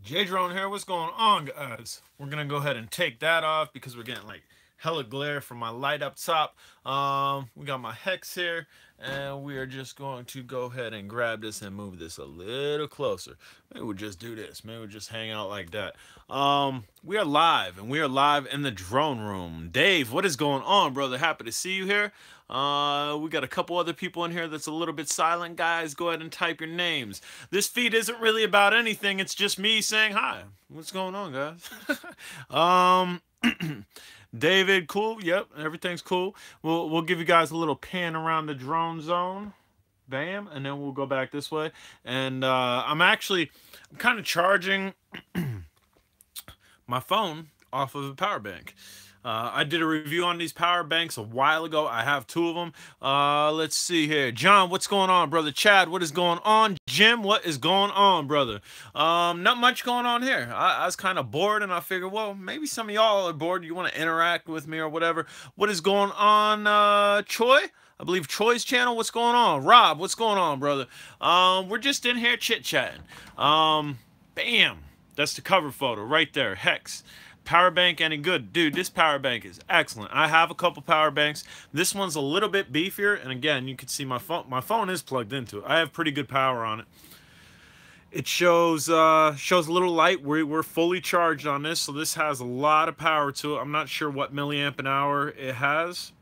J Drone here. What's going on, guys? We're gonna go ahead and take that off because we're getting like hella glare from my light up top. We got my hex here, and we are just going to go ahead and grab this and move this a little closer. Maybe we'll just do this. Maybe we'll just hang out like that. We are live, and we are live in the drone room. Dave, what is going on, brother? Happy to see you here. We got a couple other people in here that's a little bit silent. Guys, go ahead and type your names. This feed isn't really about anything. It's just me saying hi. What's going on, guys? David, cool. Yep, everything's cool. We'll give you guys a little pan around the drone zone. Bam, and then we'll go back this way. And I'm kind of charging my phone off of a power bank. I did a review on these power banks a while ago. I have two of them. Let's see here. John, what's going on, brother? Chad, what is going on? Jim, what is going on, brother? Not much going on here. I was kind of bored, and I figured, well, maybe some of y'all are bored. You want to interact with me or whatever. What is going on, Choi? I believe Choi's channel. What's going on? Rob, what's going on, brother? We're just in here chit-chatting. Bam. That's the cover photo right there. Hex. Power bank any good? Dude, this power bank is excellent. I have a couple power banks. This one's a little bit beefier, and again, you can see my phone. My phone is plugged into it. I have pretty good power on it. It shows a little light. We're fully charged on this, so this has a lot of power to it. I'm not sure what milliamp an hour it has.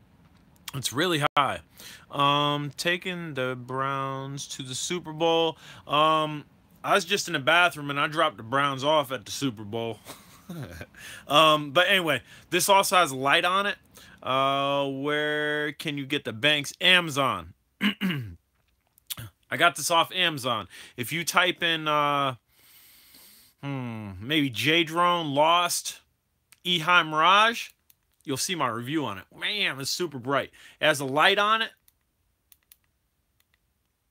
It's really high. Taking the Browns to the Super Bowl. I was just in the bathroom, and I dropped the Browns off at the Super Bowl. But anyway, this also has a light on it. Where can you get the banks? Amazon. I got this off Amazon. If you type in maybe J Drone Lost Ehi Mirage, you'll see my review on it. Man, it's super bright. It has a light on it.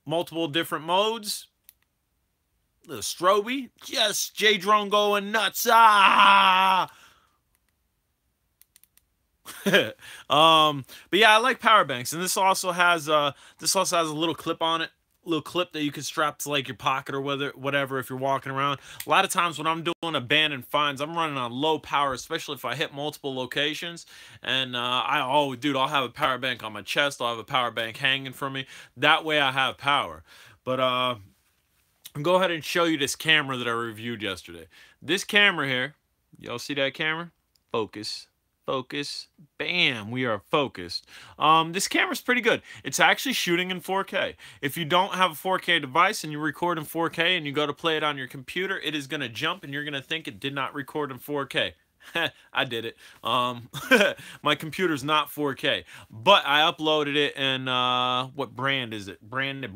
Multiple different modes. Little stroby. Yes, J Drone going nuts. Ah! But yeah, I like power banks, and this also has a little clip on it. Little clip that you can strap to like your pocket or whatever if you're walking around. A lot of times when I'm doing abandoned finds, I'm running on low power, especially if I hit multiple locations. And I'll have a power bank on my chest. I'll have a power bank hanging from me. That way I have power. But I'll go ahead and show you this camera that I reviewed yesterday. This camera here, y'all see that camera? Focus. Focus. Bam, we are focused. This camera's pretty good. It's actually shooting in 4K. If you don't have a 4K device and you record in 4K and you go to play it on your computer, it is going to jump and you're going to think it did not record in 4K. I did it. My computer's not 4K, but I uploaded it, and what brand is it? Brand.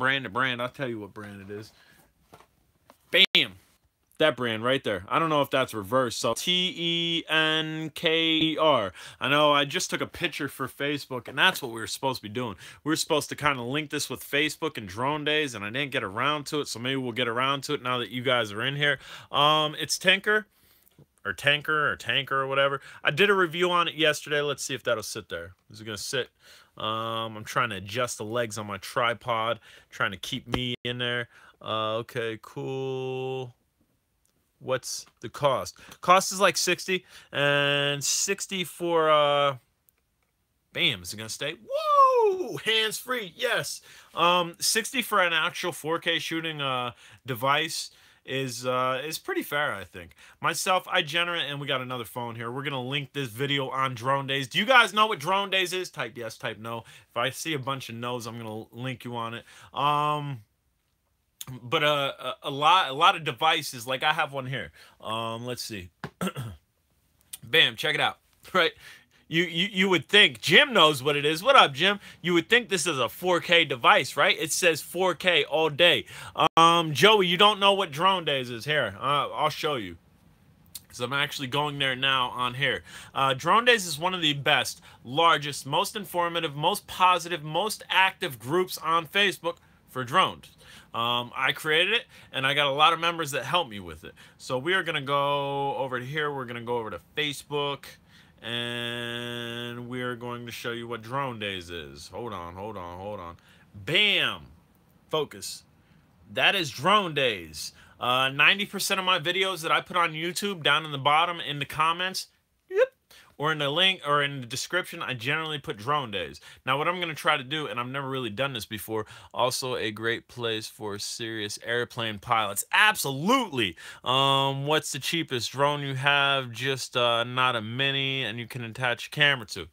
I'll tell you what brand it is. Bam. That brand right there. I don't know if that's reversed. So Tenker. I know I just took a picture for Facebook, and that's what we were supposed to be doing. We were supposed to kind of link this with Facebook and Drone Days, and I didn't get around to it, so maybe we'll get around to it now that you guys are in here. It's Tenker or whatever. I did a review on it yesterday. Let's see if that'll sit there. Is it gonna sit? I'm trying to adjust the legs on my tripod, trying to keep me in there. Okay, cool. What's the cost? Cost is like 60, and 60 for bam, is it gonna stay? Whoa, hands free, yes. 60 for an actual 4K shooting device is pretty fair, I think. Myself, I generate, and we got another phone here. We're gonna link this video on Drone Days. Do you guys know what Drone Days is? Type yes, type no. If I see a bunch of no's, I'm gonna link you on it. But a lot of devices, like I have one here. Let's see. Bam, check it out. Right? You would think Jim knows what it is. What up, Jim? You would think this is a 4K device, right? It says 4K all day. Joey, you don't know what Drone Days is. Here, I'll show you. So I'm actually going there now on here. Drone Days is one of the best, largest, most informative, most positive, most active groups on Facebook for drones. I created it, and I got a lot of members that help me with it. So we are going to go over to here. We're going to go over to Facebook, and we are going to show you what Drone Days is. Hold on. Bam! Focus. That is Drone Days. 90% of my videos that I put on YouTube, down in the bottom in the comments, yep, or in the link or in the description, I generally put drone days. Now, what I'm going to try to do, and I've never really done this before, also a great place for serious airplane pilots. Absolutely. What's the cheapest drone you have? Just not a mini, and you can attach a camera to.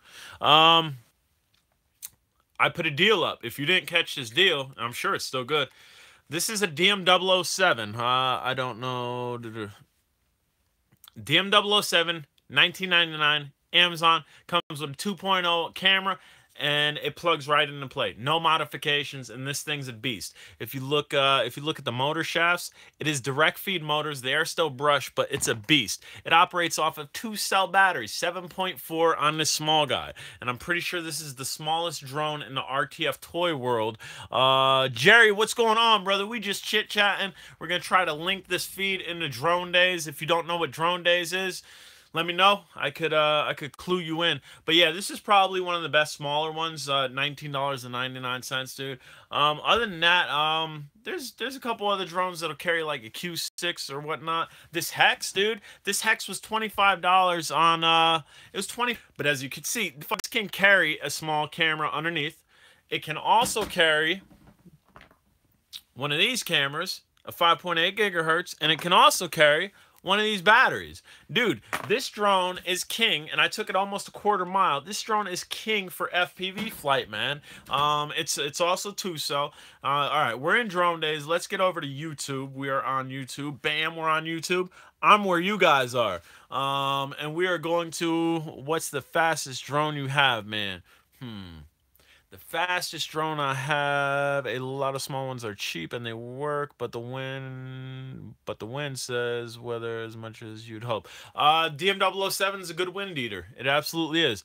I put a deal up. If you didn't catch this deal, I'm sure it's still good. This is a DM007. I don't know. DM007, $19.99. Amazon, comes with a 2.0 camera, and it plugs right into play. No modifications, and this thing's a beast. If you look at the motor shafts, it is direct feed motors. They are still brushed, but it's a beast. It operates off of 2-cell batteries, 7.4 on this small guy, and I'm pretty sure this is the smallest drone in the RTF toy world. Jerry, what's going on, brother? We just chit-chatting. We're gonna try to link this feed into Drone Days. If you don't know what Drone Days is, let me know. I could clue you in. But yeah, this is probably one of the best smaller ones. $19.99, dude. Other than that, there's a couple other drones that'll carry like a Q6 or whatnot. This Hex, dude. This Hex was $25 on it was 20. But as you can see, this can carry a small camera underneath. It can also carry one of these cameras, a 5.8 gigahertz, and it can also carry one of these batteries. Dude, this drone is king, and I took it almost a quarter mile. This drone is king for FPV flight, man. It's also 2-cell. All right, we're in Drone Days. Let's get over to YouTube. We are on YouTube. Bam, we're on YouTube. I'm where you guys are. And we are going to, what's the fastest drone you have, man? The fastest drone I have, a lot of small ones are cheap and they work, but the wind says whether as much as you'd hope. DM007 is a good wind eater. It absolutely is.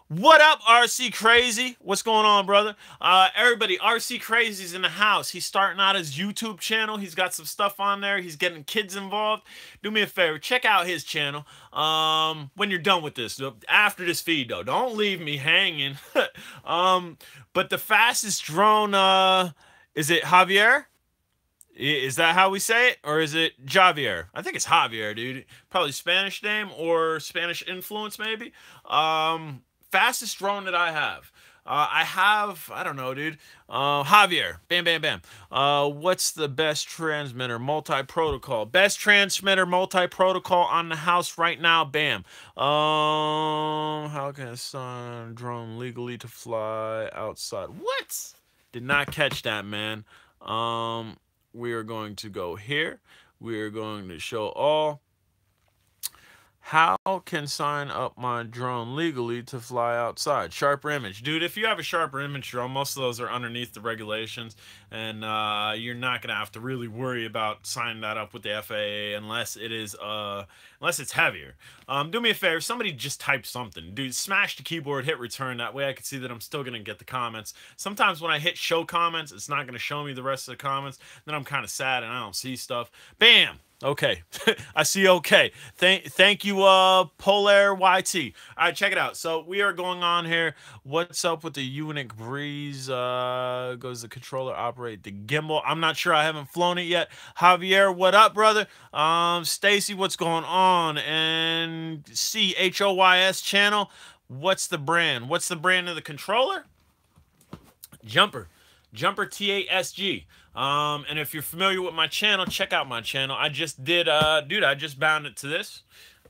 What up, RC Crazy? What's going on, brother? Everybody, RC Crazy's in the house. He's starting out his YouTube channel. He's got some stuff on there. He's getting kids involved. Do me a favor, check out his channel when you're done with this. After this feed, though. Don't leave me hanging. But the fastest drone, is it Javier? Is that how we say it? Or is it Javier? I think it's Javier, dude. Probably Spanish name or Spanish influence, maybe. Fastest drone that I have. I don't know, dude. Javier. Bam, bam, bam. What's the best transmitter? Multi-protocol. Best transmitter, multi-protocol on the house right now. Bam. How can I assign a drone legally to fly outside? What? Did not catch that, man. We are going to go here. We are going to show all. How can sign up my drone legally to fly outside? Sharper image. Dude, if you have a sharper image drone, most of those are underneath the regulations, and you're not going to have to really worry about signing that up with the FAA unless it is unless it's heavier. Do me a favor, somebody just type something. Dude, smash the keyboard, hit return. That way I can see that I'm still going to get the comments. Sometimes when I hit show comments, it's not going to show me the rest of the comments. Then I'm kind of sad and I don't see stuff. Bam! Okay, I see. Okay, thank you, Polar YT. All right, check it out. So we are going on here. What's up with the Unique Breeze? Goes the controller operate the gimbal? I'm not sure. I haven't flown it yet. Javier, what up, brother? Stacy, what's going on? And CHOYS channel. What's the brand? What's the brand of the controller? Jumper TASG. And if you're familiar with my channel, check out my channel. I just did, dude, I just bound it to this.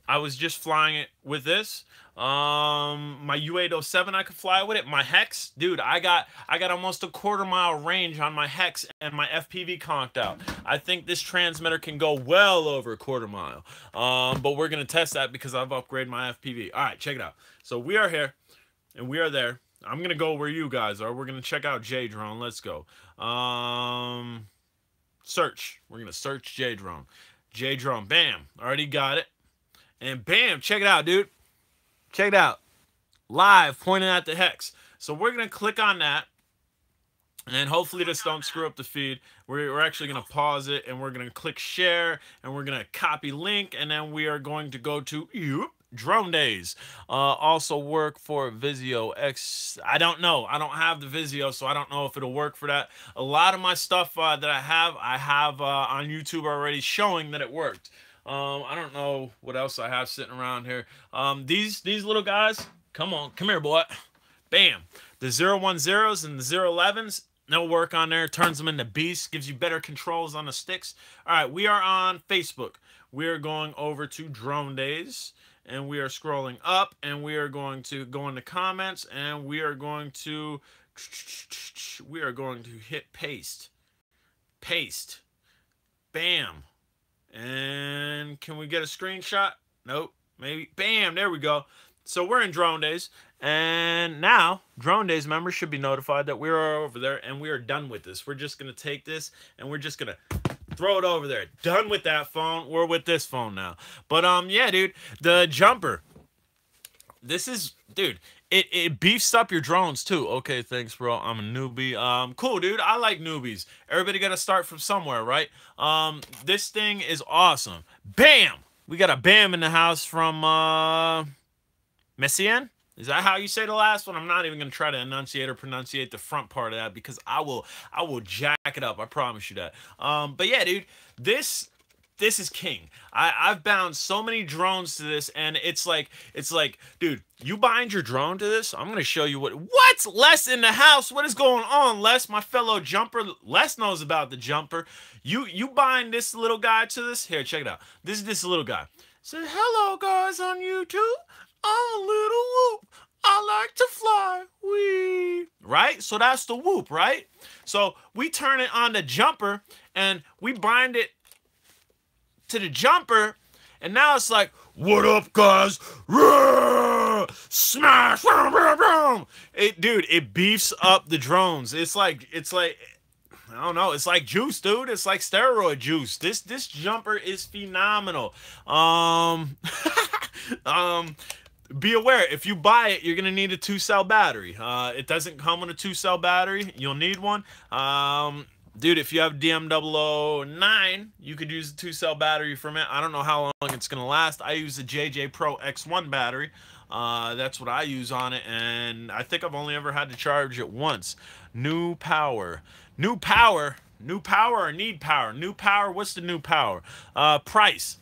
I was just flying it with this. My U807, I could fly with it. My Hex, dude, I got almost a quarter-mile range on my Hex, and my FPV conked out. I think this transmitter can go well over a quarter mile. But we're gonna test that because I've upgraded my FPV. All right, check it out. So we are here, and we are there. I'm going to go where you guys are. We're going to check out J-Drone. Let's go. Search. We're going to search J-Drone. J-Drone. Bam. Already got it. And bam. Check it out, dude. Check it out. Live, pointing at the Hex. So we're going to click on that. And hopefully this don't screw up the feed. We're actually going to pause it. And we're going to click share. And we're going to copy link. And then we are going to go to Drone Days. Also work for Vizio X. I don't know. I don't have the Vizio, so I don't know if it'll work for that. A lot of my stuff that I have on YouTube already showing that it worked. I don't know what else I have sitting around here. These little guys, come on, come here, boy. Bam. The 010s and the 011s, no work on there. Turns them into beasts. Gives you better controls on the sticks. All right, we are on Facebook. We are going over to Drone Days. And we are scrolling up. And we are going to go into comments. And we are going to hit paste. Paste. Bam. And can we get a screenshot? Nope. Maybe. Bam. There we go. So we're in Drone Days. And now, Drone Days members should be notified that we are over there and we are done with this. We're just going to take this and we're just going to throw it over there. Done with that phone. We're with this phone now. But, yeah, dude, the jumper. This is, dude, it beefs up your drones, too. Okay, thanks, bro. I'm a newbie. Cool, dude. I like newbies. Everybody got to start from somewhere, right? This thing is awesome. Bam! We got a bam in the house from, Messiaen? Is that how you say the last one? I'm not even going to try to enunciate or pronunciate the front part of that because I will jack it up. I promise you that. But yeah, dude, this is king. I've bound so many drones to this, and it's like, dude, you bind your drone to this? I'm going to show you what's Les in the house? What is going on, Les? My fellow jumper. Les knows about the jumper. You bind this little guy to this? Here, check it out. This is this little guy. Say, hello, guys on YouTube. I'm a little whoop. I like to fly. Wee. Right? So that's the whoop, right? So we turn it on the jumper and we bind it to the jumper. And now it's like, what up, guys? Roar! Smash! Dude, it beefs up the drones. It's like, I don't know. It's like juice, dude. It's like steroid juice. This jumper is phenomenal. Be aware, if you buy it, you're going to need a 2-cell battery. It doesn't come with a 2-cell battery. You'll need one. Dude, if you have DM009, you could use a 2-cell battery from it. I don't know how long it's going to last. I use the JJ Pro X1 battery. That's what I use on it, and I think I've only ever had to charge it once. New power. New power? New power or need power? New power? What's the new power? Price.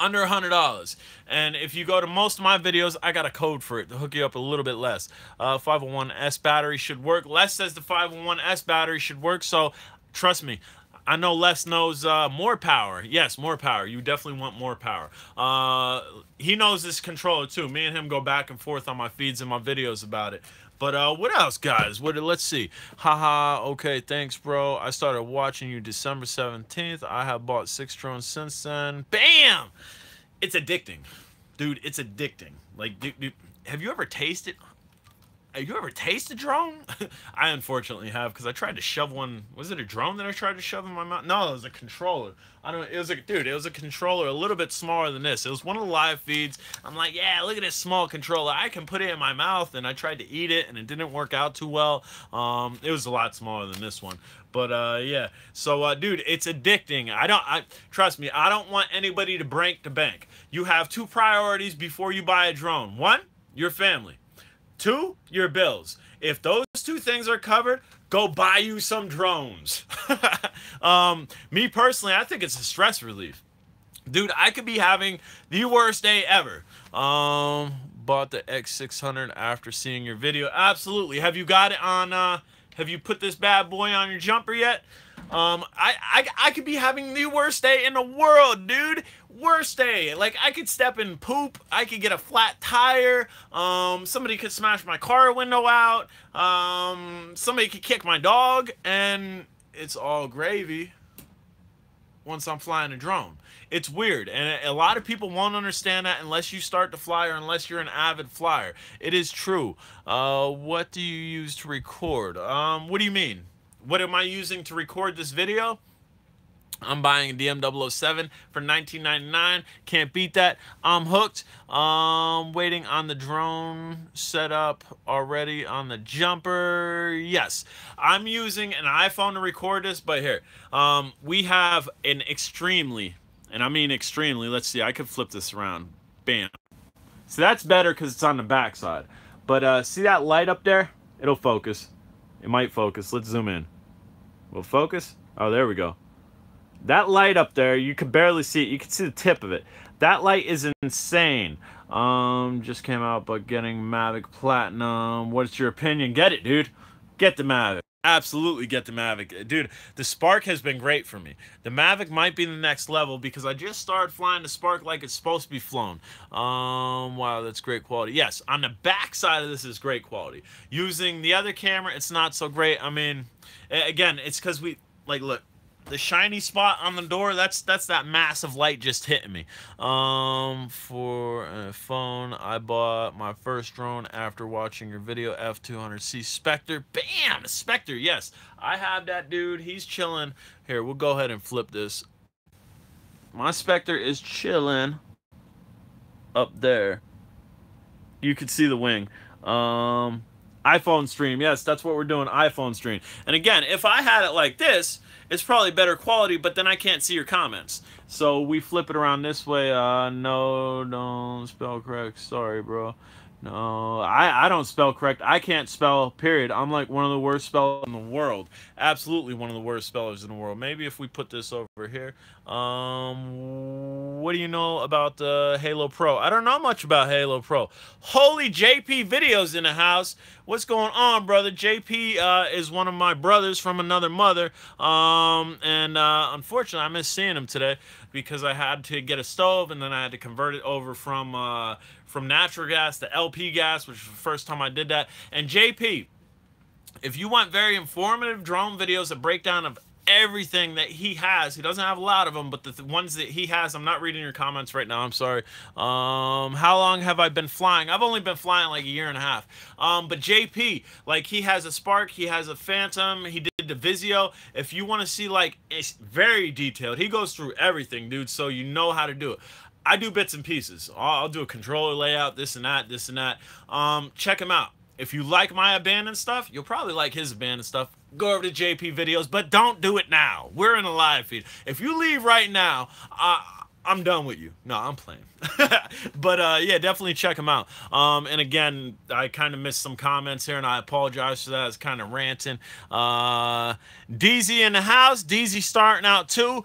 Under $100. And if you go to most of my videos, I got a code for it to hook you up a little bit less. 501S battery should work. Les says the 501S battery should work, so trust me. I know Les knows more power. Yes, more power. You definitely want more power. He knows this controller too. Me and him go back and forth on my feeds and my videos about it. But what else, guys? Let's see. Haha, okay, thanks, bro. I started watching you December 17th. I have bought 6 drones since then. Bam! It's addicting. Dude, it's addicting. Like, dude, have you ever tasted... Have you ever tasted a drone? I unfortunately have, because I tried to shove one. Was it a drone that I tried to shove in my mouth? No, it was a controller. I don't know. It was it was a controller a little bit smaller than this. It was one of the live feeds. I'm like, yeah, look at this small controller. I can put it in my mouth, and I tried to eat it, and it didn't work out too well. It was a lot smaller than this one. But yeah. So dude, it's addicting. Trust me, I don't want anybody to break the bank. You have 2 priorities before you buy a drone. 1, your family. 2, your bills. If those 2 things are covered, go buy you some drones. Me personally, I think it's a stress relief. Dude, I could be having the worst day ever. Bought the X600 after seeing your video. Absolutely. Have you got it on, have you put this bad boy on your jumper yet? I could be having the worst day in the world, dude. Worst day. Like, I could step in poop. I could get a flat tire. Somebody could smash my car window out. Somebody could kick my dog. And it's all gravy once I'm flying a drone. It's weird. And a lot of people won't understand that unless you start to fly or unless you're an avid flyer. It is true. What do you use to record? What do you mean? What am I using to record this video? I'm buying a DM007 for $19.99. Can't beat that. I'm hooked. Waiting on the drone setup already on the jumper. Yes, I'm using an iPhone to record this, but here, we have an extremely, and I mean extremely, let's see, I could flip this around. Bam. So that's better because it's on the back side. But see that light up there? It'll focus. It might focus. Let's zoom in. Will focus? Oh, there we go. That light up there, you can barely see it. You can see the tip of it. That light is insane. Just came out, but getting Mavic Platinum. What's your opinion? Get it, dude. Get the Mavic. Absolutely get the Mavic. Dude, the Spark has been great for me. The Mavic might be the next level because I just started flying the Spark like it's supposed to be flown. Wow, that's great quality. Yes, on the back side of this is great quality. Using the other camera, it's not so great. I mean, again, it's because we, like, look. The shiny spot on the door, that's that massive light just hitting me. For a phone, I bought my first drone after watching your video, F200C Spectre. Bam! Spectre, yes. I have that, dude. He's chilling. Here, we'll go ahead and flip this. My Spectre is chilling up there. You can see the wing. iPhone stream. Yes, that's what we're doing, iPhone stream. And again, if I had it like this, it's probably better quality, but then I can't see your comments. So we flip it around this way. No, don't spell correct. Sorry, bro. No, I don't spell correct. I can't spell, period. I'm like one of the worst spellers in the world. Absolutely one of the worst spellers in the world. Maybe if we put this over here. What do you know about the Halo Pro? I don't know much about Halo Pro. Holy JP Videos in the house. What's going on, brother? JP is one of my brothers from another mother. Unfortunately, I missed seeing him today because I had to get a stove and then I had to convert it over from natural gas to LP gas, which was the first time I did that. And JP, if you want very informative drone videos, a breakdown of everything that he has, he doesn't have a lot of them, but the ones that he has, I'm not reading your comments right now, I'm sorry. How long have I been flying? I've only been flying like a year and a half. But JP, like, he has a Spark, he has a Phantom, he did the Vizio. If you want to see, like, it's very detailed. He goes through everything, dude, so you know how to do it. I do bits and pieces. I'll do a controller layout, this and that, this and that. Check him out. If you like my abandoned stuff, you'll probably like his abandoned stuff. Go over to JP Videos, but don't do it now. We're in a live feed. If you leave right now, I'm done with you. No, I'm playing. But yeah, definitely check him out. And again, I kind of missed some comments here, and I apologize for that. It's kind of ranting. DZ in the house. DZ starting out too.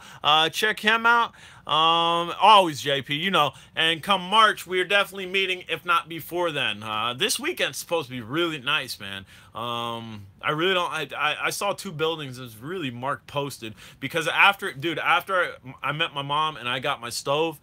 Check him out. Always JP, you know. And come March, we're definitely meeting, if not before then. This weekend's supposed to be really nice, man. I really don't. I saw 2 buildings. It was really marked posted because after I met my mom and I got my stove.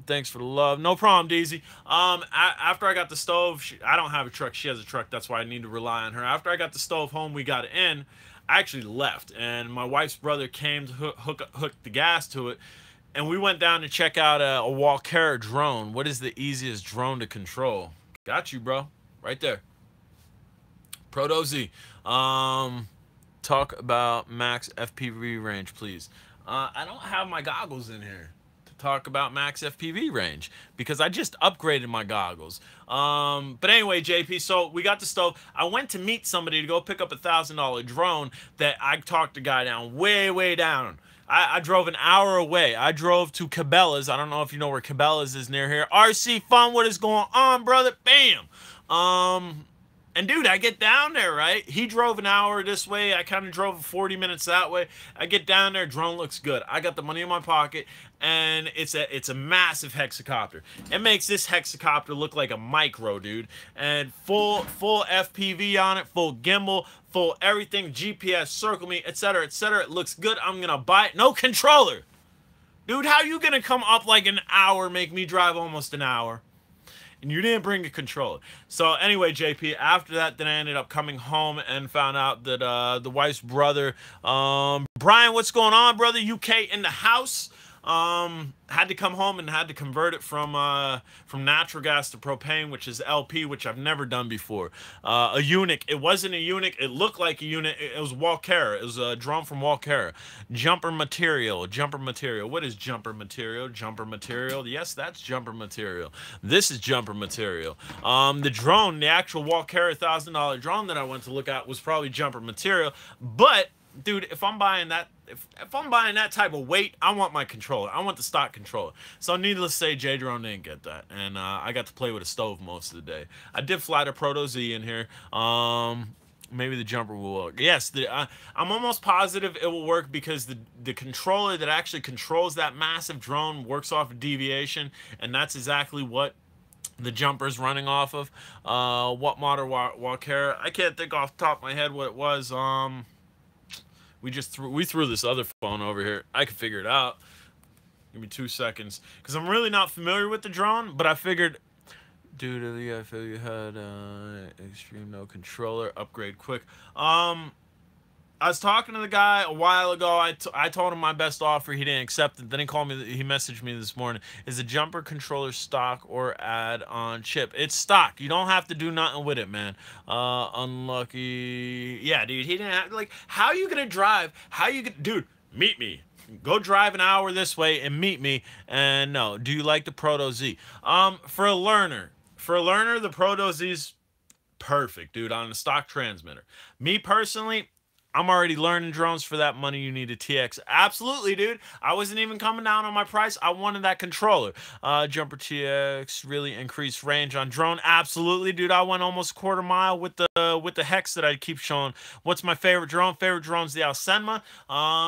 Thanks for the love. No problem, DZ. After I got the stove, I don't have a truck. She has a truck. That's why I need to rely on her. After I got the stove home, we got it in. I actually left, and my wife's brother came to hook the gas to it, and we went down to check out a Walkera drone. What is the easiest drone to control? Got you, bro. Right there. Proto Z. Talk about max FPV range, please. I don't have my goggles in here to talk about max FPV range because I just upgraded my goggles. But anyway, JP, so we got the stove. I went to meet somebody to go pick up a $1,000 drone that I talked the guy down, way down. I drove an hour away. I drove to Cabela's. I don't know if you know where Cabela's is near here. RC Fun, what is going on, brother? Bam. And dude, I get down there, right? He drove an hour this way. I kind of drove 40 minutes that way. I get down there, drone looks good. I got the money in my pocket, and it's a massive hexacopter. It makes this hexacopter look like a micro, dude. And full FPV on it, full gimbal, full everything, GPS, circle me, etc., etc. It looks good. I'm gonna buy it. No controller, dude. How you gonna come up like an hour, make me drive almost an hour? And you didn't bring a controller. So anyway, JP, after that, then I ended up coming home and found out that the wife's brother, Brian, what's going on, brother? UK in the house. Had to come home and had to convert it from natural gas to propane, which is LP, which I've never done before. A Unic. It wasn't a Unic. It looked like a unit. It was Walkera. It was a drone from Walkera. Jumper material. Jumper material. What is jumper material? Jumper material. Yes, that's jumper material. This is jumper material. The drone, the actual Walkera $1,000 drone that I went to look at was probably jumper material, but dude, if I'm buying that, if I'm buying that type of weight, I want my controller. I want the stock controller. So needless to say, J-Drone didn't get that, and I got to play with a stove most of the day. I did fly the Proto Z in here. Maybe the jumper will work. Yes, I'm almost positive it will work because the controller that actually controls that massive drone works off of deviation, and that's exactly what the jumper's running off of. What model Walkera? I can't think off the top of my head what it was. We threw this other phone over here. I can figure it out. Give me 2 seconds, because I'm really not familiar with the drone, but I figured, dude, I feel you had extreme no controller upgrade quick. I was talking to the guy a while ago. I told him my best offer. He didn't accept it. Then he called me. He messaged me this morning. Is the jumper controller stock or add-on chip? It's stock. You don't have to do nothing with it, man. Unlucky. Yeah, dude. He didn't have, like, how you gonna drive? How you gonna, dude? Meet me. Go drive an hour this way and meet me. And no, do you like the Proto Z? For a learner, the Proto Z's perfect, dude, on a stock transmitter. Me personally, I'm already learning drones. For that money, you need a TX. Absolutely, dude. I wasn't even coming down on my price. I wanted that controller. Jumper TX really increased range on drone. Absolutely, dude. I went almost a quarter mile with the hex that I keep showing. What's my favorite drone? Favorite drone's the SYMA.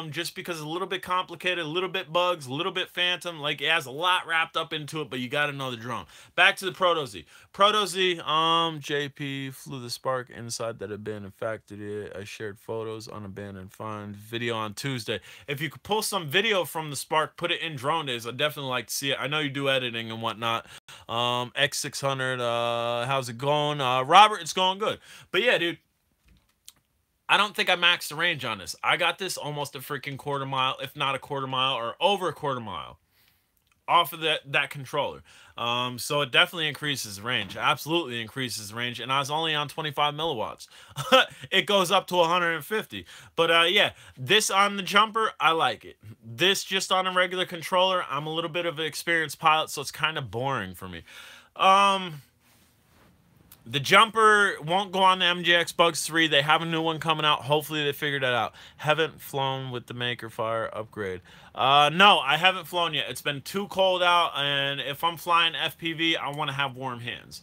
Just because it's a little bit complicated, a little bit bugs, a little bit phantom. Like, it has a lot wrapped up into it, but you got to know the drone. Back to the Proto Z. Proto Z, JP flew the Spark inside that abandoned factory. I shared photos on abandoned find video on Tuesday. If you could pull some video from the Spark, put it in Drone Days, I'd definitely like to see it. I know you do editing and whatnot. X600, how's it going? Robert, it's going good. But yeah, dude, I don't think I maxed the range on this. I got this almost a freaking quarter mile, if not a quarter mile, or over a quarter mile off of that controller. So it definitely increases range. Absolutely increases range. And I was only on 25 milliwatts. It goes up to 150. But yeah, this on the jumper, I like it. This just on a regular controller, I'm a little bit of an experienced pilot, so it's kind of boring for me. The jumper won't go on the MJX Bugs 3. They have a new one coming out. Hopefully they figured that out. Haven't flown with the Maker Fire upgrade. No, I haven't flown yet. It's been too cold out, and if I'm flying FPV, I want to have warm hands.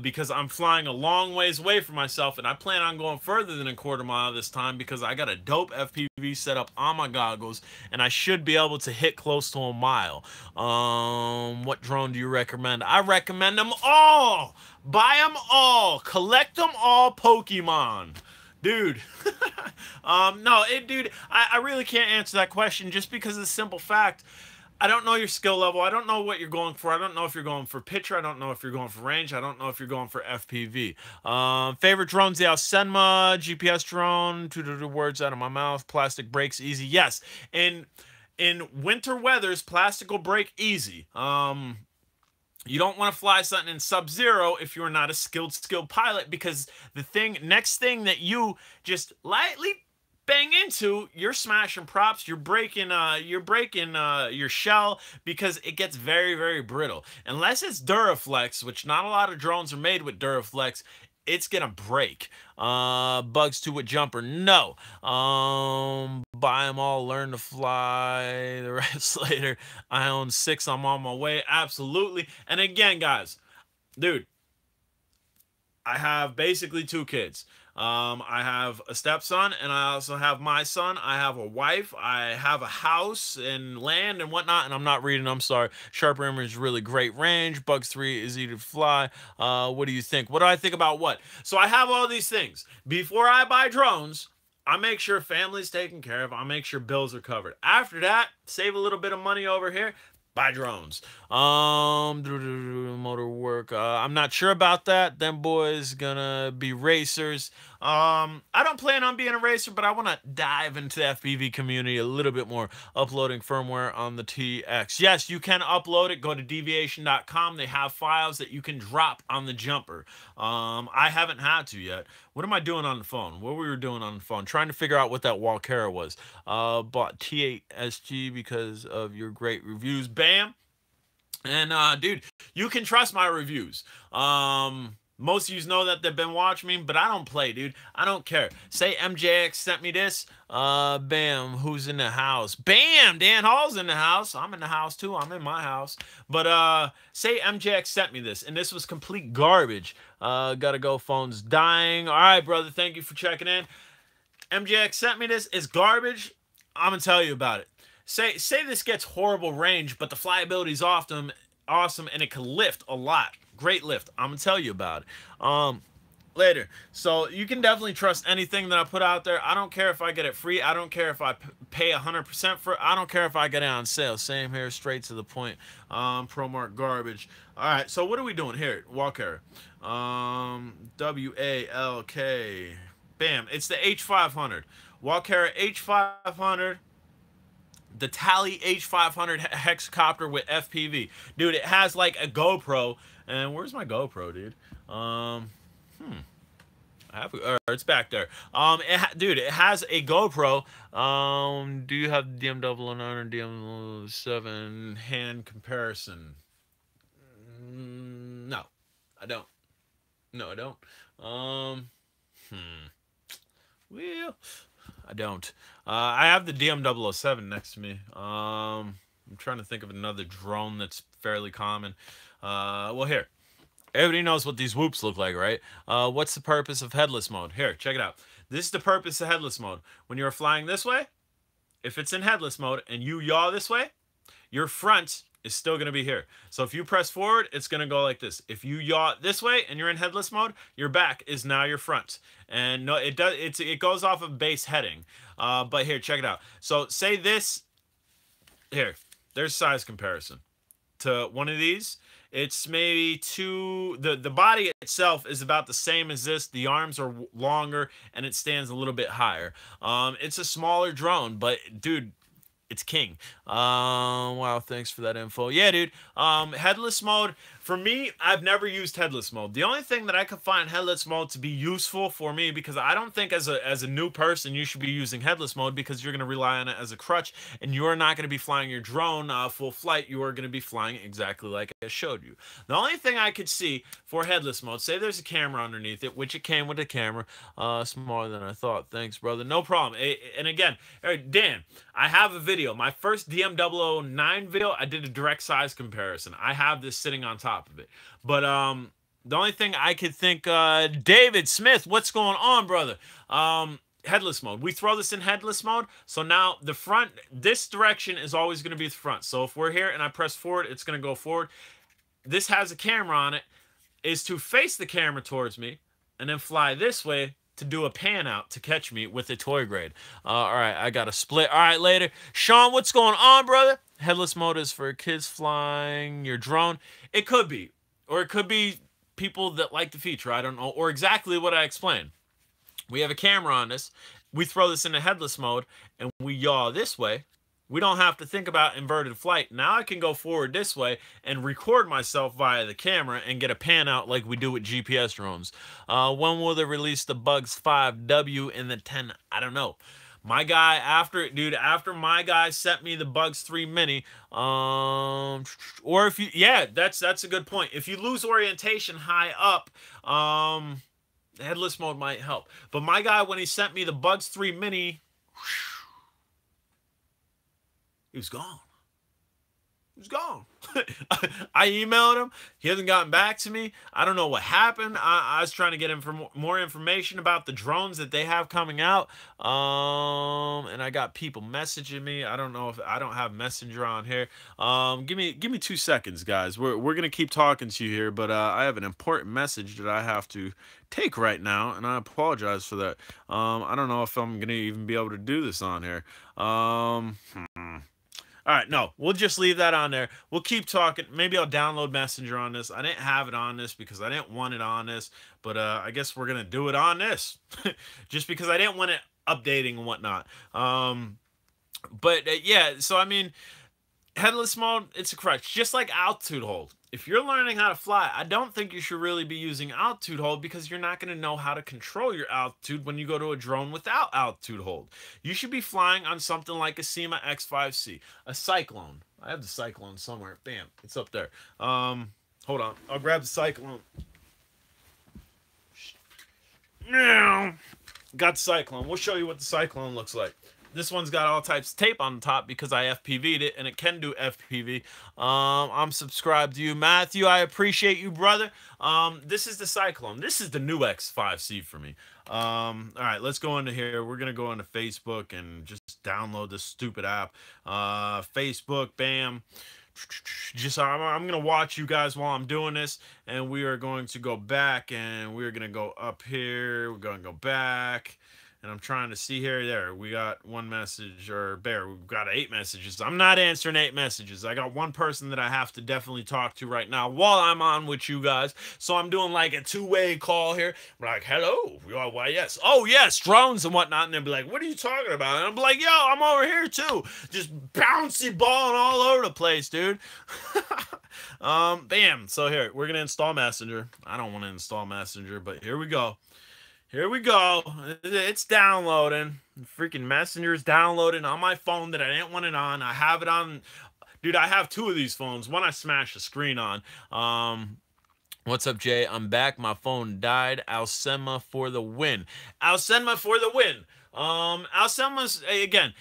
Because I'm flying a long ways away from myself, and I plan on going further than a quarter mile this time because I got a dope FPV set up on my goggles, and I should be able to hit close to a mile. What drone do you recommend? I recommend them all! Buy them all. Collect them all, Pokemon. Dude. No, dude, I really can't answer that question just because of the simple fact. I don't know your skill level. I don't know what you're going for. I don't know if you're going for picture. I don't know if you're going for range. I don't know if you're going for FPV. Favorite drones, the SYMA, GPS drone, two words out of my mouth, plastic breaks easy. Yes, in winter weathers, plastic will break easy. You don't want to fly something in sub-zero if you're not a skilled pilot, because the next thing that you just lightly bang into, you're smashing props, you're breaking your shell, because it gets very, very brittle. Unless it's Duraflex, which not a lot of drones are made with Duraflex, it's gonna break. Bugs 2 with jumper, no. Buy them all, learn to fly, the rest later. I own 6, I'm on my way. Absolutely. And again, guys, dude, I have basically 2 kids. I have a stepson, and I also have my son. I have a wife. I have a house and land and whatnot, and I'm not reading. I'm sorry. Sharp image is really great range. Bugs 3 is easy to fly. What do you think? What do I think about what? So I have all these things. Before I buy drones, I make sure family's taken care of. I make sure bills are covered. After that, save a little bit of money over here. Buy drones. Motor work. I'm not sure about that. Them boys gonna be racers. I don't plan on being a racer, but I want to dive into the FPV community a little bit more. Uploading firmware on the TX. Yes, you can upload it. Go to deviation.com. They have files that you can drop on the jumper. I haven't had to yet. What am I doing on the phone? What we were doing on the phone? Trying to figure out what that Walkera was. Bought T8 SG because of your great reviews. Bam. And dude, you can trust my reviews. Most of you know that they've been watching me, but I don't play, dude. I don't care. Say MJX sent me this. Bam, who's in the house? Bam, Dan Hall's in the house. I'm in the house too. I'm in my house. But say MJX sent me this, and this was complete garbage. Gotta go. Phone's dying. All right, brother. Thank you for checking in. MJX sent me this. It's garbage. I'm gonna tell you about it. Say this gets horrible range, but the flyability is awesome, and it can lift a lot. Great lift. I'm gonna tell you about it later. So you can definitely trust anything that I put out there. I don't care if I get it free. I don't care if I pay 100% for it. I don't care if I get it on sale. Same here, straight to the point. Pro mark garbage. All right. So what are we doing here? Walker. WALK. Bam. It's the H500. Walker H500. The Tally H500 hexacopter with FPV. Dude, it has like a GoPro. And where's my GoPro, dude? It's back there. Dude, it has a GoPro. Do you have DM009 or DM7 hand comparison? No, I don't. No, I don't. Well, I don't. I have the DM007 next to me. I'm trying to think of another drone that's fairly common. Well, here. Everybody knows what these whoops look like, right? What's the purpose of headless mode? Here, check it out. This is the purpose of headless mode. When you're flying this way, if it's in headless mode and you yaw this way, your front is still going to be here. So if you press forward, it's going to go like this. If you yaw this way and you're in headless mode, your back is now your front. And no, it goes off of base heading. But here, check it out. So say this. Here, there's size comparison to one of these. It's maybe the body itself is about the same as this. The arms are longer and it stands a little bit higher. It's a smaller drone, but dude, it's king. Wow, thanks for that info. Yeah, dude. Headless mode. For me, I've never used headless mode. The only thing that I could find headless mode to be useful for me, because I don't think as a new person you should be using headless mode, because you're going to rely on it as a crutch, and you're not going to be flying your drone full flight. You are going to be flying exactly like I showed you. The only thing I could see for headless mode, say there's a camera underneath it, which it came with a camera, smaller than I thought. Thanks, brother. No problem. And again, Dan, I have a video. My first DM009 video, I did a direct size comparison. I have this sitting on top of it. But the only thing I could think, David Smith, what's going on, brother? Headless mode. We throw this in headless mode. So now the front, this direction is always going to be the front. So if we're here and I press forward, it's going to go forward. This has a camera on it, is to face the camera towards me and then fly this way to do a pan out to catch me with a toy grade. All right, I got a split. All right, later. Sean, what's going on, brother? Headless mode is for kids flying your drone. It could be. Or it could be people that like the feature. I don't know. Or exactly what I explained. We have a camera on this. We throw this into headless mode, and we yaw this way. We don't have to think about inverted flight. Now I can go forward this way and record myself via the camera and get a pan out like we do with GPS drones. When will they release the Bugs 5W in the 10? I don't know. My guy, after my guy sent me the Bugs 3 Mini, or if you, yeah, that's a good point. If you lose orientation high up, headless mode might help. But my guy, when he sent me the Bugs 3 Mini, he was gone. He was gone. I emailed him. He hasn't gotten back to me. I don't know what happened. I was trying to get him for more information about the drones that they have coming out. And I got people messaging me. I don't know if I don't have Messenger on here. Give me 2 seconds, guys. We're gonna keep talking to you here, but I have an important message that I have to take right now, and I apologize for that. I don't know if I'm gonna even be able to do this on here. All right, no, we'll just leave that on there. We'll keep talking. Maybe I'll download Messenger on this. I didn't have it on this because I didn't want it on this, but I guess we're going to do it on this just because I didn't want it updating and whatnot. Yeah, so I mean, headless mode, it's a crutch, just like altitude hold. If you're learning how to fly, I don't think you should really be using altitude hold because you're not going to know how to control your altitude when you go to a drone without altitude hold. You should be flying on something like a SYMA X5C, a Cyclone. I have the Cyclone somewhere. Bam, it's up there. Hold on. I'll grab the Cyclone. Got the Cyclone. We'll show you what the Cyclone looks like. This one's got all types of tape on the top because I FPV'd it, and it can do FPV. I'm subscribed to you, Matthew. I appreciate you, brother. This is the Cyclone. This is the new X5C for me. All right, let's go into here. We're gonna go into Facebook and just download this stupid app. Facebook, bam. Just I'm gonna watch you guys while I'm doing this, and we are going to go back, and we're gonna go up here. We're gonna go back. And I'm trying to see here. There, we got one message, or Bear, we've got 8 messages. I'm not answering 8 messages. I got one person that I have to definitely talk to right now while I'm on with you guys. So I'm doing like a 2-way call here. I'm like, hello. Why, yes. Oh, yes, drones and whatnot. And they'll be like, what are you talking about? And I'm like, yo, I'm over here too. Just bouncy balling all over the place, dude. Bam. So here, we're going to install Messenger. I don't want to install Messenger, but here we go. Here we go. It's downloading. Freaking Messenger's downloading on my phone that I didn't want it on. I have it on. Dude, I have 2 of these phones. One I smashed the screen on. What's up, Jay? I'm back. My phone died. SYMA for the win. SYMA for the win. SYMA's, again,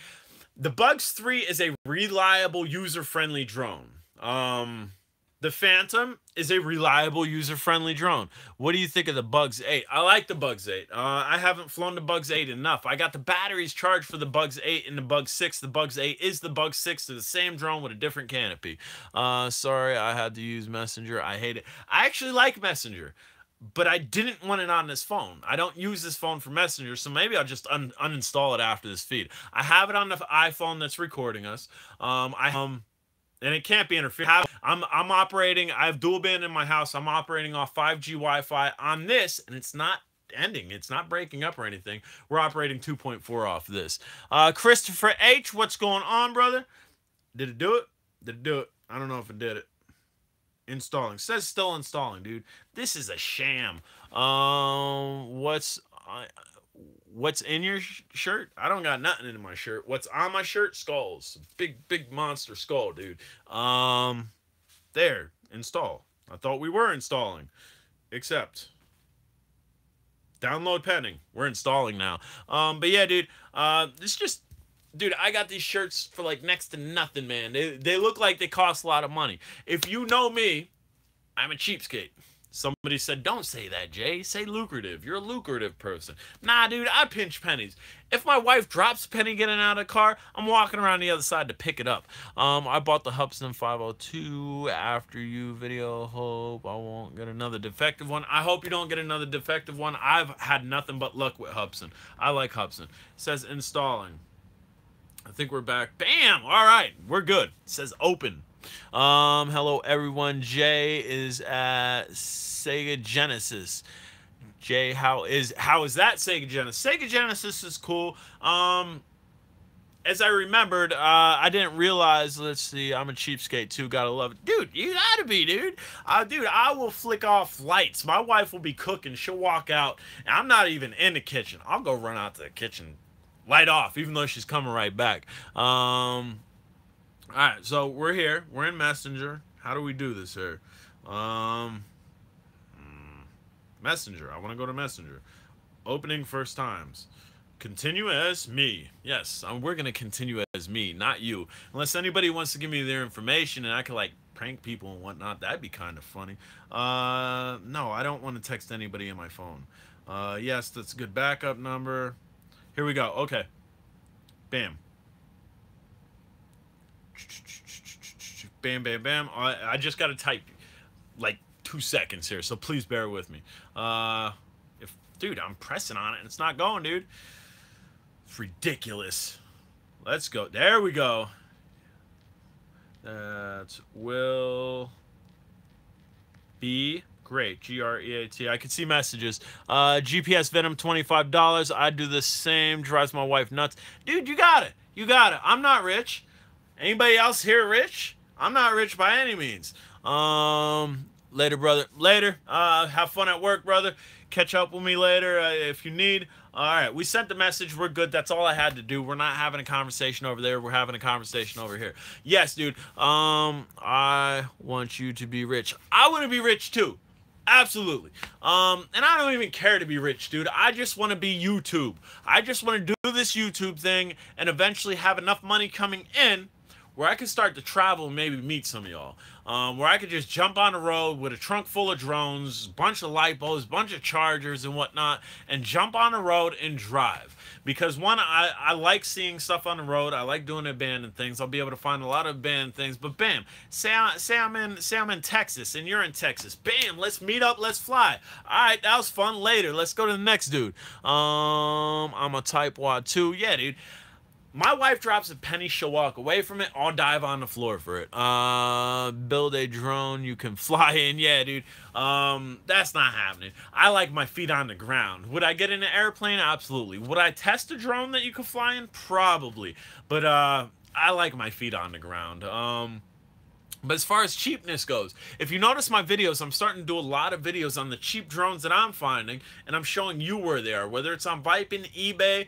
the Bugs 3 is a reliable, user-friendly drone. The Phantom is a reliable, user-friendly drone. What do you think of the Bugs 8? I like the Bugs 8. I haven't flown the Bugs 8 enough. I got the batteries charged for the Bugs 8 and the Bugs 6. The Bugs 8 is the Bugs 6. They're the same drone with a different canopy. Sorry, I had to use Messenger. I hate it. I actually like Messenger, but I didn't want it on this phone. I don't use this phone for Messenger, so maybe I'll just uninstall it after this feed. I have it on the iPhone that's recording us. And it can't be interfered. I'm operating. I have dual band in my house. I'm operating off 5G Wi-Fi on this, and it's not ending. It's not breaking up or anything. We're operating 2.4 off this. Christopher H, what's going on, brother? Did it do it? Did it do it? I don't know if it did it. Installing. Says still installing, dude. This is a sham. What's in your shirt? I don't got nothing in my shirt. What's on my shirt? Skulls. Big monster skull, dude. There. Install. I thought we were installing. Except. Download pending. We're installing now. But yeah, dude. It's just... Dude, I got these shirts for like next to nothing, man. They look like they cost a lot of money. If you know me, I'm a cheapskate. Somebody said, don't say that, Jay. Say lucrative. You're a lucrative person. Nah, dude, I pinch pennies. If my wife drops a penny getting out of the car, I'm walking around the other side to pick it up. I bought the Hubsan 502 after you video. Hope I won't get another defective one. I hope you don't get another defective one. I've had nothing but luck with Hubsan. I like Hubsan. It says installing. I think we're back. Bam! All right, we're good. It says open. Hello everyone. Jay is at Sega Genesis. Jay, how is that Sega Genesis? Sega Genesis is cool. As I remembered, I didn't realize, let's see, I'm a cheapskate too, gotta love it. Dude, you gotta be, dude. Dude, I will flick off lights. My wife will be cooking, she'll walk out, and I'm not even in the kitchen. I'll go run out to the kitchen, light off, even though she's coming right back. Alright, so we're here. We're in Messenger. How do we do this here? Messenger. I want to go to Messenger. Opening first times. Continue as me. Yes, we're going to continue as me, not you. Unless anybody wants to give me their information and I can, like, prank people and whatnot. That'd be kind of funny. No, I don't want to text anybody in my phone. Yes, that's a good backup number. Here we go. Okay. Bam. Bam, bam, bam. I just got to type like 2 seconds here, so please bear with me. Dude, I'm pressing on it and it's not going, dude. It's ridiculous. Let's go. There we go. That will be great. Great. I can see messages. GPS Venom, $25. I do the same. Drives my wife nuts. Dude, you got it. You got it. I'm not rich. Anybody else here rich? I'm not rich by any means. Later, brother. Later. Have fun at work, brother. Catch up with me later if you need. All right, we sent the message. We're good. That's all I had to do. We're not having a conversation over there. We're having a conversation over here. Yes, dude. I want you to be rich. I want to be rich too. Absolutely. And I don't even care to be rich, dude. I just want to be YouTube. I just want to do this YouTube thing and eventually have enough money coming in where I can start to travel and maybe meet some of y'all. Where I could just jump on the road with a trunk full of drones, bunch of lipos, bunch of chargers and whatnot, and jump on the road and drive. Because one, I like seeing stuff on the road. I like doing abandoned things. I'll be able to find a lot of abandoned things. But bam, say I'm in Texas and you're in Texas. Bam, let's meet up. Let's fly. All right, that was fun. Later, let's go to the next dude. I'm a Type Wad 2. Yeah, dude. My wife drops a penny, she'll walk away from it. I'll dive on the floor for it. Build a drone you can fly in. Yeah, dude. That's not happening. I like my feet on the ground. Would I get in an airplane? Absolutely. Would I test a drone that you could fly in? Probably. But I like my feet on the ground. But as far as cheapness goes, if you notice my videos, I'm starting to do a lot of videos on the cheap drones that I'm finding, and I'm showing you where they are, whether it's on Vipin, eBay,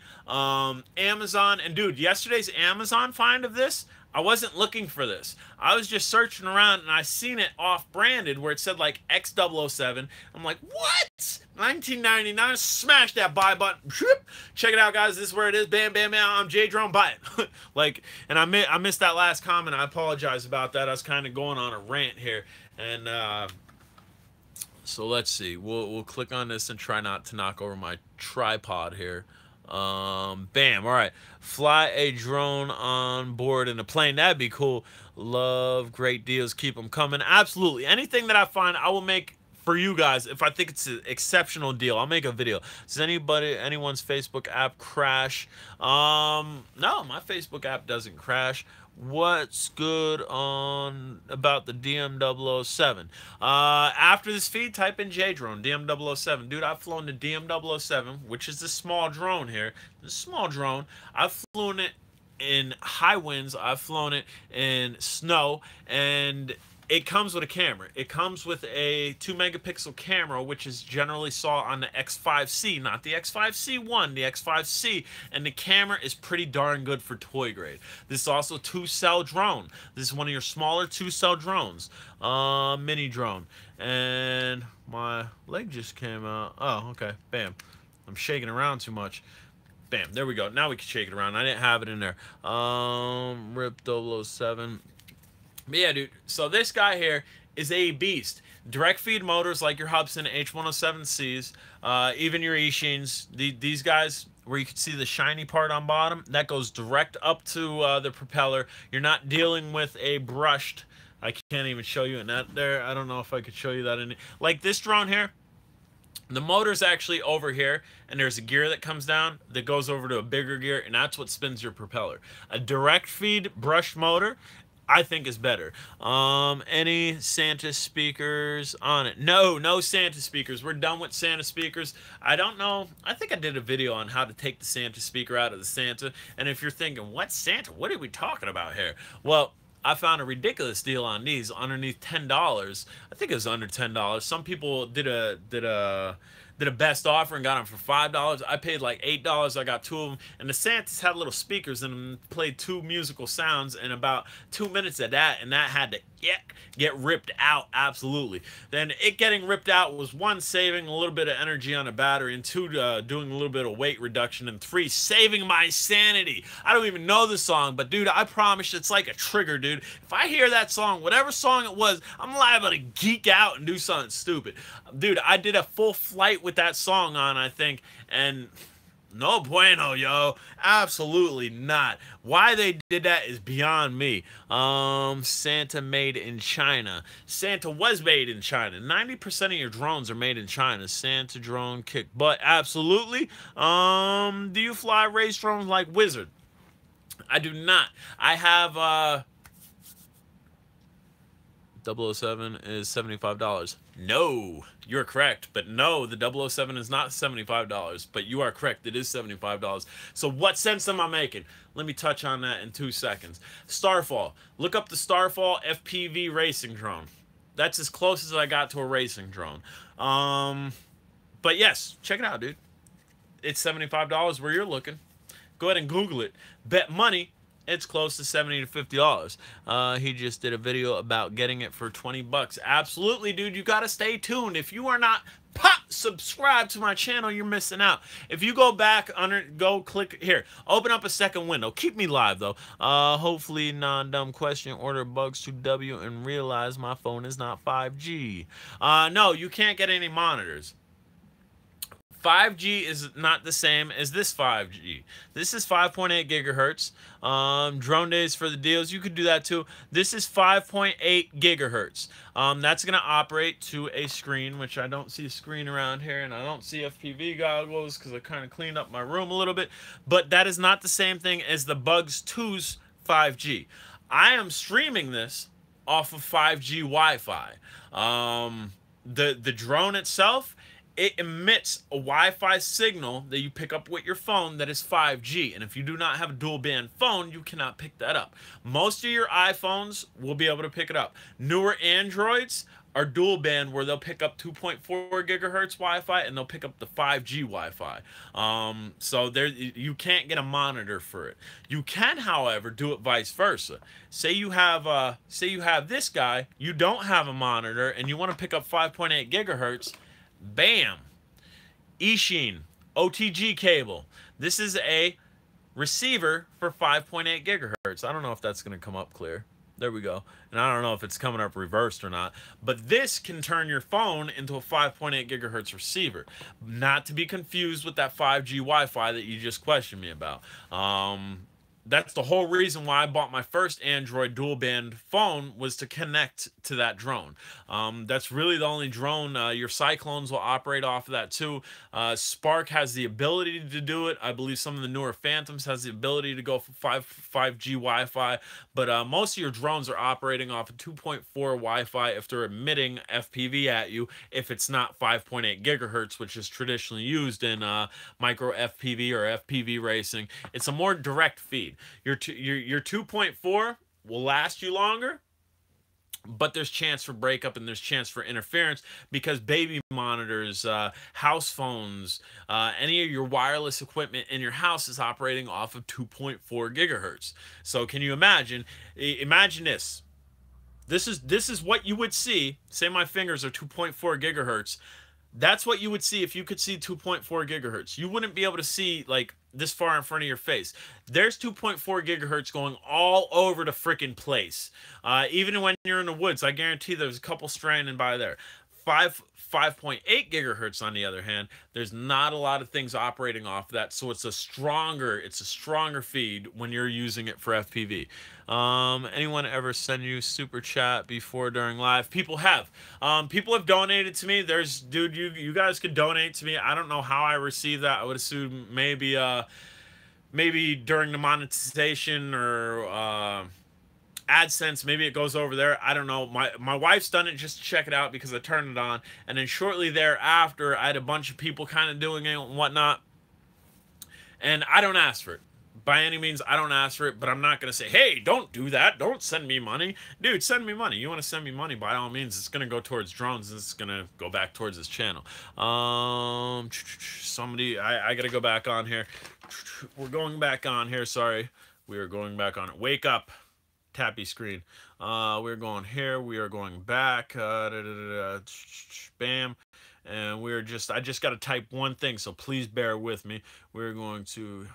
Amazon. And dude, yesterday's Amazon find of this, I wasn't looking for this. I was just searching around and I seen it off-branded where it said like X007. I'm like, what? 1999. Smash that buy button. Check it out, guys. This is where it is. Bam, bam, bam. I'm J Drone. Buy it. Like, and I missed that last comment. I apologize about that. I was kind of going on a rant here, and so let's see. We'll click on this and try not to knock over my tripod here. Bam. All right. Fly a drone on board in a plane. That'd be cool. Love great deals. Keep them coming. Absolutely. Anything that I find, I will make for you guys. If I think it's an exceptional deal, I'll make a video. Does anyone's Facebook app crash? No, my Facebook app doesn't crash. What's good on about the DM007? After this feed, type in JDrone, DM007. Dude, I've flown the DM007, which is the small drone here. The small drone. I've flown it in high winds. I've flown it in snow, and it comes with a camera. It comes with a 2-megapixel camera, which is generally saw on the X5C, not the X5C1, the X5C, and the camera is pretty darn good for toy grade. This is also a 2-cell drone. This is one of your smaller 2-cell drones, mini drone. And my leg just came out. Oh, okay, bam. I'm shaking around too much. Bam, there we go. Now we can shake it around. I didn't have it in there. RIP 007. But yeah, dude, so this guy here is a beast. Direct feed motors like your Hubsan H107Cs, even your Ishiins. These guys, where you can see the shiny part on bottom, that goes direct up to the propeller. You're not dealing with a brushed, I can't even show you in that there. I don't know if I could show you that in, like this drone here. The motor's actually over here, and there's a gear that comes down that goes over to a bigger gear, and that's what spins your propeller. A direct feed brushed motor, I think, is better. Any Santa speakers on it? No Santa speakers. We're done with Santa speakers. I don't know. I think I did a video on how to take the Santa speaker out of the Santa. And if you're thinking, what Santa? What are we talking about here? Well, I found a ridiculous deal on these underneath $10. I think it was under $10. Some people did a best offer and got them for $5. I paid like $8. I got 2 of them, and the Santas had little speakers in them, played 2 musical sounds in about 2 minutes of that, and that had to get ripped out. Absolutely. Then it getting ripped out was 1, saving a little bit of energy on the battery, and 2, doing a little bit of weight reduction, and 3, saving my sanity. I don't even know the song, but dude, I promise it's like a trigger, dude. If I hear that song, whatever song it was, I'm liable to geek out and do something stupid. Dude, I did a full flight with that song on, I think, and no bueno, yo. Absolutely not. Why they did that is beyond me. Santa made in China. Santa was made in China. 90% of your drones are made in China. Santa drone kick butt. Absolutely. Do you fly race drones like Wizard? I do not. I have 007 is $75. No, you're correct, but no, the 007 is not $75, but you are correct, it is $75. So what sense am I making? Let me touch on that in 2 seconds. Starfall. Look up the Starfall FPV racing drone. That's as close as I got to a racing drone. But yes, check it out, dude. It's $75 where you're looking. Go ahead and Google it. Bet money it's close to $70 to $50. He just did a video about getting it for 20 bucks. Absolutely, dude. You got to stay tuned. If you are not subscribe to my channel, you're missing out. If you go back go click here, open up a second window. Keep me live though. Hopefully non-dumb question, order bugs to W and realize my phone is not 5G. No, you can't get any monitors. 5G is not the same as this 5G. This is 5.8 gigahertz. Drone days for the deals, you could do that too. This is 5.8 gigahertz. That's going to operate to a screen, which I don't see a screen around here, and I don't see FPV goggles because I kind of cleaned up my room a little bit. But that is not the same thing as the Bugs 2's 5G. I am streaming this off of 5G Wi-Fi. The drone itself, it emits a Wi-Fi signal that you pick up with your phone that is 5G. And if you do not have a dual band phone, you cannot pick that up. Most of your iPhones will be able to pick it up. Newer Androids are dual band where they'll pick up 2.4 gigahertz Wi-Fi and they'll pick up the 5G Wi-Fi. So there, you can't get a monitor for it. You can, however, do it vice versa. Say you have this guy, you don't have a monitor, and you want to pick up 5.8 gigahertz. Bam! Eachine OTG cable. This is a receiver for 5.8 gigahertz. I don't know if that's going to come up clear. There we go. And I don't know if it's coming up reversed or not. But this can turn your phone into a 5.8 gigahertz receiver. Not to be confused with that 5G Wi-Fi that you just questioned me about. That's the whole reason why I bought my first Android dual band phone, was to connect to that drone. That's really the only drone. Your Cyclones will operate off of that too. Spark has the ability to do it. I believe some of the newer Phantoms has the ability to go for 5G Wi-Fi, but most of your drones are operating off of 2.4 Wi-Fi if they're emitting FPV at you, if it's not 5.8 gigahertz, which is traditionally used in micro FPV or FPV racing. It's a more direct feed. Your 2.4 will last you longer, but there's chance for breakup and there's chance for interference because baby monitors, house phones, any of your wireless equipment in your house is operating off of 2.4 gigahertz. So can you imagine? Imagine this. This is what you would see. Say my fingers are 2.4 gigahertz. That's what you would see if you could see 2.4 gigahertz. You wouldn't be able to see like this far in front of your face. There's 2.4 gigahertz going all over the freaking place. Even when you're in the woods, I guarantee there's a couple stranded by there. 5.8 gigahertz on the other hand, there's not a lot of things operating off that, so it's a stronger feed when you're using it for FPV. Anyone ever send you super chat before during live? People have donated to me. Dude, you guys could donate to me. I don't know how I received that. I would assume maybe during the monetization or AdSense, maybe it goes over there. I don't know. My wife's done it just to check it out because I turned it on, and then shortly thereafter I had a bunch of people kind of doing it and whatnot, and I don't ask for it. By any means, I don't ask for it, but I'm not going to say, hey, don't do that. Don't send me money. Dude, send me money. You want to send me money, by all means. It's going to go towards drones, and it's going to go back towards this channel. Somebody, I got to go back on here. We're going back on here. Sorry. We are going back on it. Wake up. Tappy screen. We're going here. We are going back. Bam. And I just got to type one thing, so please bear with me. We're going to...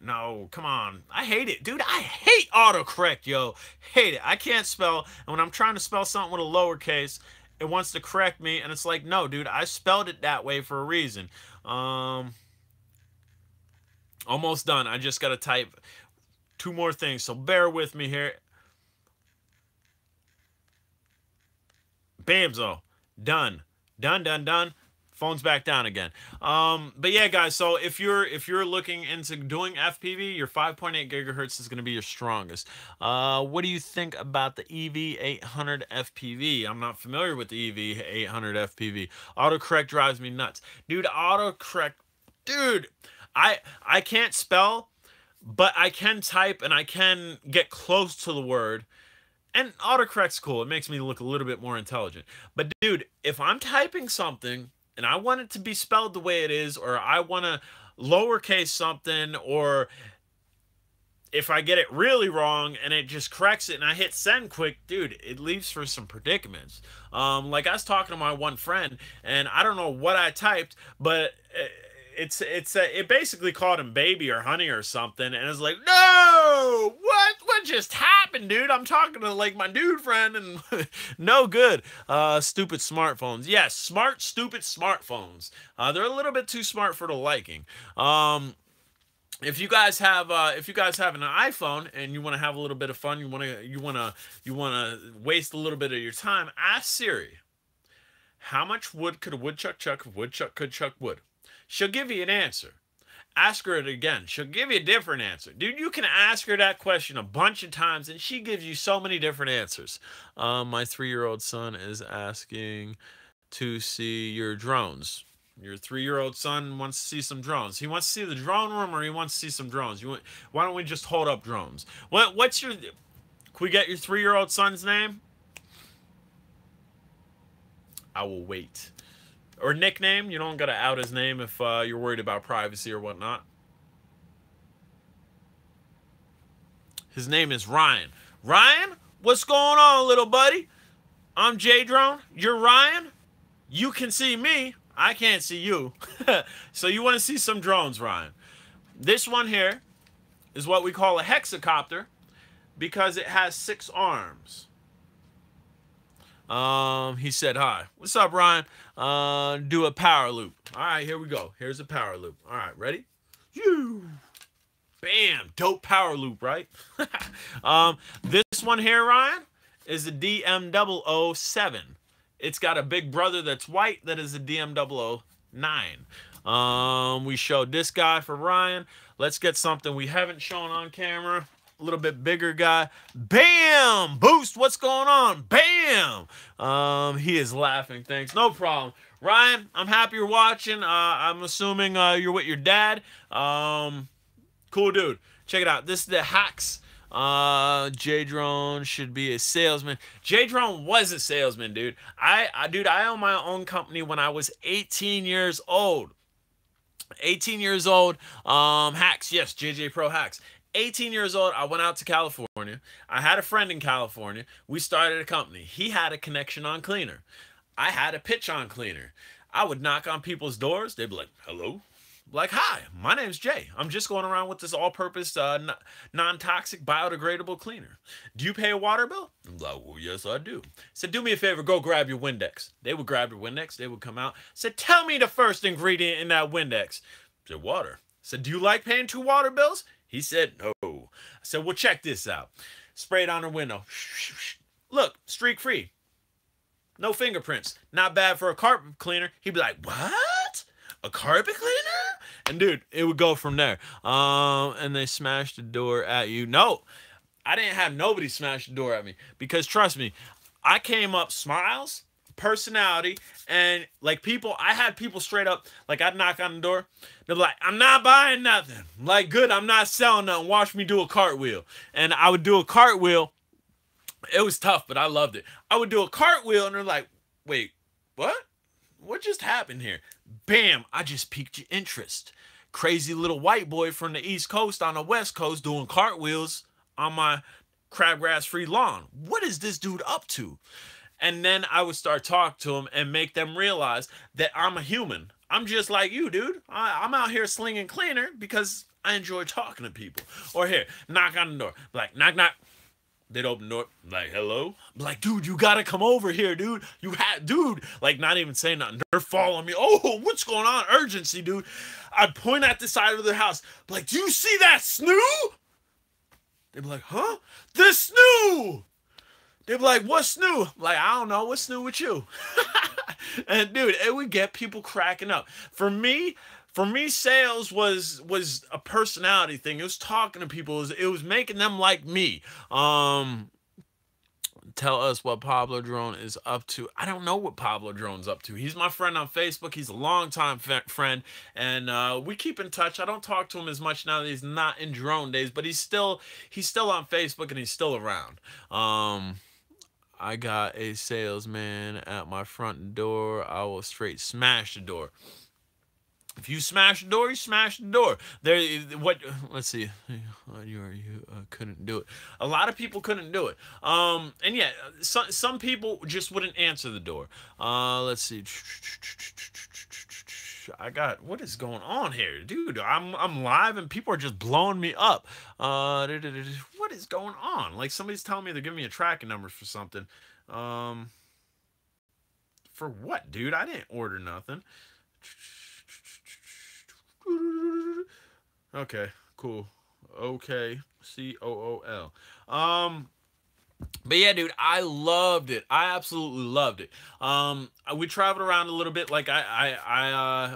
No, come on. I hate it, dude. I hate autocorrect, yo. Hate it. I can't spell, and when I'm trying to spell something with a lowercase, it wants to correct me, and it's like, no, dude, I spelled it that way for a reason. Almost done. I just got to type two more things, so bear with me here. Bamzo. Done. Done. Phone's back down again. But yeah, guys, so if you're looking into doing FPV, your 5.8 gigahertz is going to be your strongest. What do you think about the EV800 FPV? I'm not familiar with the EV800 FPV. Autocorrect drives me nuts. Dude, autocorrect. Dude, I can't spell, but I can type and I can get close to the word. And autocorrect's cool. It makes me look a little bit more intelligent. But dude, if I'm typing something and I want it to be spelled the way it is, or I want to lowercase something, or if I get it really wrong and it just corrects it and I hit send quick, dude, it leaves for some predicaments. Like I was talking to my one friend, and I don't know what I typed, but it basically called him baby or honey or something, and it's like, no, what just happened, dude? I'm talking to like my dude friend, and no good. Stupid smartphones. Yes, stupid smartphones. They're a little bit too smart for the liking. If you guys have an iPhone and you want to have a little bit of fun, you want to waste a little bit of your time, ask Siri, how much wood could a woodchuck chuck if a woodchuck could chuck wood? She'll give you an answer. Ask her it again. She'll give you a different answer. Dude, you can ask her that question a bunch of times and she gives you so many different answers. My 3-year-old son is asking to see your drones. Your 3-year-old son wants to see some drones. He wants to see the drone room, or he wants to see some drones. Why don't we just hold up drones? What's your... Can we get your 3-year-old son's name? I will wait. Or nickname. You don't got to out his name if you're worried about privacy or whatnot. His name is Ryan. Ryan, what's going on, little buddy? I'm J-Drone. You're Ryan. You can see me. I can't see you. So you want to see some drones, Ryan. This one here is what we call a hexacopter because it has 6 arms. He said hi. What's up, Ryan? Do a power loop. All right, here we go. Here's a power loop. All right, ready? Bam, dope power loop, right? This one here, Ryan, is a DM007. It's got a big brother that's white that is a DM009. We showed this guy for Ryan. Let's get something we haven't shown on camera. A little bit bigger guy. Bam! Boost, what's going on? Bam! He is laughing. Thanks. No problem. Ryan, I'm happy you're watching. I'm assuming you're with your dad. Cool dude. Check it out. This is the Hacks. J-Drone should be a salesman. J-Drone was a salesman, dude. Dude, I owned my own company when I was 18 years old. 18 years old. Hacks, yes, JJ Pro Hacks. 18 years old, I went out to California. I had a friend in California. We started a company. He had a connection on Cleaner. I had a pitch on Cleaner. I would knock on people's doors. They'd be like, hello? Like, hi, my name's Jay. I'm just going around with this all-purpose, non-toxic, biodegradable cleaner. Do you pay a water bill? I'm like, well, yes, I do. Said, do me a favor, go grab your Windex. They would grab your Windex. They would come out. Said, tell me the first ingredient in that Windex. I said, water. Said, do you like paying 2 water bills? He said, no. I said, well, check this out. Spray it on her window. Look, streak-free. No fingerprints. Not bad for a carpet cleaner. He'd be like, what? A carpet cleaner? And dude, it would go from there. And they smashed the door at you. No, I didn't have nobody smash the door at me, because trust me, I came up smiles, personality, and like people, I had people straight up, like I'd knock on the door. They're like, I'm not buying nothing. Like, good, I'm not selling nothing. Watch me do a cartwheel. And I would do a cartwheel. It was tough, but I loved it. I would do a cartwheel and they're like, wait, what? What just happened here? Bam, I just piqued your interest. Crazy little white boy from the East Coast on the West Coast doing cartwheels on my crabgrass-free lawn. What is this dude up to? And then I would start talking to him and make them realize that I'm a human. I'm just like you, dude. I'm out here slinging cleaner because I enjoy talking to people. Or here, knock on the door. Like, knock, knock. They'd open the door, like, hello? I'm like, dude, you gotta come over here, dude. Dude. Like, not even saying nothing. They're following me. Oh, what's going on? Urgency, dude. I'd point at the side of their house. Like, do you see that snoo? They'd be like, huh? The snoo! They'd be like, what's new? Like, I don't know. What's new with you? And, dude, it would get people cracking up. For me, sales was a personality thing. It was talking to people. It was making them like me. Tell us what Pablo Drone is up to. I don't know what Pablo Drone's up to. He's my friend on Facebook. He's a longtime friend, and we keep in touch. I don't talk to him as much now that he's not in drone days, but he's still on Facebook and he's still around. I got a salesman at my front door. I will straight smash the door. If you smash the door, you smash the door. There, what? Let's see. You couldn't do it. A lot of people couldn't do it. And yeah, some people just wouldn't answer the door. Let's see. What is going on here, dude? I'm live and people are just blowing me up. What is going on? Like somebody's telling me they're giving me a tracking number for something. For what, dude? I didn't order nothing. Okay, cool. Okay, COOL. But yeah, dude, I loved it. I absolutely loved it. We traveled around a little bit. Like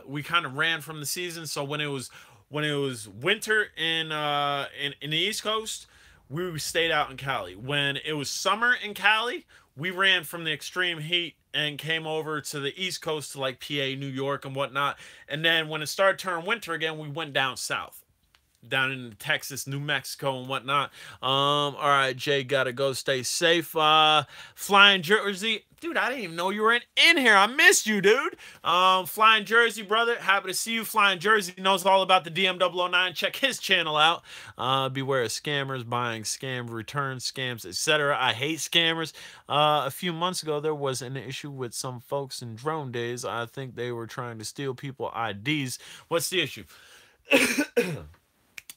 we kind of ran from the season. So when it was winter in the East Coast, we stayed out in Cali. When it was summer in Cali, we ran from the extreme heat and came over to the East Coast to like PA, New York, and whatnot. And then when it started turning winter again, we went down south, down in Texas, New Mexico, and whatnot. All right, Jay, gotta go. Stay safe. Flying Jersey, dude. I didn't even know you were in here. I missed you, dude. Flying Jersey, brother. Happy to see you. Flying Jersey knows all about the DM009. Check his channel out. Beware of scammers, buying scam, return scams, etc. I hate scammers. A few months ago, there was an issue with some folks in Drone Days. I think they were trying to steal people IDs. What's the issue?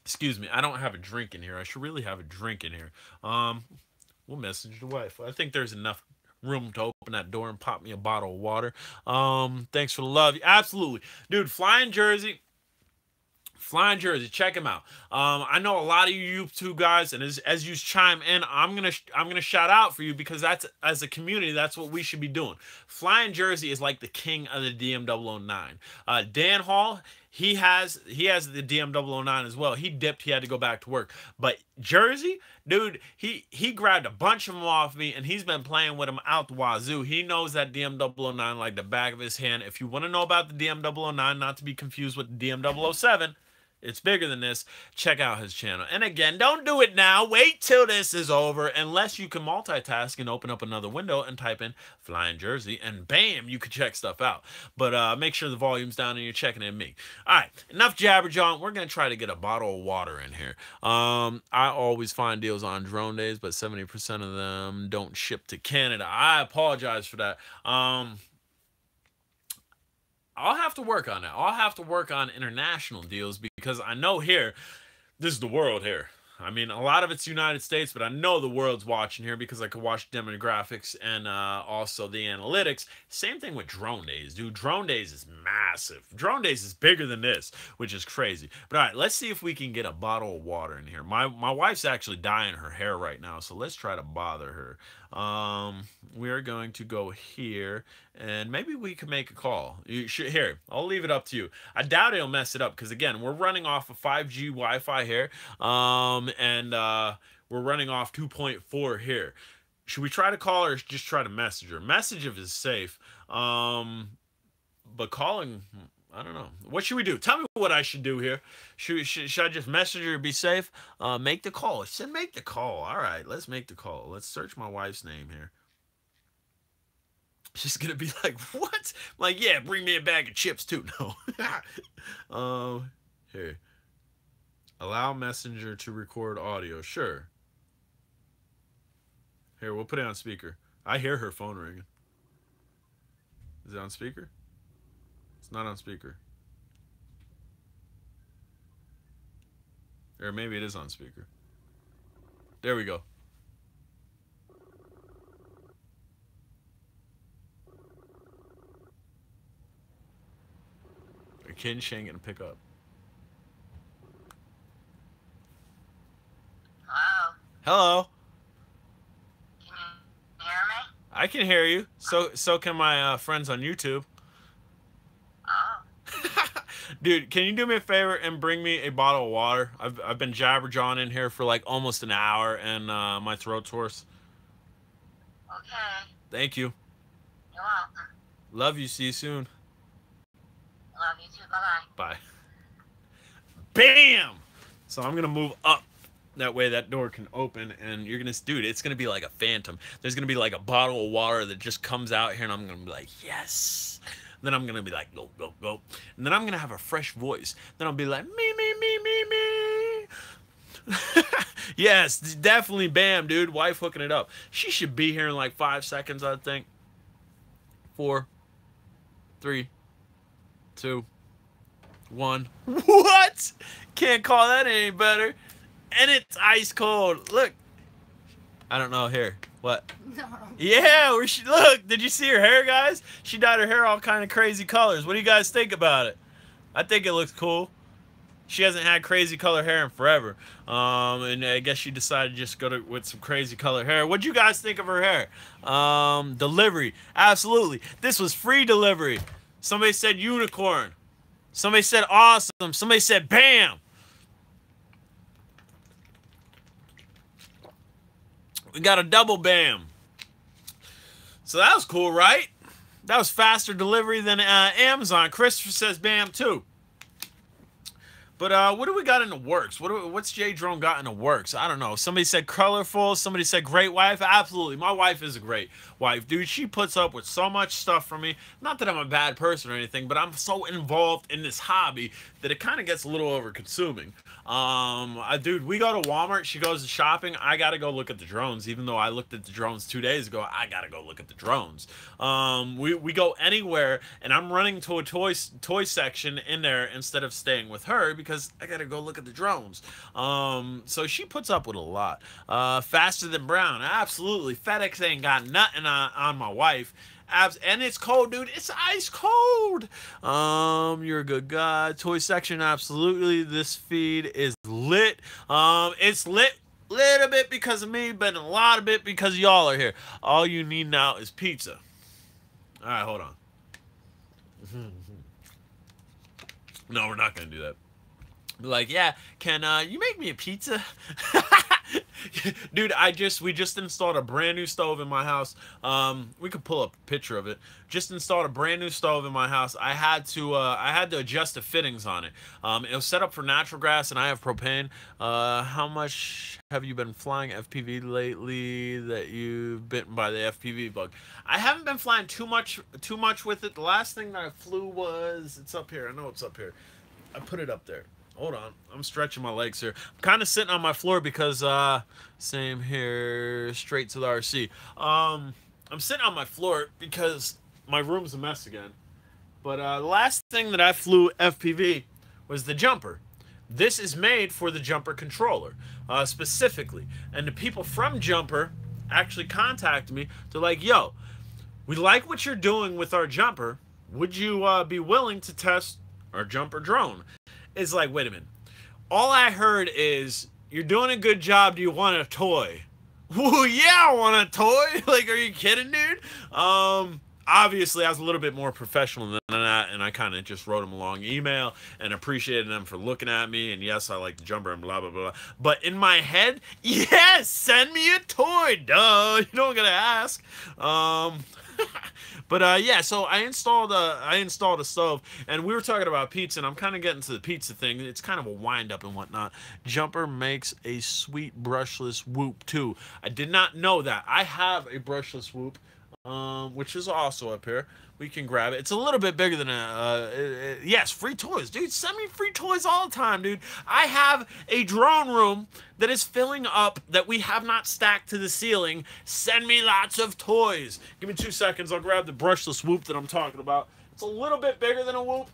Excuse me, I don't have a drink in here. I should really have a drink in here. We'll message the wife. I think there's enough room to open that door and pop me a bottle of water. Thanks for the love. Absolutely. Dude, Flying Jersey, check him out. I know a lot of you YouTube guys, and as you chime in, I'm gonna shout out for you, because that's, as a community, that's what we should be doing. Flying Jersey is like the king of the DM009. Dan Hall, he has the DM009 as well. He dipped, he had to go back to work. But Jersey, dude, he grabbed a bunch of them off me, and he's been playing with them out the wazoo. He knows that DM009 like the back of his hand. If you want to know about the DM009, not to be confused with the DM007, it's bigger than this. Check out his channel. And again, don't do it now. Wait till this is over, unless you can multitask and open up another window and type in Flying Jersey, and bam, you can check stuff out. But make sure the volume's down and you're checking in me. All right, enough jabber, John. We're going to try to get a bottle of water in here. I always find deals on Drone Days, but 70% of them don't ship to Canada. I apologize for that. I'll have to work on that. I'll have to work on international deals, because I know here, this is the world here. I mean, a lot of it's United States, but I know the world's watching here because I could watch demographics and also the analytics. Same thing with Drone Days, dude. Drone Days is massive. Drone Days is bigger than this, which is crazy. But all right, let's see if we can get a bottle of water in here. My wife's actually dyeing her hair right now, so let's try to bother her. We are going to go here, and maybe we can make a call. Here, I'll leave it up to you. I doubt it'll mess it up, because again, we're running off of 5G Wi-Fi here, and we're running off 2.4 here. Should we try to call her, or just try to message her? Message if it's safe, but calling, I don't know. What should we do? Tell me what I should do here. Should I just message her to be safe? Make the call. She said make the call. All right, let's make the call. Let's search my wife's name here. She's going to be like, what? I'm like, yeah, bring me a bag of chips too. No. Here. Allow messenger to record audio. Sure. Here, we'll put it on speaker. I hear her phone ringing. Is it on speaker? It's not on speaker. Or maybe it is on speaker. There we go. A kid she ain't gonna pick up. Hello. Hello. Can you hear me? I can hear you. So can my friends on YouTube. Oh. Dude, can you do me a favor and bring me a bottle of water? I've been jabber-jawing in here for like almost an hour, and my throat's hoarse. Okay. Thank you. You're welcome. Love you. See you soon. Love you too. Bye-bye. Bye. Bam! So I'm going to move up. That way that door can open, and you're going to, dude, it's going to be like a phantom. There's going to be like a bottle of water that just comes out here, and I'm going to be like, yes. Then I'm gonna be like, go, go, go. And then I'm gonna have a fresh voice. Then I'll be like, me, me, me, me, me. Yes, definitely Bam, dude. Wife hooking it up. She should be here in like 5 seconds, I think. 4, 3, 2, 1. What? Can't call that any better. And it's ice cold. Look. I don't know. Here. What? No. Yeah, look. Did you see her hair, guys? She dyed her hair all kind of crazy colors. What do you guys think about it? I think it looks cool. She hasn't had crazy color hair in forever. And I guess she decided to just go with some crazy color hair. What'd you guys think of her hair? Delivery. Absolutely. This was free delivery. Somebody said unicorn. Somebody said awesome. Somebody said bam. We got a double bam. So that was cool, right? That was faster delivery than Amazon. Christopher says bam too. But what do we got in the works? What's J Drone got in the works? I don't know. Somebody said colorful. Somebody said great wife. Absolutely. My wife is a great wife, dude. She puts up with so much stuff for me. Not that I'm a bad person or anything, but I'm so involved in this hobby that it kind of gets a little over-consuming. Dude, we go to Walmart. She goes to shopping. I got to go look at the drones. Even though I looked at the drones 2 days ago, I got to go look at the drones. We go anywhere, and I'm running to a toy section in there instead of staying with her because I gotta go look at the drones. So she puts up with a lot. Faster than Brown. Absolutely. FedEx ain't got nothing on my wife. And it's cold, dude. It's ice cold. You're a good guy. Toy section, absolutely. This feed is lit. It's lit a little bit because of me, but a lot of it because y'all are here. All you need now is pizza. All right, hold on. No, we're not gonna do that. Like, yeah, can you make me a pizza? Dude, we just installed a brand new stove in my house. We could pull up a picture of it. Just installed a brand new stove in my house. I had to adjust the fittings on it. It was set up for natural gas, and I have propane. How much have you been flying FPV lately that you've bitten by the FPV bug? I haven't been flying too much with it. The last thing that I flew was, it's up here. I know it's up here. I put it up there. Hold on, I'm stretching my legs here. I'm kind of sitting on my floor because, same here, straight to the RC. I'm sitting on my floor because my room's a mess again. But the last thing that I flew FPV was the jumper. This is made for the jumper controller, specifically. And the people from Jumper actually contacted me. They're like, yo, we like what you're doing with our jumper. Would you be willing to test our jumper drone? It's like, wait a minute. All I heard is, you're doing a good job. Do you want a toy? Well, yeah, I want a toy. Like, are you kidding, dude? Obviously, I was a little bit more professional than that, and I kind of just wrote them a long email and appreciated them for looking at me. And yes, I like the jumper and blah, blah, blah. But in my head, yes, send me a toy. Duh. You don't gotta ask. But yeah, so I installed a stove, and we were talking about pizza, and I'm kind of getting to the pizza thing. It's kind of a wind up and whatnot. Jumper makes a sweet brushless whoop too. I did not know that. I have a brushless whoop, which is also up here. We can grab it. It's a little bit bigger than yes, free toys, dude. Send me free toys all the time, dude. I have a drone room that is filling up that we have not stacked to the ceiling. Send me lots of toys. Give me 2 seconds. I'll grab the brushless whoop that I'm talking about. It's a little bit bigger than a whoop,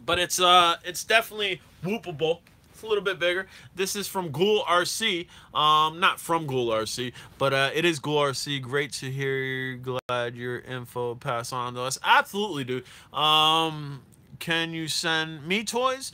but it's definitely whoopable. A little bit bigger. This is from Ghoul RC. Not from Ghoul RC, but it is Ghoul RC. Great to hear. Glad your info passed on to us. Absolutely, dude. Can you send me toys?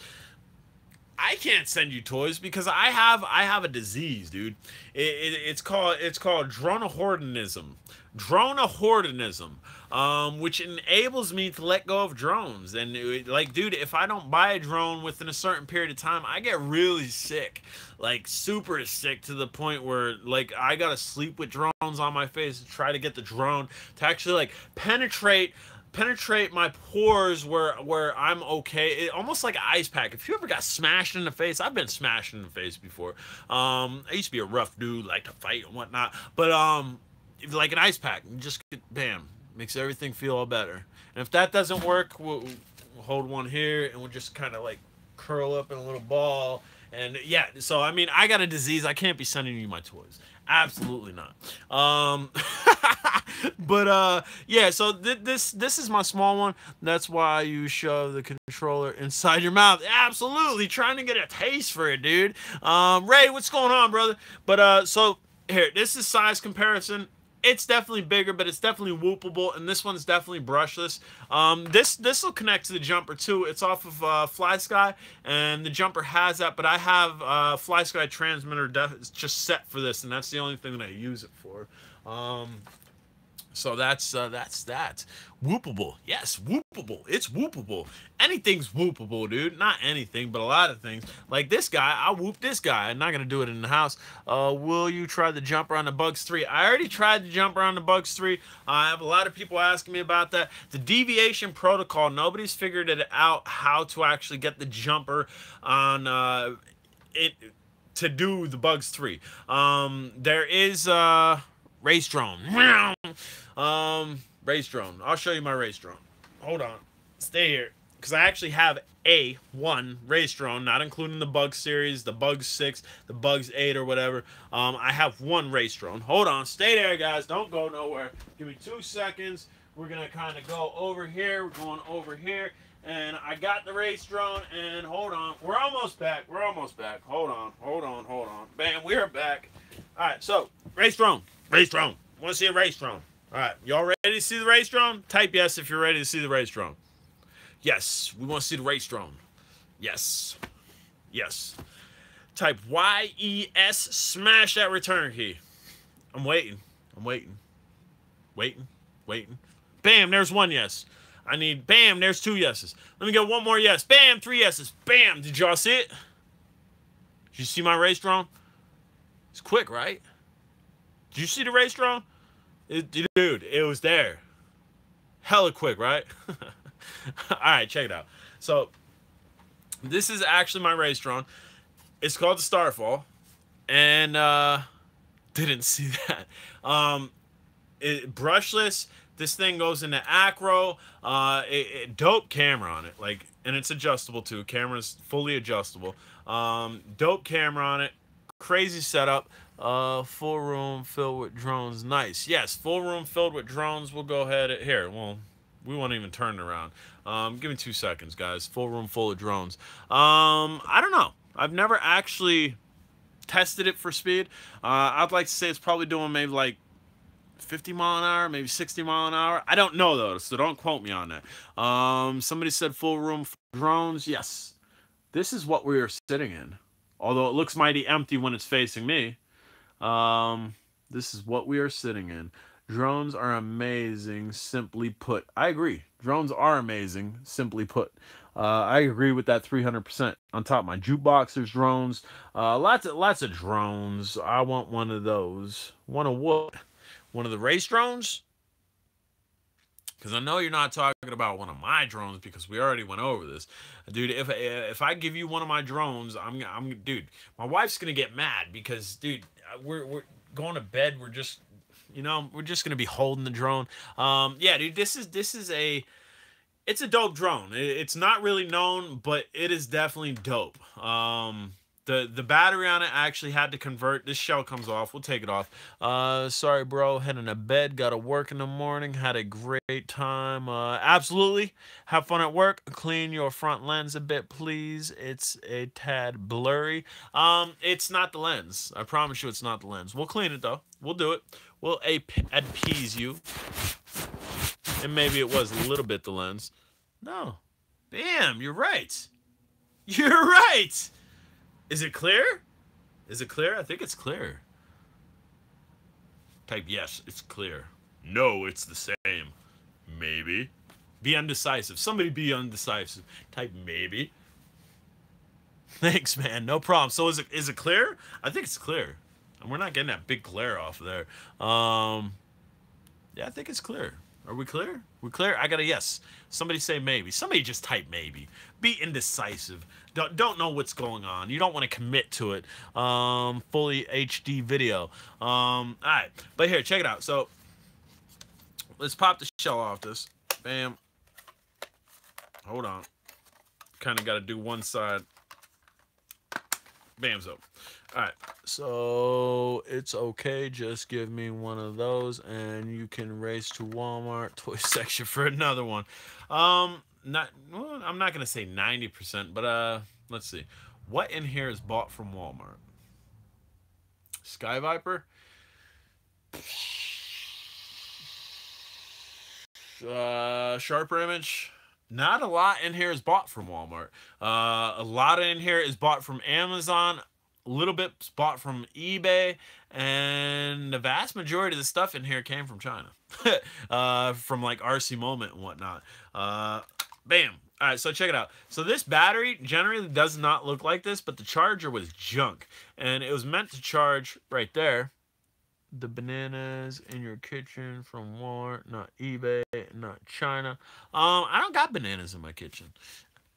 I can't send you toys because I have a disease, dude. It's called dronohoardinism. Dronohoardinism, which enables me to let go of drones. And like, dude, if I don't buy a drone within a certain period of time, I get really sick, like super sick, to the point where like I gotta sleep with drones on my face to try to get the drone to actually like penetrate my pores where I'm okay. Almost like an ice pack. If you ever got smashed in the face, I've been smashed in the face before. I used to be a rough dude, like to fight and whatnot, but like an ice pack, just bam, Makes everything feel all better. And if that doesn't work, we'll hold one here, and we'll just kind of like curl up in a little ball. And yeah, so I mean, I got a disease. I can't be sending you my toys. Absolutely not. But yeah, so this is my small one. That's why you shove the controller inside your mouth. Absolutely, trying to get a taste for it, dude. Ray, what's going on, brother? But so here, this is size comparison. It's definitely bigger, but it's definitely whoopable, and this one's definitely brushless. This will connect to the jumper too. It's off of FlySky, and the jumper has that, but I have FlySky transmitter just set for this, and that's the only thing that I use it for. So that's that. Whoopable. Yes, whoopable. It's whoopable. Anything's whoopable, dude. Not anything, but a lot of things. Like this guy, I whoop this guy. I'm not going to do it in the house. Will you try the jumper on the Bugs 3? I already tried the jumper on the Bugs 3. I have a lot of people asking me about that. The deviation protocol, nobody's figured it out how to actually get the jumper on it to do the Bugs 3. There is race drone. Race drone. I'll show you my race drone. Hold on. Stay here. Because I actually have one race drone, not including the Bugs series, the Bugs 6, the Bugs 8 or whatever. I have one race drone. Hold on. Stay there, guys. Don't go nowhere. Give me 2 seconds. We're going to kind of go over here. We're going over here. And I got the race drone. And hold on. We're almost back. We're almost back. Hold on. Hold on. Hold on. Bam. We're back. All right. So, race drone. Race drone. Want to see a race drone? All right, y'all ready to see the race drone? Type yes if you're ready to see the race drone. Yes, we want to see the race drone. Yes. Yes. Type YES, smash that return key. I'm waiting. I'm waiting. Waiting. Waiting. Bam, there's one yes. I need, bam, there's 2 yeses. Let me get one more yes. Bam, 3 yeses. Bam, did y'all see it? Did you see my race drone? It's quick, right? Did you see the race drone? Dude, it was there. Hella quick, right? Alright, check it out. So, this is actually my race drone. It's called the Starfall. And, didn't see that. Brushless. This thing goes into acro. Dope camera on it. Like, and it's adjustable too. Camera's fully adjustable. Dope camera on it. Crazy setup. Full room filled with drones. Nice. Yes, full room filled with drones. We'll go ahead here. Well, we won't even turn it around. Give me 2 seconds, guys. Full room full of drones. I don't know. I've never actually tested it for speed. I'd like to say it's probably doing maybe like 50 mile an hour, maybe 60 mile an hour. I don't know though, so don't quote me on that. Somebody said full room for drones. Yes. This is what we are sitting in. Although it looks mighty empty when it's facing me. This is what we are sitting in. Drones are amazing, simply put. I agree. Drones are amazing, simply put. I agree with that 300%. On top of my jukebox, there's drones. Lots of drones. I want one of those. One of what? One of the race drones? Because I know you're not talking about one of my drones because we already went over this. Dude, if I give you one of my drones, dude, my wife's going to get mad because, dude, we're going to bed. We're just, you know, we're just going to be holding the drone. Yeah, dude, this is it's a dope drone. It's not really known, but it is definitely dope. The battery on it actually had to convert. This shell comes off. We'll take it off. Sorry, bro. Heading to bed. Got to work in the morning. Had a great time. Absolutely. Have fun at work. Clean your front lens a bit, please. It's a tad blurry. It's not the lens. I promise you it's not the lens. We'll clean it, though. We'll do it. We'll appease you. And maybe it was a little bit the lens. No. Damn, you're right. You're right. Is it clear? Is it clear? I think it's clear. Type yes, it's clear. No, it's the same. Maybe. Be undecisive. Somebody be undecisive. Type maybe. Thanks, man. No problem. So is it clear? I think it's clear. And we're not getting that big glare off of there. Yeah, I think it's clear. Are we clear? We clear? I got a yes. Somebody say maybe. Somebody just type maybe. Be indecisive. Don't know what's going on. You don't want to commit to it. Fully HD video. All right. But here, check it out. So let's pop the shell off this. Bam. Hold on. Kind of got to do one side. Bam's up. All right. So it's okay. Just give me one of those, and you can race to Walmart toy section for another one. Well, I'm not gonna say 90%, but let's see. What in here is bought from Walmart? Sky Viper. Sharper Image. Not a lot in here is bought from Walmart. A lot in here is bought from Amazon. A little bit is bought from eBay. And the vast majority of the stuff in here came from China. From like RC Moment and whatnot. Bam. All right, so check it out. So this battery generally does not look like this, but the charger was junk. And it was meant to charge right there. The bananas in your kitchen from Walmart, not eBay, not China. I don't got bananas in my kitchen.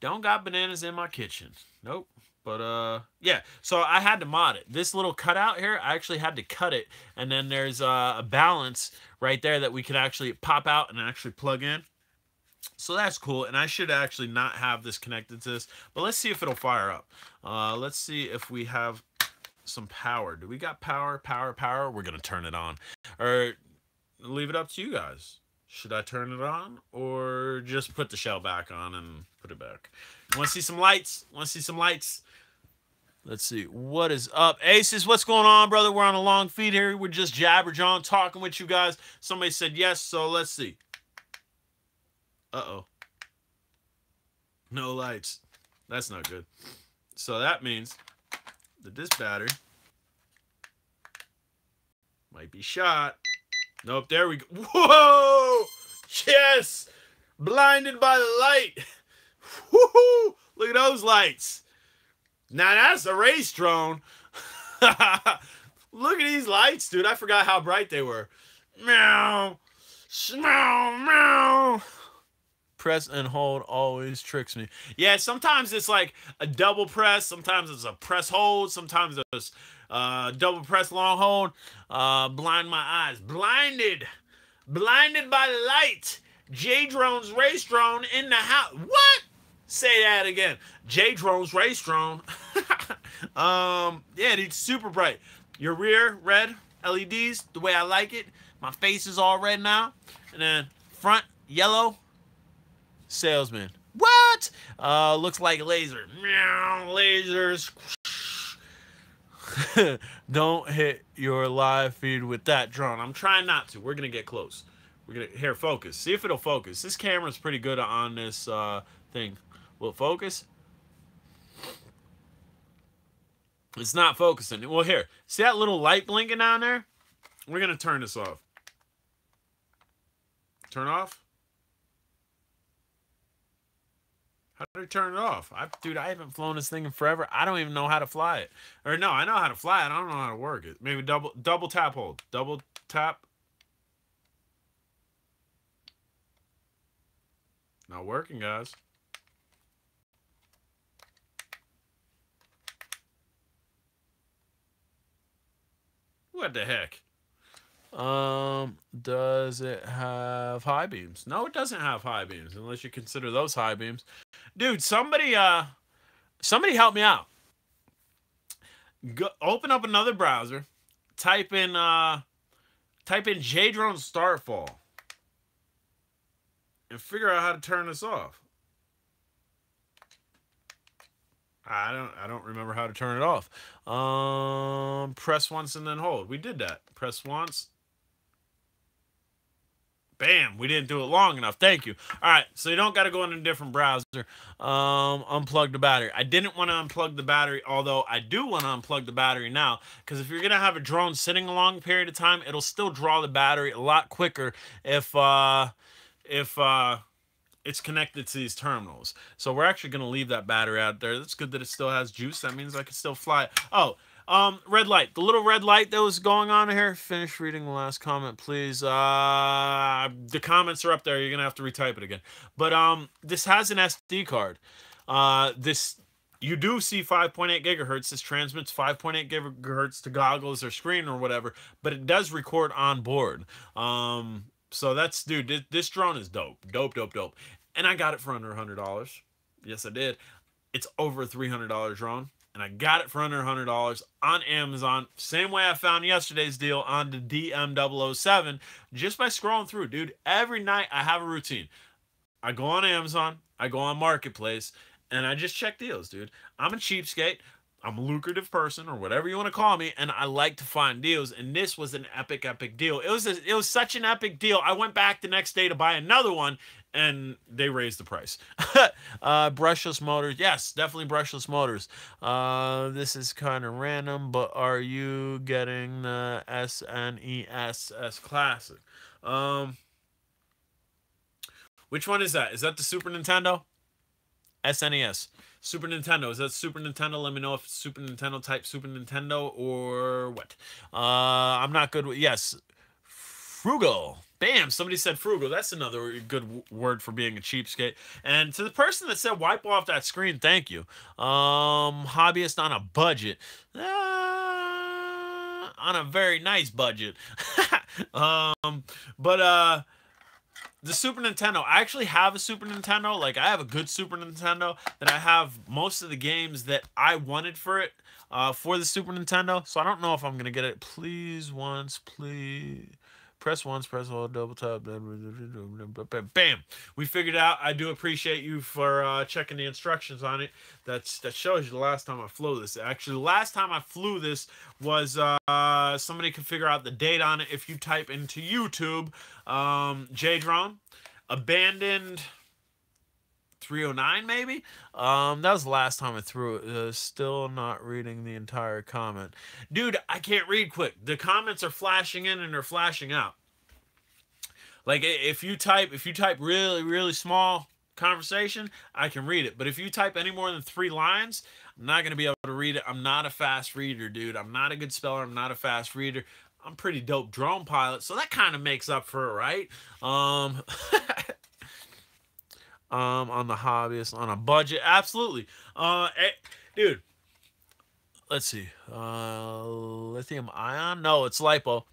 Don't got bananas in my kitchen. Nope. But yeah, so I had to mod it. This little cutout here, I actually had to cut it, and then there's a balance right there that we could actually pop out and actually plug in. So that's cool, and I should actually not have this connected to this, but let's see if it'll fire up. Let's see if we have some power. Do we got power? We're gonna turn it on, or leave it up to you guys. Should I turn it on, or just put the shell back on and put it back? Want to see some lights? Want to see some lights? Let's see. What is up? Aces, what's going on, brother? We're on a long feed here. We're just Jabber John talking with you guys. Somebody said yes, so let's see. Uh-oh. No lights. That's not good. So that means that this battery might be shot. Nope, there we go. Whoa! Yes! Blinded by the light. Woohoo! Look at those lights. Now that's a race drone. Look at these lights, dude. I forgot how bright they were. Meow. Meow, meow. Press and hold always tricks me. Yeah, sometimes it's like a double press. Sometimes it's a press hold. Sometimes it's double press long hold. Blind my eyes. Blinded. Blinded by the light. J-Drone's race drone in the house. What? Say that again. J-Drone's race drone. Yeah, it's super bright. Your rear, red LEDs, the way I like it. My face is all red now. And then front, yellow. Salesman. What? Looks like laser. Meow, lasers. Don't hit your live feed with that drone. I'm trying not to. We're gonna get close. We're gonna here focus. See if it'll focus. This camera's pretty good on this thing. Will it focus? It's not focusing. Well, here. See that little light blinking down there? We're gonna turn this off. Turn off. How do I turn it off? Dude, I haven't flown this thing in forever. I don't even know how to fly it. Or no, I know how to fly it. I don't know how to work it. Maybe double tap hold. Double tap. Not working, guys. What the heck? Does it have high beams? No, it doesn't have high beams, unless you consider those high beams. Dude, somebody help me out. Open up another browser, type in J-Drone Starfall, and figure out how to turn this off. I don't remember how to turn it off. Press once and then hold. We did that. Press once. Bam, we didn't do it long enough. Thank you. All right, so you don't got to go in a different browser. Unplug the battery. I didn't want to unplug the battery, although I do want to unplug the battery now, because if you're going to have a drone sitting a long period of time, it'll still draw the battery a lot quicker if it's connected to these terminals. So we're actually going to leave that battery out there. That's good that it still has juice. That means I can still fly it. Oh, red light. The little red light that was going on here. Finish reading the last comment, please. The comments are up there. You're going to have to retype it again. But this has an SD card. You do see 5.8 gigahertz. This transmits 5.8 gigahertz to goggles or screen or whatever, but it does record on board. So that's, dude, this drone is dope. Dope, dope, dope. And I got it for under $100. Yes, I did. It's over a $300 drone. And I got it for under $100 on Amazon. Same way I found yesterday's deal on the DM007 just by scrolling through, dude. Every night I have a routine. I go on Amazon, I go on Marketplace, and I just check deals, dude. I'm a cheapskate. I'm a lucrative person, or whatever you want to call me, and I like to find deals. And this was an epic, epic deal. It was such an epic deal. I went back the next day to buy another one, and they raised the price. Brushless motors, yes, definitely brushless motors. This is kind of random, but are you getting the SNES Classic? Which one is that? Is that the Super Nintendo? SNES. Super Nintendo. Is that Super Nintendo? Let me know if it's Super Nintendo type Super Nintendo or what. I'm not good with... Yes. Frugal. Bam. Somebody said frugal. That's another good word for being a cheapskate. And to the person that said wipe off that screen, thank you. Hobbyist on a budget. On a very nice budget. The Super Nintendo, I actually have a Super Nintendo. Like, I have a good Super Nintendo that I have most of the games that I wanted for it, for the Super Nintendo. So I don't know if I'm going to get it. Please, once, please. Press once, press hold, double tap. Bam. We figured it out. I do appreciate you for checking the instructions on it. That shows you the last time I flew this. Actually, the last time I flew this was, somebody can figure out the date on it if you type into YouTube, J-Drone, abandoned 309 maybe. That was the last time I threw it. Still not reading the entire comment, dude. I can't read quick. The comments are flashing in and they're flashing out. Like, if you type really, really small conversation, I can read it. But if you type any more than 3 lines, I'm not gonna be able to read it. I'm not a fast reader, dude. I'm not a good speller. I'm not a fast reader. I'm pretty dope drone pilot, so that kind of makes up for it, right? On the hobbyist, on a budget, absolutely. Dude, let's see. Lithium ion? No, it's lipo.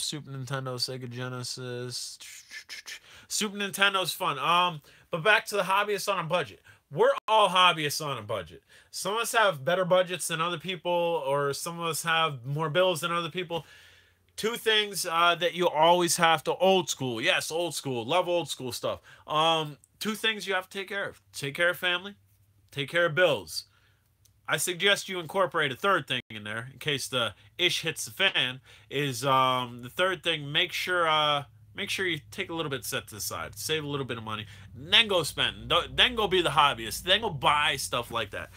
Super Nintendo, Sega Genesis. Super Nintendo's fun. But back to the hobbyist on a budget. We're all hobbyists on a budget. Some of us have better budgets than other people, or some of us have more bills than other people. 2 things that you always have to... Old school. Yes, old school. Love old school stuff. 2 things you have to take care of. Take care of family. Take care of bills. I suggest you incorporate a 3rd thing in there, in case the ish hits the fan, is the 3rd thing, make sure you take a little bit set to the side. Save a little bit of money. And then go spend. Then go be the hobbyist. Then go buy stuff like that.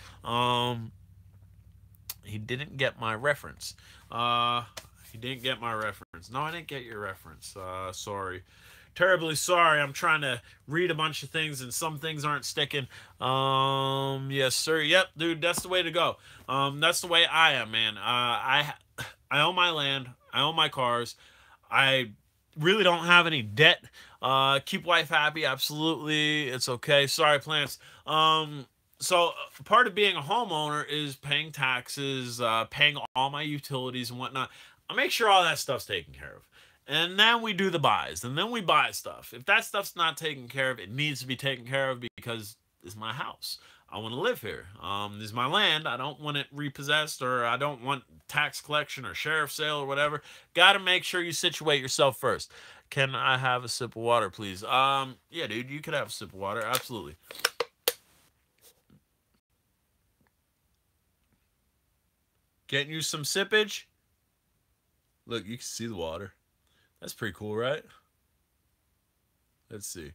He didn't get my reference. He didn't get my reference. No, I didn't get your reference. Sorry. Terribly sorry. I'm trying to read a bunch of things and some things aren't sticking. Yes, sir. Yep, dude, that's the way to go. That's the way I am, man. I own my land. I own my cars. I really don't have any debt. Keep wife happy. Absolutely. It's okay. Sorry, plants. So part of being a homeowner is paying taxes, paying all my utilities and whatnot. I make sure all that stuff's taken care of. And then we do the buys, and then we buy stuff. If that stuff's not taken care of, it needs to be taken care of because it's my house. I want to live here. This is my land. I don't want it repossessed, or I don't want tax collection or sheriff's sale or whatever. Got to make sure you situate yourself first. Can I have a sip of water, please? Yeah, dude, you could have a sip of water. Absolutely. Getting you some sippage. Look, you can see the water. That's pretty cool, right? Let's see.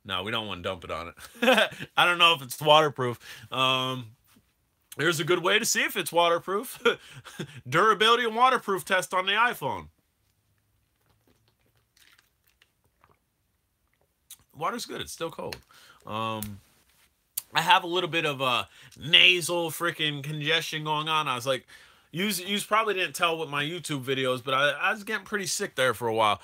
No, we don't want to dump it on it. I don't know if it's waterproof. Here's a good way to see if it's waterproof. Durability and waterproof test on the iPhone. Water's good. It's still cold. I have a little bit of a nasal freaking congestion going on. I was like... You probably didn't tell with my YouTube videos, but I was getting pretty sick there for a while.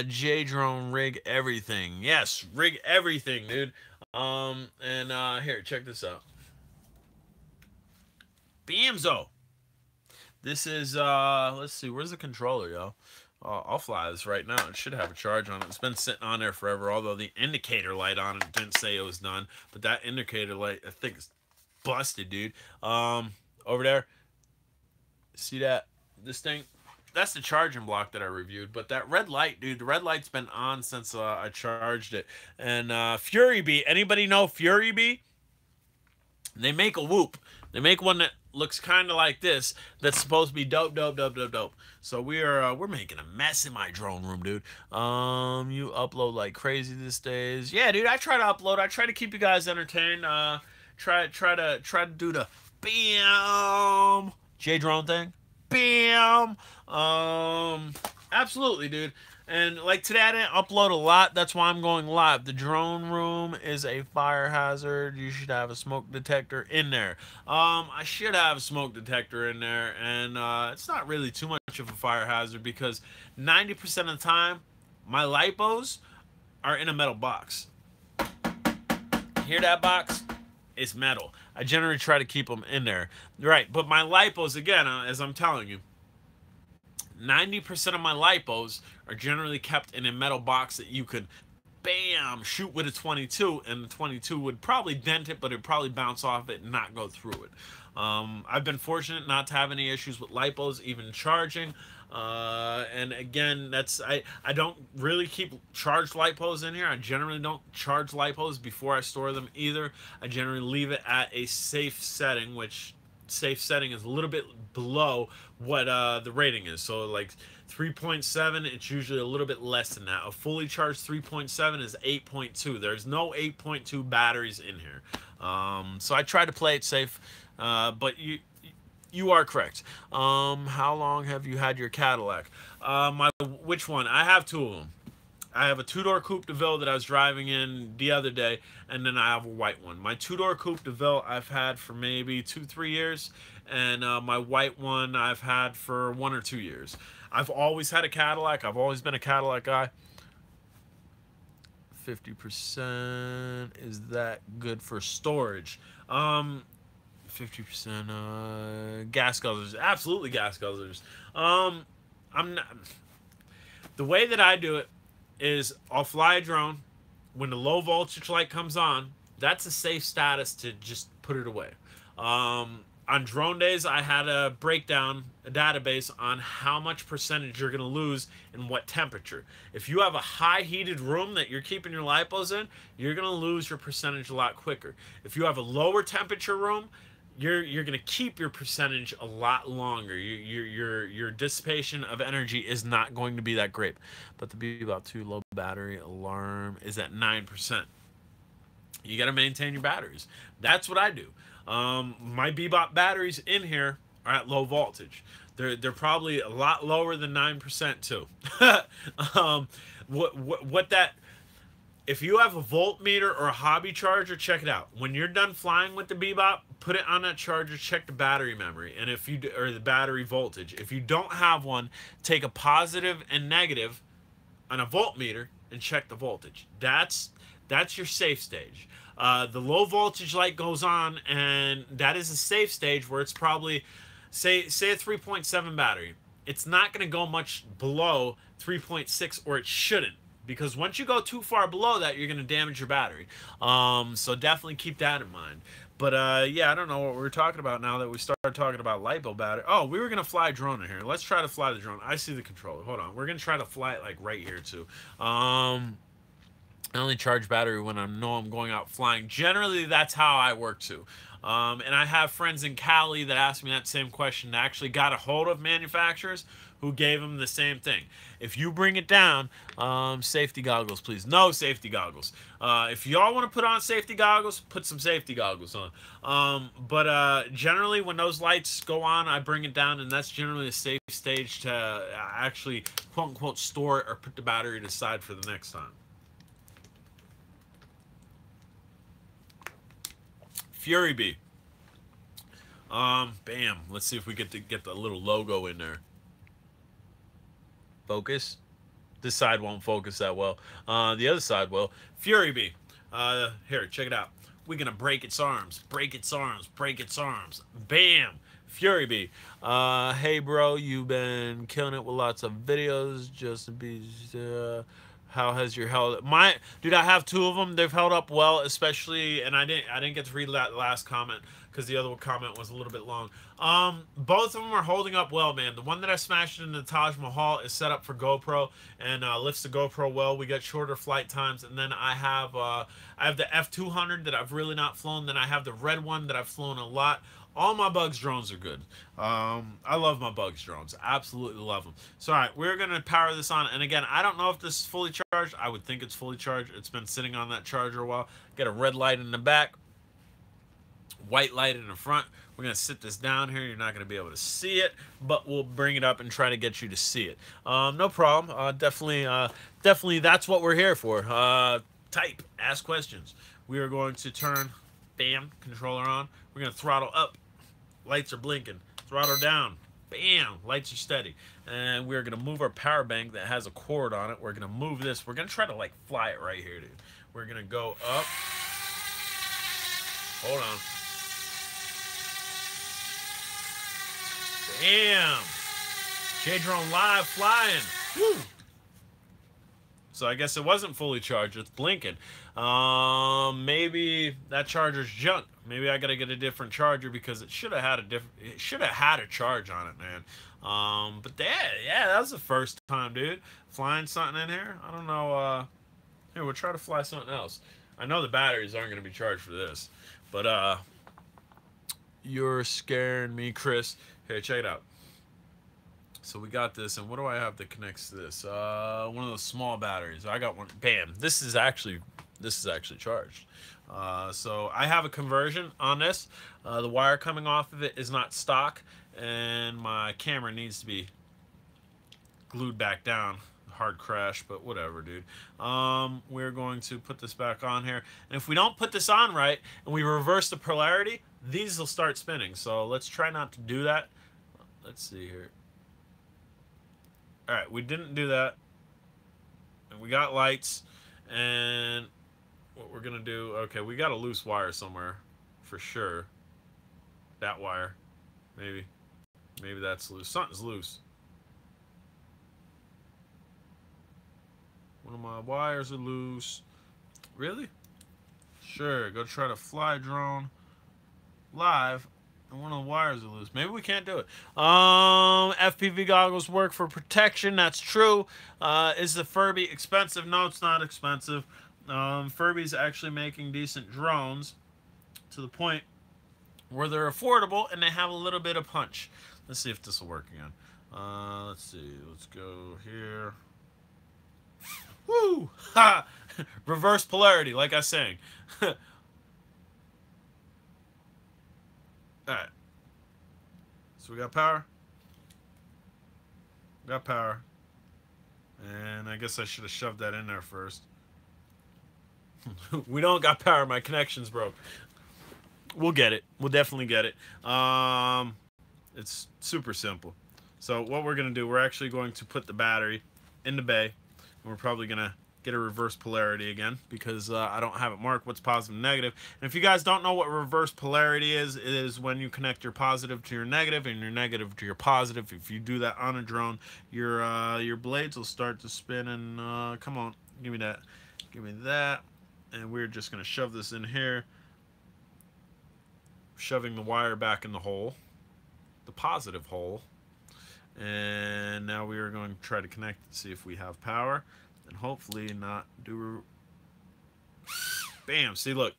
J-Drone, rig everything. Yes, rig everything, dude. Here, check this out. Bamzo. This is, let's see, where's the controller, yo? I'll fly this right now. It should have a charge on it. It's been sitting on there forever, although the indicator light on it didn't say it was done. But that indicator light, I think, is busted, dude. Over there, see that? This thing, that's the charging block that I reviewed. But that red light, dude, the red light's been on since I charged it. And Fury Bee, anybody know Fury Bee? They make a Whoop. They make one that looks kind of like this. That's supposed to be dope. So we're making a mess in my drone room, dude. You upload like crazy these days. Yeah, dude. I try to upload. I try to keep you guys entertained. Try to do the bam J drone thing. Bam. Absolutely, dude. And like today, I didn't upload a lot. That's why I'm going live. The drone room is a fire hazard. You should have a smoke detector in there. I should have a smoke detector in there, and it's not really too much of a fire hazard because 90% of the time, my lipos are in a metal box. Hear that box? It's metal. I generally try to keep them in there. Right, but my lipos, again, as I'm telling you, 90% of my lipos are generally kept in a metal box that you could, bam, shoot with a 22, and the 22 would probably dent it, but it'd probably bounce off it and not go through it. I've been fortunate not to have any issues with lipos, even charging. And again, I don't really keep charged lipos in here. I generally don't charge lipos before I store them either. I generally leave it at a safe setting, which safe setting is a little bit below what the rating is. So like 3.7, it's usually a little bit less than that. A fully charged 3.7 is 8.2. There's no 8.2 batteries in here. So I try to play it safe, but you are correct. How long have you had your Cadillac? Which one? I have two of them. I have a two-door Coupe de Ville that I was driving in the other day, and then I have a white one. My two-door Coupe de Ville I've had for maybe 2-3 years, and my white one I've had for 1 or 2 years. I've always had a Cadillac. I've always been a Cadillac guy. 50%, is that good for storage? 50% gas guzzlers. Absolutely gas guzzlers. I'm not. The way that I do it is I'll fly a drone. When the low voltage light comes on, that's a safe status to just put it away. On drone days, I had a breakdown, a database on how much percentage you're going to lose in what temperature. If you have a high heated room that you're keeping your lipos in, you're going to lose your percentage a lot quicker. If you have a lower temperature room, you're going to keep your percentage a lot longer. Your dissipation of energy is not going to be that great. But the Bebop 2 low battery alarm is at 9%. You got to maintain your batteries. That's what I do. My Bebop batteries in here are at low voltage. They're probably a lot lower than 9% too. What that... If you have a voltmeter or a hobby charger, check it out. When you're done flying with the Bebop, put it on that charger, check the battery memory, and if you or the battery voltage. If you don't have one, take a positive and negative on a voltmeter and check the voltage. That's your safe stage. The low voltage light goes on, and that is a safe stage where it's probably, say a 3.7 battery. It's not going to go much below 3.6, or it shouldn't. Because once you go too far below that, you're going to damage your battery. So definitely keep that in mind. But yeah, I don't know what we're talking about now that we started talking about LiPo battery. Oh, we were going to fly a drone in here. Let's try to fly the drone. I see the controller. Hold on. We're going to try to fly it like right here too. I only charge battery when I know I'm going out flying. Generally, that's how I work too. And I have friends in Cali that asked me that same question. They actually got a hold of manufacturers who gave them the same thing. If you bring it down, safety goggles, please. No safety goggles. If y'all want to put on safety goggles, put some safety goggles on. But generally, when those lights go on, I bring it down, and that's generally a safe stage to actually, quote-unquote, store it or put the battery to the side for the next time. Fury Bee. Bam. Let's see if we get the little logo in there. Focus. This side won't focus that well. The other side will. Fury Bee. Here, check it out. We're gonna break its arms. Break its arms. Break its arms. Bam. Fury B. Hey bro, you've been killing it with lots of videos. Just to be, how has your health? Dude, I have 2 of them. They've held up well, especially, and I didn't get to read that last comment because the other comment was a little bit long. Both of them are holding up well, man. The one that I smashed in the Taj Mahal is set up for GoPro and lifts the GoPro well. We got shorter flight times, and then I have the F200 that I've really not flown. Then I have the red one that I've flown a lot. All my Bugs drones are good. I love my Bugs drones. Absolutely love them. So, all right, we're going to power this on. And again, I don't know if this is fully charged. I would think it's fully charged. It's been sitting on that charger a while. Got a red light in the back, white light in the front. We're going to sit this down here. You're not going to be able to see it, but we'll bring it up and try to get you to see it. No problem. Definitely that's what we're here for. Type, ask questions. We are going to turn, bam, controller on. We're going to throttle up. Lights are blinking. Throttle down. Bam. Lights are steady. And we're going to move our power bank that has a cord on it. We're going to move this. We're going to try to, like, fly it right here, dude. We're going to go up. Hold on. Bam. J-Drone live flying. Woo. So I guess it wasn't fully charged. It's blinking. Maybe that charger's junk. Maybe I gotta get a different charger because it should have had a charge on it, man. But yeah, that was the first time, dude. Flying something in here. I don't know. Here, we'll try to fly something else. I know the batteries aren't gonna be charged for this, but you're scaring me, Chris. Here, check it out. So we got this, and what do I have that connects to this? One of those small batteries. I got one. Bam. This is actually charged. So I have a conversion on this. The wire coming off of it is not stock, and my camera needs to be glued back down. Hard crash, but whatever, dude. We're going to put this back on here, and if we don't put this on right and we reverse the polarity, these will start spinning. So let's try not to do that. Let's see here. All right, we didn't do that, and we got lights, and what we're gonna do, okay, we got a loose wire somewhere for sure. That wire, maybe that's loose. Something's loose. One of my wires are loose. Really? Sure, go try to fly drone live. And one of the wires are loose. Maybe we can't do it. FPV goggles work for protection. That's true. Is the Furby expensive? No, it's not expensive. Furby's actually making decent drones to the point where they're affordable and they have a little bit of punch. Let's see if this will work again. Let's see. Let's go here. Woo! Ha! Reverse polarity, like I was saying. Alright. So we got power. Got power. And I guess I should have shoved that in there first. We don't got power. My connection's broke. We'll get it. We'll definitely get it. It's super simple. So what we're going to do, we're actually going to put the battery in the bay. And we're probably going to get a reverse polarity again because I don't have it marked what's positive and negative. And if you guys don't know what reverse polarity is, it is when you connect your positive to your negative and your negative to your positive. If you do that on a drone, your blades will start to spin. And come on, give me that. Give me that. And we're just going to shove this in here. Shoving the wire back in the hole. The positive hole. And now we are going to try to connect it to see if we have power. And hopefully not do... Bam! See, look.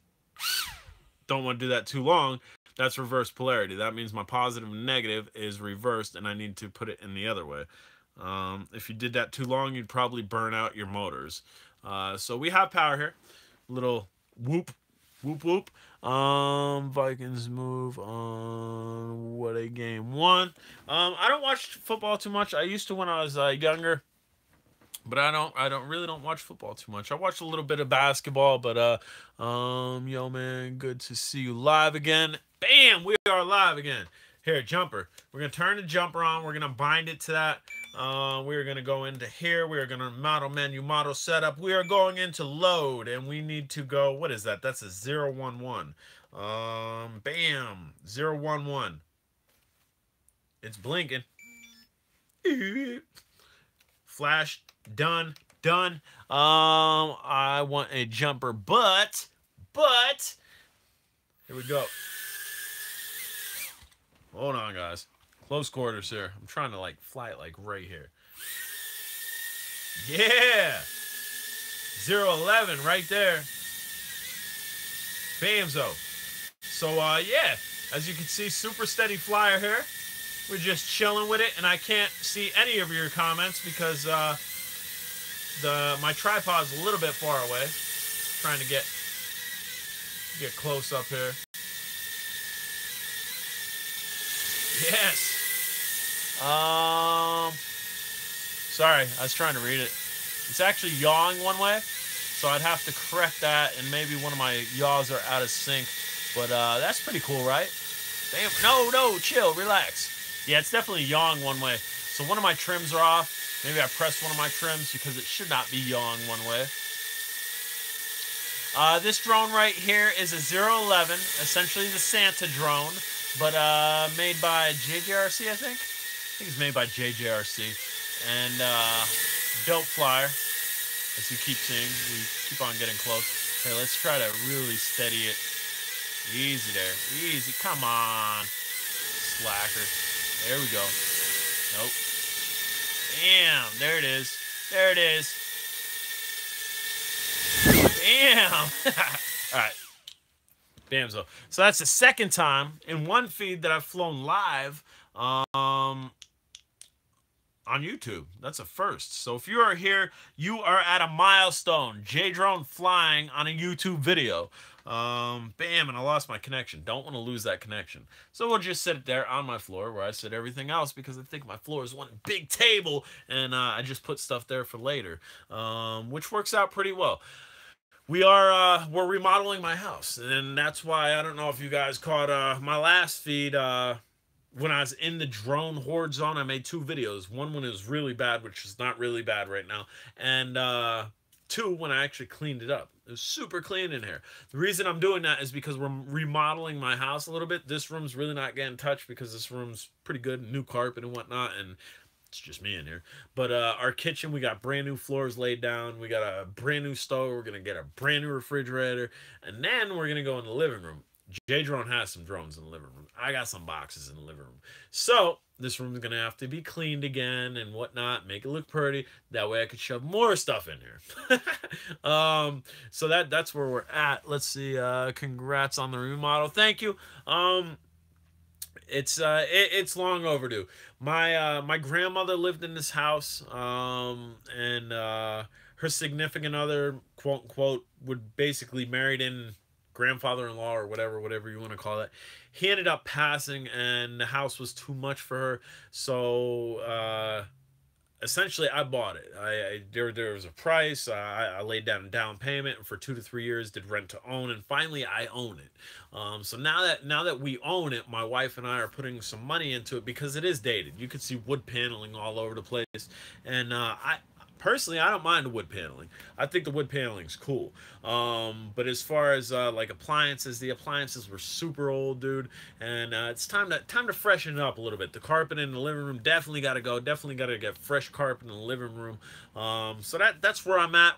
Don't want to do that too long. That's reverse polarity. That means my positive and negative is reversed, and I need to put it in the other way. If you did that too long, you'd probably burn out your motors. So we have power here. Little whoop. Whoop, whoop. Vikings move on. What a game. One. I don't watch football too much. I used to when I was younger. But I really don't watch football too much. I watch a little bit of basketball, but yo man, good to see you live again. Bam, we are live again. Here, jumper. We're gonna turn the jumper on. We're gonna bind it to that. We are gonna go into here. We are gonna model menu, model setup. We are going into load, and we need to go. What is that? That's a 011. Bam, 011. It's blinking. Flash, done. I want a jumper, but here we go. Hold on, guys. Close quarters here. I'm trying to like fly it like right here. Yeah. 011 right there. Bamzo. So yeah, as you can see, super steady flyer here. We're just chilling with it, and I can't see any of your comments because my tripod's a little bit far away. Trying to get close up here. Yes. Sorry, I was trying to read it. It's actually yawing one way, so I'd have to correct that, and maybe one of my yaws are out of sync. But that's pretty cool, right? Damn. No, chill, relax. Yeah, it's definitely yawing one way. So one of my trims are off. Maybe I pressed one of my trims because it should not be yawing one way. This drone right here is a 011, essentially the Santa drone, but made by JJRC, I think. I think it's made by JJRC. And dope flyer, as you keep seeing. We keep on getting close. Okay, let's try to really steady it. Easy there. Easy. Come on. Slacker. There we go. Nope. Damn. There it is. There it is. Damn. All right. Bamzo. So that's the second time in one feed that I've flown live on YouTube. That's a first. So if you are here, you are at a milestone. J-Drone flying on a YouTube video. Bam, and I lost my connection. Don't want to lose that connection. So we'll just sit it there on my floor where I sit everything else because I think my floor is one big table, and I just put stuff there for later, which works out pretty well. We're remodeling my house, and that's why I don't know if you guys caught my last feed. When I was in the drone hoard zone, I made 2 videos. One was really bad, which is not really bad right now, and 2 when I actually cleaned it up. It was super clean in here. The reason I'm doing that is because we're remodeling my house a little bit. This room's really not getting touched because this room's pretty good, new carpet and whatnot, and it's just me in here. But our kitchen, we got brand new floors laid down. We got a brand new stove. We're gonna get a brand new refrigerator, and then we're gonna go in the living room. J-Drone has some drones in the living room. I got some boxes in the living room. So this room's gonna have to be cleaned again and whatnot, make it look pretty. That way I could shove more stuff in here. So that's where we're at. Let's see. Congrats on the remodel. Thank you. It's long overdue. My grandmother lived in this house, and her significant other, quote unquote, would basically married in grandfather-in-law or whatever you want to call it. He ended up passing, and the house was too much for her. So essentially, I bought it. There was a price. I laid down a down payment, and for 2 to 3 years did rent to own, and finally I own it. So now that we own it, my wife and I are putting some money into it because it is dated. You can see wood paneling all over the place, and personally, I don't mind the wood paneling. I think the wood paneling's cool. But as far as like appliances, the appliances were super old, dude. And it's time to freshen it up a little bit. The carpet in the living room definitely got to go. Definitely got to get fresh carpet in the living room. So that's where I'm at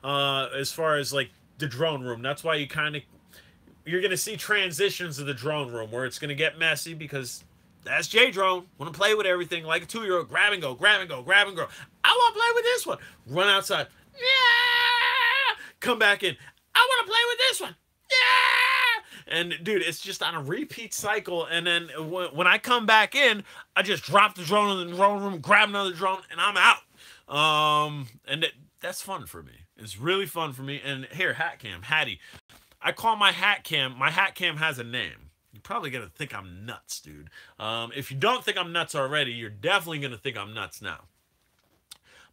as far as like the drone room. That's why you're gonna see transitions of the drone room where it's gonna get messy because that's J-Drone. Want to play with everything like a 2-year-old. Grab and go, grab and go, grab and go. I want to play with this one. Run outside. Yeah! Come back in. I want to play with this one. Yeah! And, dude, it's just on a repeat cycle. And then when I come back in, I just drop the drone in the drone room, grab another drone, and I'm out. And that's fun for me. It's really fun for me. And here, hat cam, Hattie. I call my hat cam has a name. You're probably going to think I'm nuts, dude. If you don't think I'm nuts already, you're definitely going to think I'm nuts now.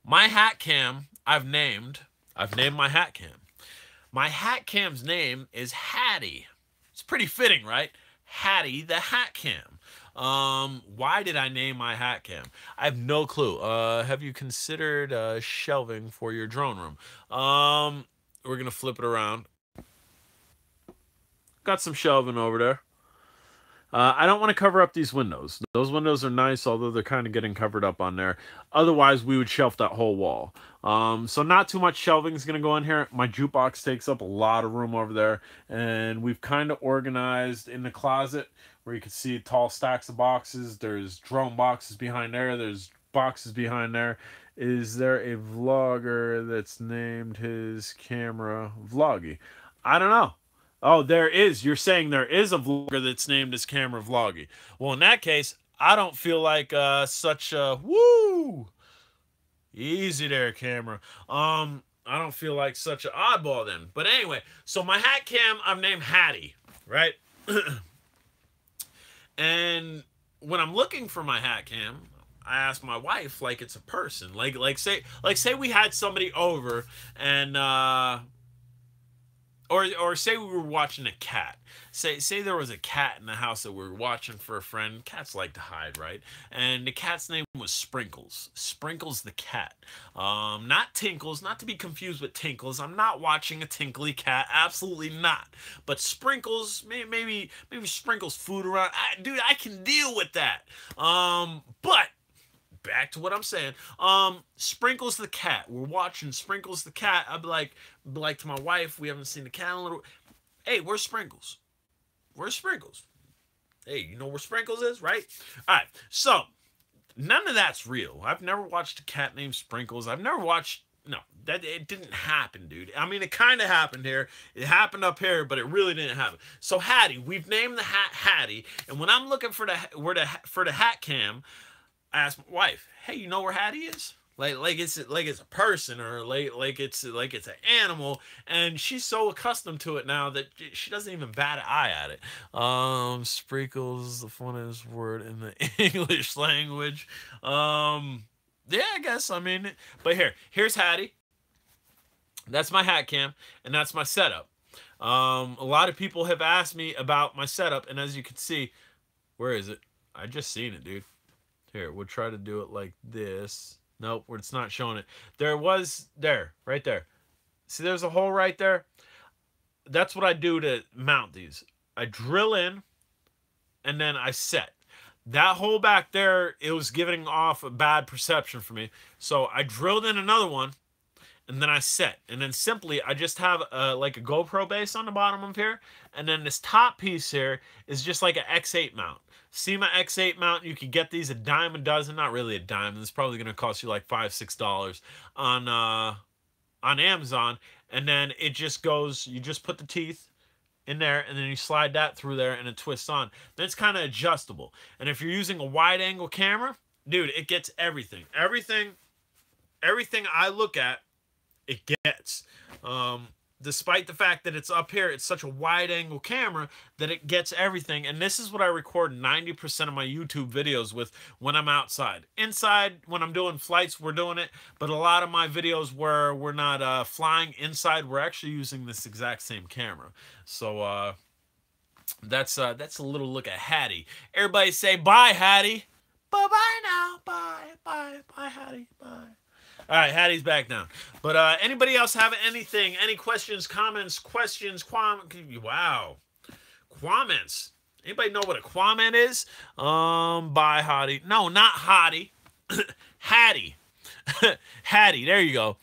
My hat cam, I've named my hat cam. My hat cam's name is Hattie. It's pretty fitting, right? Hattie the hat cam. Why did I name my hat cam? I have no clue. Have you considered shelving for your drone room? We're going to flip it around. Got some shelving over there. I don't want to cover up these windows. Those windows are nice, although they're kind of getting covered up on there. Otherwise, we would shelf that whole wall. So not too much shelving is going to go in here. My jukebox takes up a lot of room over there. And we've kind of organized in the closet where you can see tall stacks of boxes. There's drone boxes behind there. There's boxes behind there. Is there a vlogger that's named his camera Vloggy? I don't know. Oh, there is. You're saying there is a vlogger that's named his camera Vloggy. Well, in that case, I don't feel like such a woo. Easy there, camera. I don't feel like such an oddball then. But anyway, so my hat cam I've named Hattie, right? And when I'm looking for my hat cam, I asked my wife like it's a person. Like say we had somebody over and or say we were watching a cat. Say there was a cat in the house that we were watching for a friend. Cats like to hide, right? And the cat's name was Sprinkles. Sprinkles the cat. Not Tinkles, not to be confused with Tinkles. I'm not watching a tinkly cat. Absolutely not. But Sprinkles, maybe Sprinkles food around. Dude, I can deal with that. But back to what I'm saying. Sprinkles the cat. We're watching Sprinkles the cat. I'd be like to my wife, we haven't seen the cat in a little. Hey, where's Sprinkles? Where's Sprinkles? Hey, you know where Sprinkles is, right? All right. So none of that's real. I've never watched a cat named Sprinkles. I've never watched. No, it didn't happen, dude. I mean, it kind of happened here. It happened up here, but it really didn't happen. So Hattie, we've named the hat Hattie, and when I'm looking for the hat cam, I asked my wife, "Hey, you know where Hattie is? Like it's a person or like it's an animal." And she's so accustomed to it now that she doesn't even bat an eye at it. Sprinkles, the funniest word in the English language. Yeah, I guess. I mean, but here's Hattie. That's my hat cam, and that's my setup. A lot of people have asked me about my setup, and as you can see, where is it? I just seen it, dude. Here, we'll try to do it like this. Nope, it's not showing it. Right there. See, there's a hole right there. That's what I do to mount these. I drill in, and then I set. That hole back there, it was giving off a bad perception for me. So I drilled in another one, and then I set. And then simply, I just have like a GoPro base on the bottom of here. And then this top piece here is just like an X8 mount. SYMA X8 mount, you can get these a dime a dozen. Not really a dime. It's probably going to cost you like $5-6 on Amazon. And then it just goes, you just put the teeth in there, and then you slide that through there, and it twists on. Then it's kind of adjustable. And if you're using a wide-angle camera, dude, it gets everything. Everything I look at, it gets. Despite the fact that it's up here, it's such a wide-angle camera that it gets everything. And this is what I record 90% of my YouTube videos with when I'm outside. Inside, when I'm doing flights, we're doing it. But a lot of my videos where we're not flying inside, we're actually using this exact same camera. So that's a little look at Hattie. Everybody say bye, Hattie. Bye-bye now. Bye, Hattie. Bye. All right, Hattie's back down. But anybody else have anything? Any questions, comments, wow. Comments. Anybody know what a comment is? Bye, Hottie. No, not Hottie. Hattie. Hattie, there you go.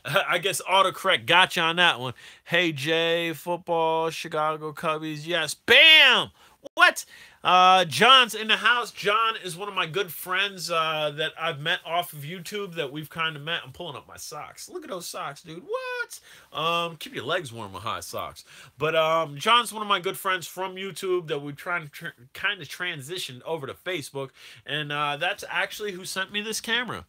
I guess autocorrect got you on that one. Hey, Jay, football, Chicago Cubbies. Yes. Bam! What? John's in the house. John is one of my good friends that I've met off of YouTube that we've kind of met. I'm pulling up my socks. Look at those socks, dude. What? Keep your legs warm with hot socks. But John's one of my good friends from YouTube that we kind of transitioned over to Facebook. And that's actually who sent me this camera.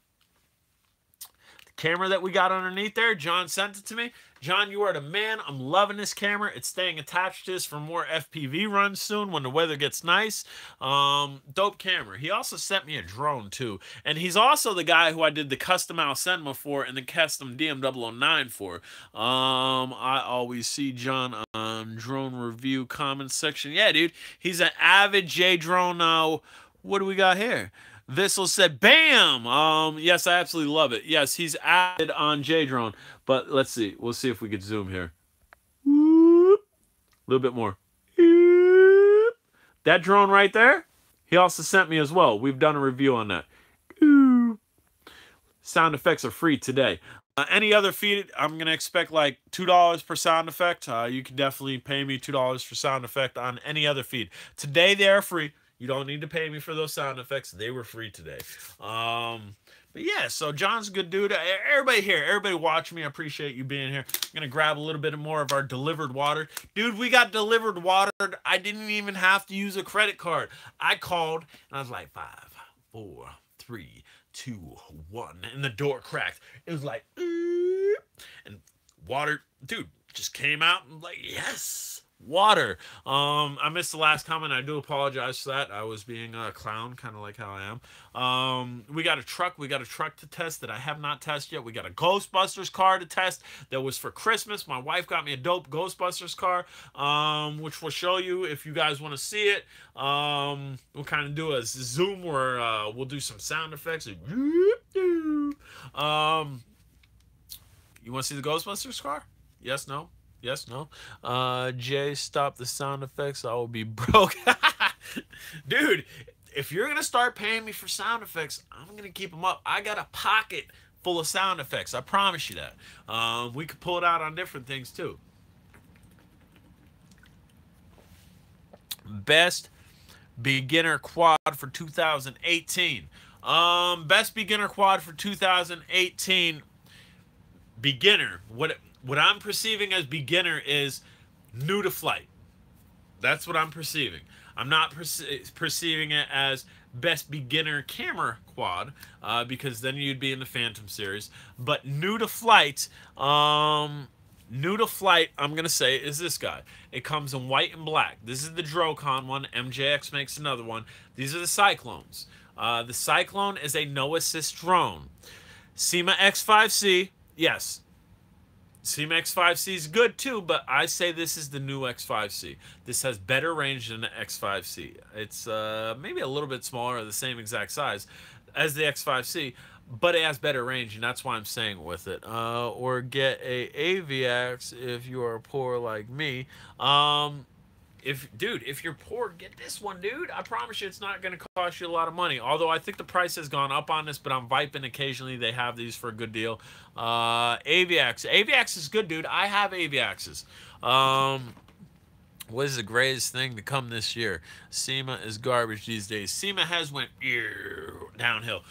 The camera that we got underneath there, John sent it to me. John, you are the man. I'm loving this camera. It's staying attached to this for more FPV runs soon when the weather gets nice. Dope camera. He also sent me a drone too. And he's also the guy who I did the custom SYMA for and the custom DM009 for. I always see John on drone review comments section. Yeah, dude. He's an avid J-drone. What do we got here? Vissel said, bam! Yes, I absolutely love it. Yes, he's added on J-drone. But let's see. We'll see if we could zoom here. Whoop. A little bit more. Whoop. That drone right there, he also sent me as well. We've done a review on that. Ooh. Sound effects are free today. Any other feed, I'm going to expect like $2 per sound effect. You can definitely pay me $2 for sound effect on any other feed. Today they are free. You don't need to pay me for those sound effects. They were free today. But yeah, so John's a good dude. Everybody here, everybody watching me, I appreciate you being here. I'm going to grab a little bit more of our delivered water. Dude, we got delivered water. I didn't even have to use a credit card. I called, and I was like, 5, 4, 3, 2, 1, and the door cracked. It was like, and water, dude, just came out and like, yes, water. I missed the last comment. I do apologize for that. I was being a clown, kind of like how I am. We got a truck. We got a truck to test that I have not tested yet. We got a Ghostbusters car to test that was for Christmas. My wife got me a dope Ghostbusters car, which we'll show you if you guys want to see it. We'll kind of do a zoom where we'll do some sound effects. You want to see the Ghostbusters car? Yes, no? Yes, no? Jay, stop the sound effects. I will be broke. Dude, if you're going to start paying me for sound effects, I'm going to keep them up. I got a pocket full of sound effects. I promise you that. We could pull it out on different things, too. Best beginner quad for 2018. Best beginner quad for 2018. Beginner. What I'm perceiving as beginner is new to flight. That's what I'm perceiving. I'm not perceiving it as best beginner camera quad, because then you'd be in the Phantom series. But new to flight, I'm gonna say is this guy. It comes in white and black. This is the Drocon one. MJX makes another one. These are the Cyclones. The Cyclone is a no assist drone. SYMA X5C, yes. SYMA X5C is good too, but I say this is the new X5C. This has better range than the X5C. It's maybe a little bit smaller, or the same exact size as the X5C, but it has better range, and that's why I'm saying with it. Or get a AVX if you are poor like me. If you're poor, get this one, dude. I promise you it's not going to cost you a lot of money. Although I think the price has gone up on this, but I'm viping occasionally. They have these for a good deal. AVX. AVX is good, dude. I have AVXs. What is the greatest thing to come this year? SYMA is garbage these days. SYMA has went downhill.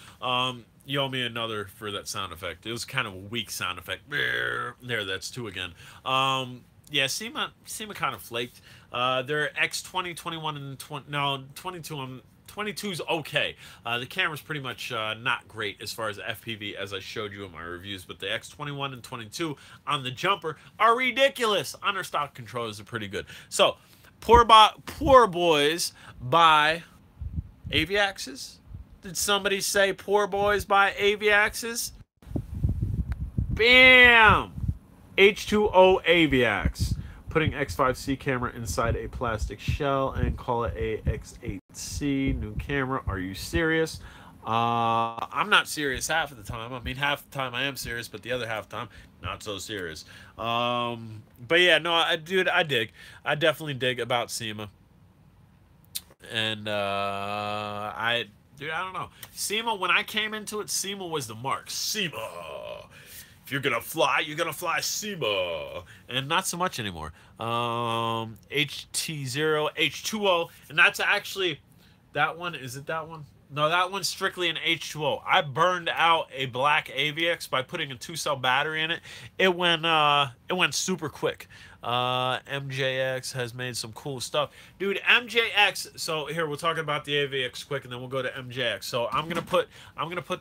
You owe me another for that sound effect. It was kind of a weak sound effect. There, that's 2 again. Yeah, SYMA kind of flaked. Their X20, 21, and 20, no, 22. 22's okay. The camera's pretty much not great as far as FPV, as I showed you in my reviews, but the X21 and 22 on the jumper are ridiculous. On their stock controllers are pretty good. So, poor boys buy AVXs. Did somebody say poor boys buy AVXs? Bam! H2O AVX. Putting X5C camera inside a plastic shell and call it a X8C new camera. Are you serious? I'm not serious half of the time. I mean, half the time I am serious, but the other half the time, not so serious. But yeah, no, I dig. I definitely dig about SYMA. And I don't know. SYMA, when I came into it, SYMA was the mark. SYMA. If you're gonna fly SYMA, and not so much anymore. HT0, H2O, and that's actually that one. Is it that one? No, that one's strictly an H2O. I burned out a black AVX by putting a 2-cell battery in it. It went super quick. MJX has made some cool stuff, dude. MJX. So here we're talking about the AVX quick, and then we'll go to MJX. So I'm gonna put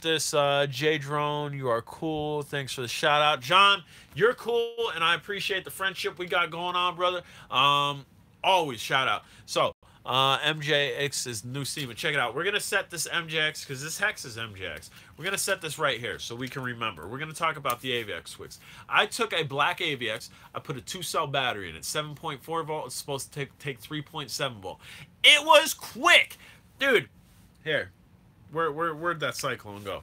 this J Drone. You are cool. Thanks for the shout out, John. You're cool, and I appreciate the friendship we got going on, brother. Always shout out. So MJX is new SYMA. Check it out. We're gonna set this MJX because this hex is MJX. We're gonna set this right here so we can remember. We're gonna talk about the AVX quicks. I took a black AVX. I put a 2-cell battery in it. 7.4 volt. It's supposed to take 3.7 volt. It was quick, dude. Here, where'd that Cyclone go?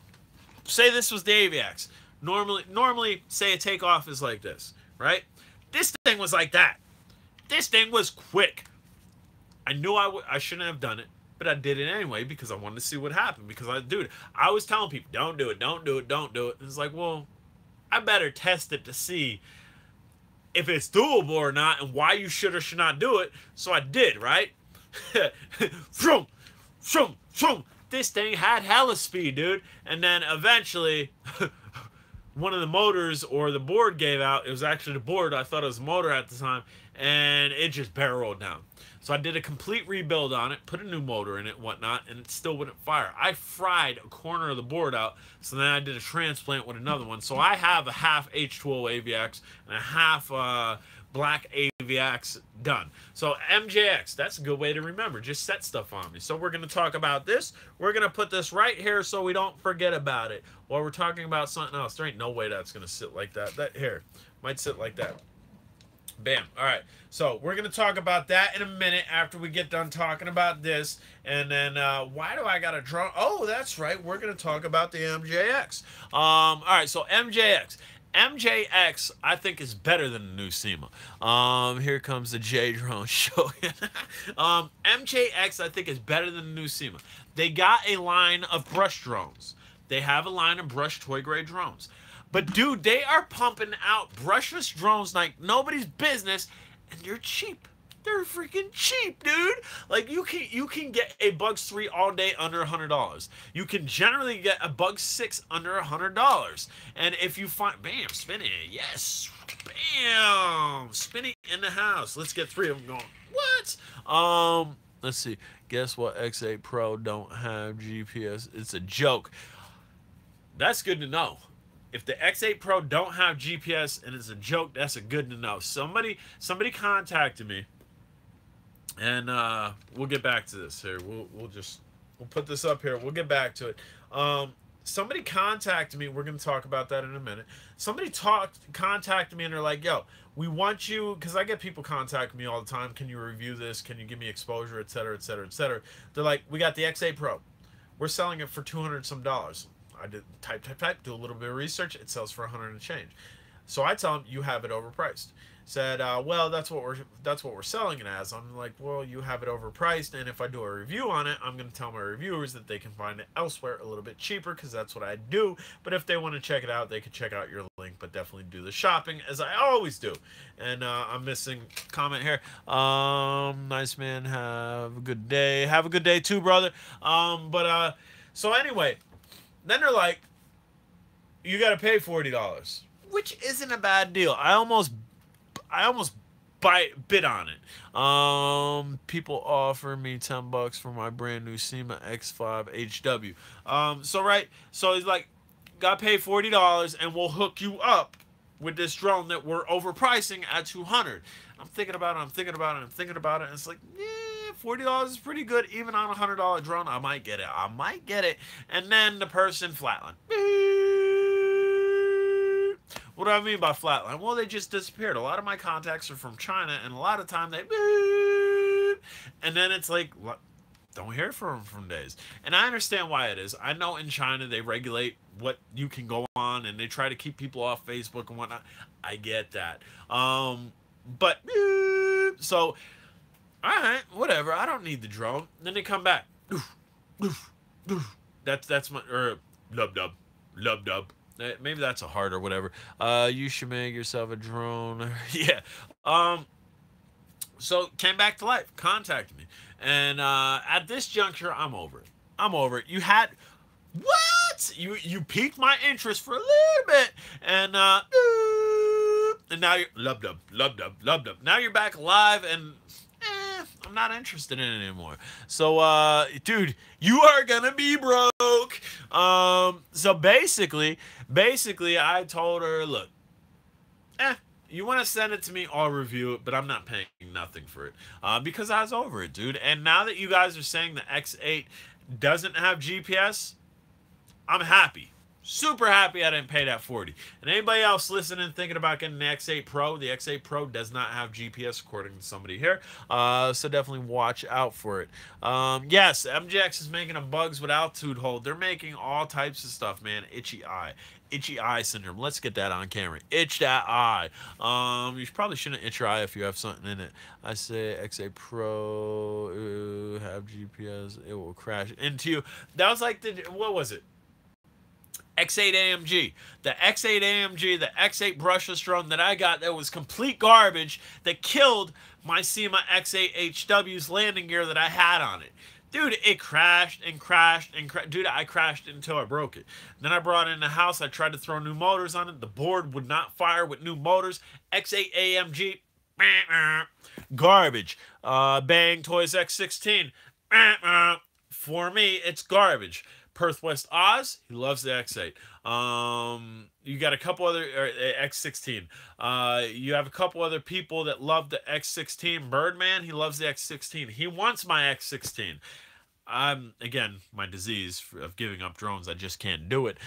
Say this was the AVX. Normally, say a takeoff is like this, right? This thing was like that. This thing was quick. I knew I shouldn't have done it, but I did it anyway because I wanted to see what happened. Because I was telling people, don't do it, don't do it, don't do it. And it's like, well, I better test it to see if it's doable or not and why you should or should not do it. So I did, right? Vroom, vroom, vroom. This thing had hella speed, dude. And then eventually, one of the motors or the board gave out. It was actually the board. I thought it was a motor at the time. And it just barrel rolled down. So I did a complete rebuild on it, put a new motor in it and whatnot, and it still wouldn't fire. I fried a corner of the board out, so then I did a transplant with another one. So I have a half H2O AVX and a half black AVX done. So MJX, that's a good way to remember. Just set stuff on me. So we're going to talk about this. We're going to put this right here so we don't forget about it while we're talking about something else. There ain't no way that's going to sit like that. That here might sit like that. Bam. All right. So we're going to talk about that in a minute after we get done talking about this. And then why do I got to draw? Oh, that's right. We're going to talk about the MJX. All right. So MJX. MJX, I think, is better than the new SYMA. Here comes the J drone show. MJX, I think, is better than the new SYMA. They got a line of brush drones. They have a line of brush toy grade drones. But dude, they are pumping out brushless drones like nobody's business, and they're cheap. They're freaking cheap, dude. Like you can get a Bugs 3 all day under $100. You can generally get a Bugs 6 under $100. And if you find, bam, spinning, yes, bam, spinning in the house. Let's get 3 of them going. What? Let's see. Guess what? X8 Pro don't have GPS. It's a joke. That's good to know. If the X8 Pro don't have GPS and it's a joke, that's a good to know. Somebody contacted me, and we'll get back to this here. We'll put this up here. We'll get back to it. Somebody contacted me. We're gonna talk about that in a minute. Somebody contacted me, and they're like, "Yo, we want you," because I get people contacting me all the time. Can you review this? Can you give me exposure, et cetera, et cetera, et cetera? They're like, "We got the X8 Pro. We're selling it for $200 some dollars." I did type, do a little bit of research. It sells for $100 and change. So I tell them, you have it overpriced. Said, well, that's what we're selling it as. I'm like, well, you have it overpriced, and if I do a review on it, I'm going to tell my reviewers that they can find it elsewhere a little bit cheaper, because that's what I do. But if they want to check it out, they can check out your link, but definitely do the shopping, as I always do. And I'm missing comment here. Nice man, have a good day. Have a good day too, brother. So anyway, then they're like, you got to pay $40, which isn't a bad deal. I almost bid on it. People offer me $10 for my brand new SYMA X5 HW. So he's like, got to pay $40 and we'll hook you up with this drone that we're overpricing at $200. I'm thinking about it, and it's like, yeah, $40 is pretty good. Even on a $100 drone, I might get it. And then the person flatlined. What do I mean by flatline? Well, they just disappeared. A lot of my contacts are from China, and a lot of time they and then it's like, don't hear from them from days. And I understand why it is. I know in China they regulate what you can go on, and they try to keep people off Facebook and whatnot. I get that. But so, all right, whatever. I don't need the drone. Then they come back. That's my lub dub. Maybe that's a heart or whatever. You should make yourself a drone. Yeah. So came back to life. Contacted me, and at this juncture, I'm over it. You had what? You piqued my interest for a little bit, and now you're lub dub. Now you're back live, and I'm not interested in it anymore. So dude, you are gonna be broke. So basically I told her, look, you want to send it to me, I'll review it, but I'm not paying nothing for it, because I was over it, dude. And now that you guys are saying the X8 doesn't have GPS, I'm happy. Super happy I didn't pay that 40. And anybody else listening thinking about getting the X8 Pro, the X8 Pro does not have GPS according to somebody here. So definitely watch out for it. Yes, MJX is making a bugs with altitude hold. They're making all types of stuff, man. Itchy eye. Itchy eye syndrome. Let's get that on camera. Itch that eye. You probably shouldn't itch your eye if you have something in it. I say X8 Pro have GPS. It will crash into you. That was like what was it? X8 AMG. The X8 AMG, the X8 brushless drone that I got that was complete garbage that killed my SYMA X8 HW's landing gear that I had on it. Dude, it crashed and crashed and crashed. Dude, I crashed until I broke it. Then I brought it in the house. I tried to throw new motors on it. The board would not fire with new motors. X8 AMG, garbage. Bang Toys X16, for me, it's garbage. Perth West Oz, he loves the X8. You got a couple other X16. You have a couple other people that love the X16. Birdman, he loves the X16. He wants my X16. Again, my disease of giving up drones, I just can't do it.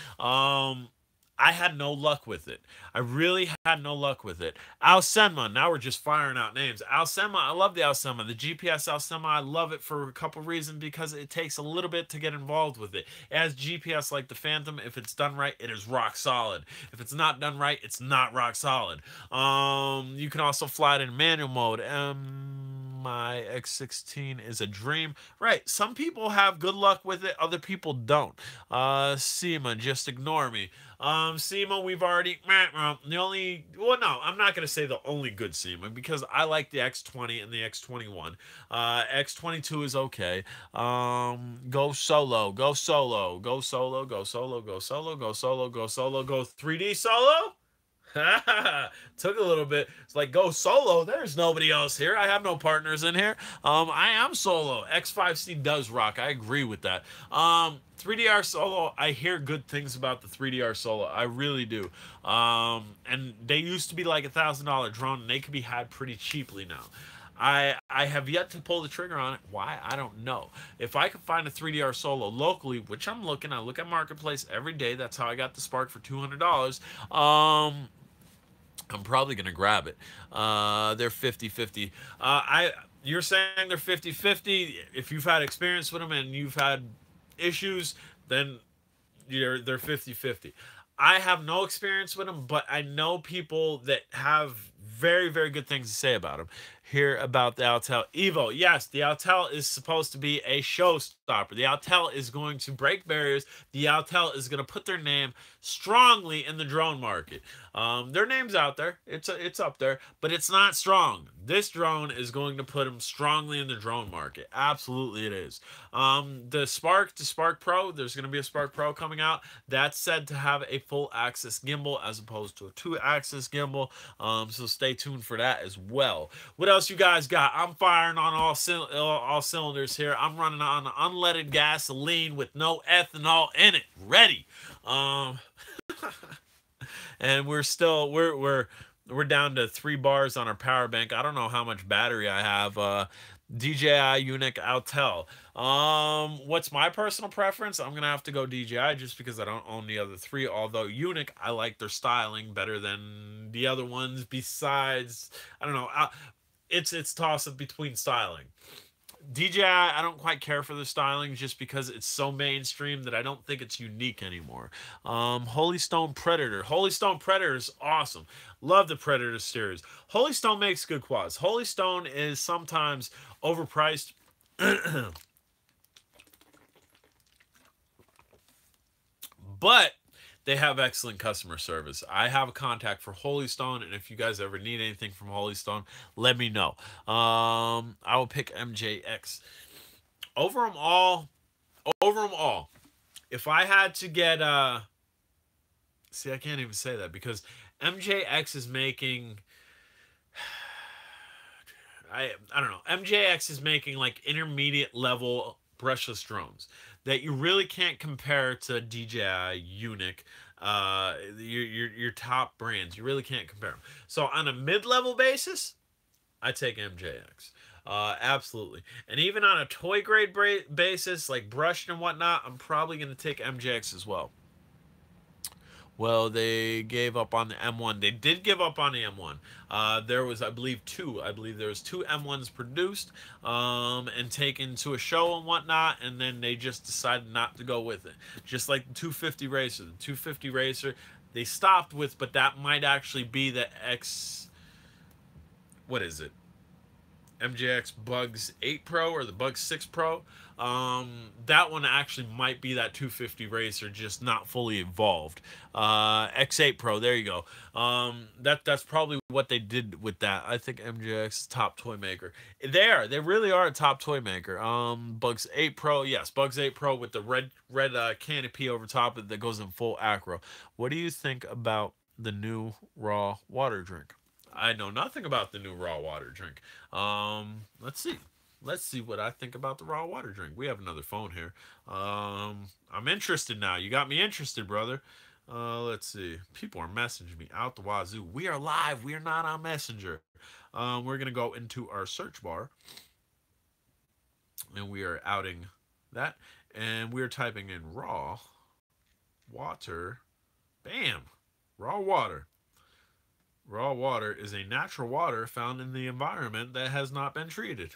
I had no luck with it. I really had no luck with it. SYMA, now we're just firing out names. SYMA, I love the SYMA. The GPS SYMA, I love it for a couple reasons because it takes a little bit to get involved with it. It has GPS like the Phantom. If it's done right, it is rock solid. If it's not done right, it's not rock solid. You can also fly it in manual mode. My X16 is a dream. Right, some people have good luck with it, other people don't. SYMA, just ignore me. SYMA, we've already, no, I'm not going to say the only good SYMA because I like the X20 and the X21. X22 is okay. Go solo, go solo, go solo, go solo, go solo, go solo, go solo, go 3D solo. Took a little bit. It's like, go solo. There's nobody else here. I have no partners in here. I am solo. X5C does rock. I agree with that. 3DR Solo, I hear good things about the 3DR Solo. I really do. And they used to be like $1,000 drone, and they could be had pretty cheaply now. I have yet to pull the trigger on it. Why? I don't know. If I could find a 3DR Solo locally, which I'm looking, I look at Marketplace every day. That's how I got the Spark for $200. I'm probably going to grab it. They're 50-50. You're saying they're 50-50. If you've had experience with them and you've had issues, then they're 50-50. I have no experience with them, but I know people that have very, very good things to say about them. Hear about the Autel Evo. Yes, the Autel is supposed to be a showstopper. The Autel is going to break barriers. The Autel is going to put their name strongly in the drone market. Their name's out there. It's up there, but it's not strong. This drone is going to put them strongly in the drone market. Absolutely it is. The Spark Pro, there's going to be a Spark Pro coming out. That's said to have a full axis gimbal as opposed to a 2-axis gimbal. So stay tuned for that as well. What else you guys got? I'm firing on all cylinders here. I'm running on unleaded gasoline with no ethanol in it. Ready. And we're still we're down to 3 bars on our power bank. I don't know how much battery I have. DJI Unique Autel. What's my personal preference? I'm gonna have to go DJI just because I don't own the other 3. Although Unique, I like their styling better than the other ones. Besides, I don't know. It's toss-up between styling. DJI, I don't quite care for the styling just because it's so mainstream that I don't think it's unique anymore. Holy Stone Predator. Holy Stone Predator is awesome. Love the Predator series. Holy Stone makes good quads. Holy Stone is sometimes overpriced. But they have excellent customer service. I have a contact for Holy Stone, and if you guys ever need anything from Holy Stone, let me know. I will pick MJX. Over them all, if I had to get, see, I can't even say that because MJX is making, I don't know, MJX is making like intermediate level brushless drones that you really can't compare to DJI, Unique, your top brands. You really can't compare them. So on a mid-level basis, I take MJX. Absolutely. And even on a toy grade basis, like brushed and whatnot, I'm probably going to take MJX as well. Well, they gave up on the M1. They did give up on the M1. There was, I believe, two. I believe there was two M1s produced and taken to a show and whatnot, and then they just decided not to go with it. Just like the 250 Racer. The 250 Racer, they stopped with, but that might actually be the what is it? MJX Bugs 8 Pro or the Bugs 6 Pro. That one actually might be that 250 Racer, just not fully evolved. X8 Pro, there you go. That's probably what they did with that. I think MJX is top toy maker. They really are a top toy maker. Bugs 8 Pro, yes, Bugs 8 Pro with the red canopy over top of it that goes in full acro. What do you think about the new raw water drink? I know nothing about the new raw water drink. Let's see. Let's see what I think about the raw water drink. We have another phone here. I'm interested now. You got me interested, brother. Let's see. People are messaging me out the wazoo. We are live. We are not on Messenger. We're going to go into our search bar. And we are outing that. And we're typing in raw water. Bam. Raw water. Raw water is a natural water found in the environment that has not been treated.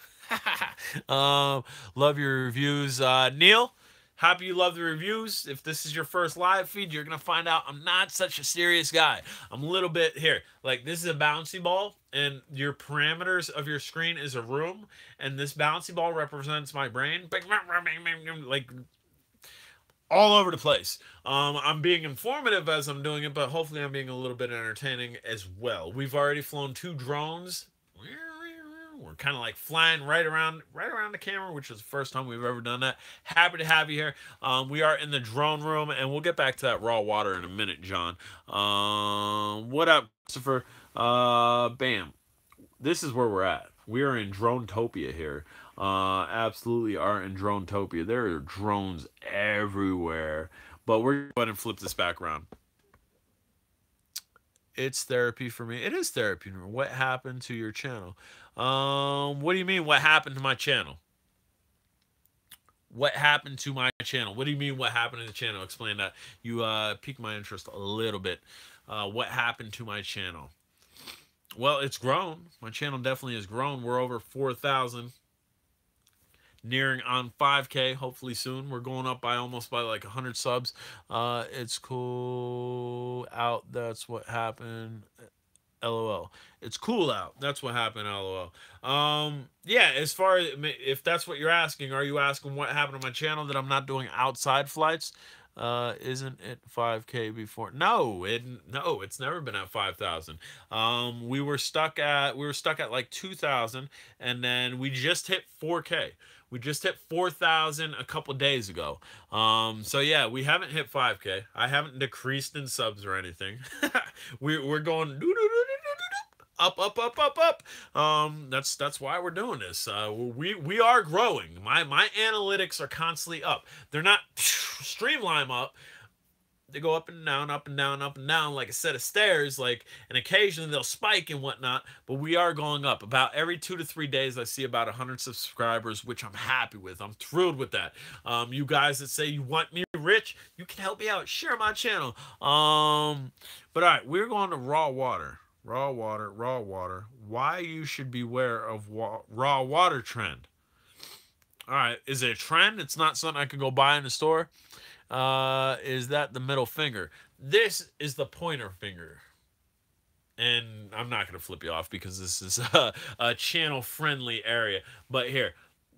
Love your reviews. Neil, happy you love the reviews. If this is your first live feed, you're going to find out I'm not such a serious guy. I'm a little bit here. Like, this is a bouncy ball, and your parameters of your screen is a room, and this bouncy ball represents my brain. Like, all over the place. I'm being informative as I'm doing it, but hopefully I'm being a little bit entertaining as well. We've already flown 2 drones. We're kind of like flying right around the camera, which is the first time we've ever done that. Happy to have you here. We are in the drone room, and we'll get back to that raw water in a minute, John. What up, Christopher? Bam. This is where we're at. We are in Dronetopia here. Absolutely are in Dronetopia. There are drones everywhere. But we're going to go ahead and flip this back around. It's therapy for me. It is therapy. What happened to your channel? What do you mean, what happened to my channel? What happened to my channel? What do you mean, what happened to the channel? Explain that. You piqued my interest a little bit. What happened to my channel? Well, it's grown. My channel definitely has grown. We're over 4,000. Nearing on 5K, hopefully soon. We're going up by almost by like 100 subs. It's cool out. That's what happened. LOL. It's cool out. That's what happened. LOL. Yeah, as far as, if that's what you're asking, are you asking what happened to my channel that I'm not doing outside flights? Isn't it 5K before? No, it's never been at 5,000. We were stuck at like 2,000, and then we just hit 4K. We just hit 4,000 a couple days ago. So yeah, we haven't hit 5K. I haven't decreased in subs or anything. We're going up, up, up, up, up. That's why we're doing this. We are growing. My analytics are constantly up. They're not streamline up. They go up and down, up and down, up and down, like a set of stairs. Like, and occasionally they'll spike and whatnot. But we are going up. About every 2 to 3 days, I see about 100 subscribers, which I'm happy with. I'm thrilled with that. You guys that say you want me rich, you can help me out. Share my channel. But all right, we're going to raw water. Raw water, raw water. Why you should beware of raw water trend. All right, is it a trend? It's not something I can go buy in the store. Is that the middle finger? This is the pointer finger. And I'm not going to flip you off because this is a channel-friendly area. But here,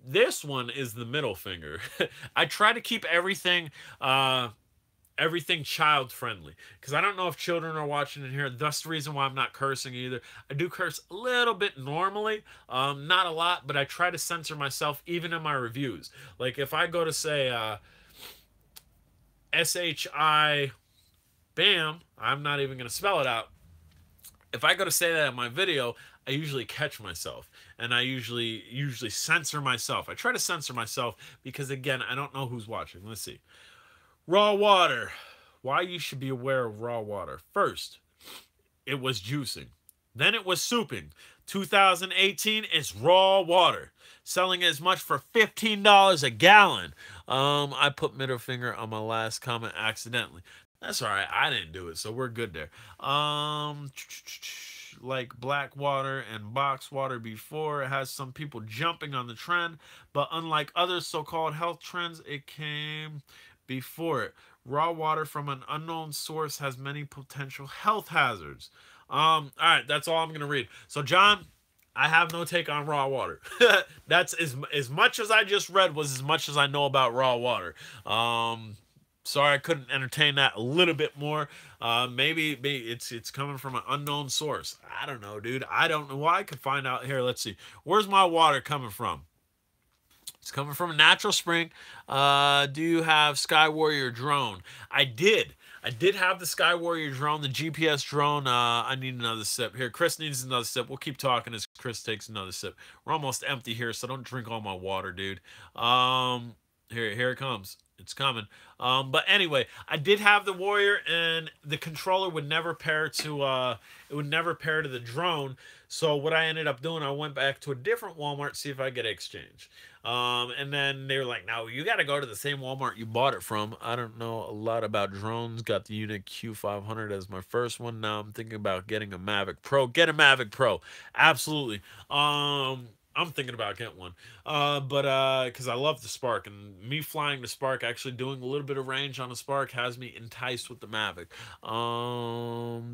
this one is the middle finger. I try to keep everything child-friendly, because I don't know if children are watching in here. That's the reason why I'm not cursing either. I do curse a little bit normally, not a lot, but I try to censor myself even in my reviews. Like if I go to say SHI bam, I'm not even going to spell it out. If I go to say that in my video, I usually catch myself, and I usually censor myself. I try to censor myself because, again, I don't know who's watching. Let's see. Raw water. Why you should be aware of raw water. First, it was juicing. Then it was souping. 2018 is raw water. Selling as much for $15 a gallon. I put middle finger on my last comment accidentally. That's all right. I didn't do it, so we're good there. Like black water and box water before, it has some people jumping on the trend, but unlike other so-called health trends, it came before it. Raw water from an unknown source has many potential health hazards. All right, that's all I'm gonna read. So, John, I have no take on raw water. That's as much as I just read was as much as I know about raw water. Sorry I couldn't entertain that a little bit more. Maybe it's coming from an unknown source. I don't know, dude. I don't know. Well, I could find out here. Let's see. Where's my water coming from? It's coming from a natural spring. Do you have Sky Warrior drone? I did. I did have the Sky Warrior drone, the GPS drone. I need another sip. Here, Chris needs another sip. We'll keep talking as Chris takes another sip. We're almost empty here, so don't drink all my water, dude. Here it comes. It's coming. But anyway, I did have the Warrior, and the controller would never pair to the drone. So what I ended up doing, I went back to a different Walmart to see if I get exchange. And then they were like, "No, you got to go to the same Walmart you bought it from." I don't know a lot about drones. Got the Unit Q500 as my first one. Now I'm thinking about getting a Mavic Pro. Get a Mavic Pro, absolutely. I'm thinking about getting one. But because I love the Spark, and me flying the Spark, actually doing a little bit of range on the Spark has me enticed with the Mavic.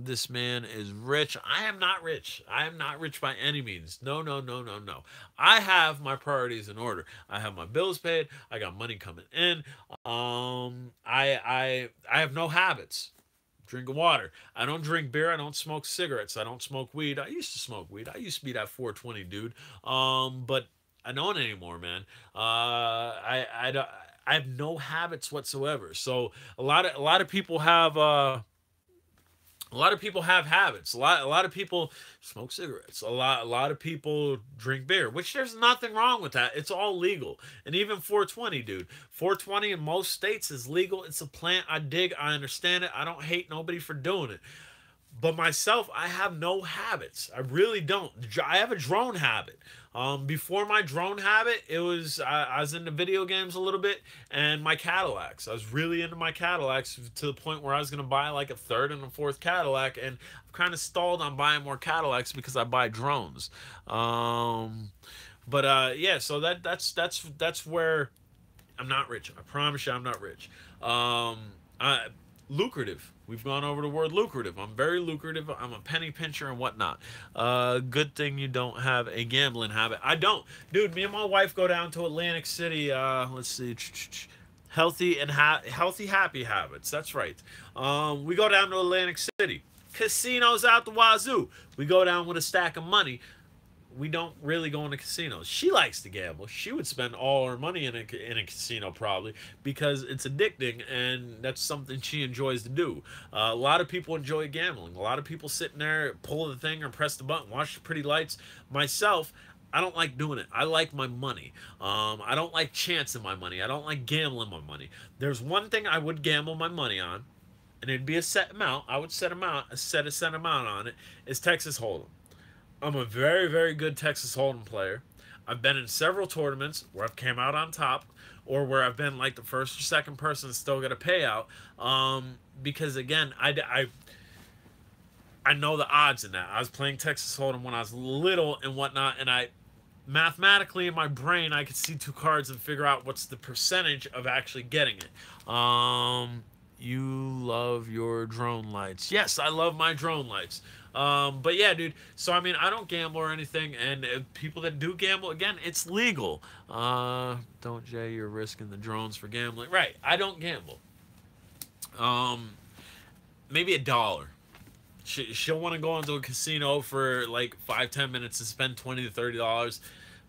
This man is rich. I am not rich. I am not rich by any means. No, no, no, no, no. I have my priorities in order. I have my bills paid. I got money coming in. I have no habits. Drinking water. I don't drink beer. I don't smoke cigarettes. I don't smoke weed. I used to smoke weed. I used to be that 420 dude. But I don't anymore, man. I have no habits whatsoever. So a lot of people have a lot of people have habits. A lot of people smoke cigarettes. A lot of people drink beer, which there's nothing wrong with that. It's all legal. And even 420, dude. 420 in most states is legal. It's a plant I dig. I understand it. I don't hate nobody for doing it. But myself, I have no habits. I really don't. I have a drone habit. Before my drone habit, I was into video games a little bit and my Cadillacs. I was really into my Cadillacs to the point where I was gonna buy like a third and a fourth Cadillac, and I've kind of stalled on buying more Cadillacs because I buy drones. But yeah, so that's where I'm not rich. I promise you, I'm not rich. Lucrative. We've gone over the word lucrative. I'm very lucrative. I'm a penny pincher and whatnot. Good thing you don't have a gambling habit. I don't. Dude, me and my wife go down to Atlantic City. Let's see. Healthy, happy habits. That's right. We go down to Atlantic City. Casinos out the wazoo. We go down with a stack of money. We don't really go into casinos. She likes to gamble. She would spend all her money in a casino probably because it's addicting, and that's something she enjoys to do. A lot of people enjoy gambling. A lot of people sitting there, pull the thing or press the button, watch the pretty lights. Myself, I don't like doing it. I like my money. I don't like chancing my money. I don't like gambling my money. There's one thing I would gamble my money on, and it'd be a set amount. I would set a set amount on it. Is Texas Hold'em. I'm a very, very good Texas Hold'em player. I've been in several tournaments where I've came out on top, or where I've been like the first or second person to still get a payout. Because again, I know the odds in that. I was playing Texas Hold'em when I was little and whatnot, and I mathematically in my brain I could see two cards and figure out what's the percentage of actually getting it. You love your drone lights. Yes, I love my drone lights. But yeah, dude. So I mean, I don't gamble or anything, and people that do gamble, again, it's legal. Don't Jay, you're risking the drones for gambling, right? I don't gamble. Maybe $1. She'll want to go into a casino for like 5-10 minutes and spend $20 to $30.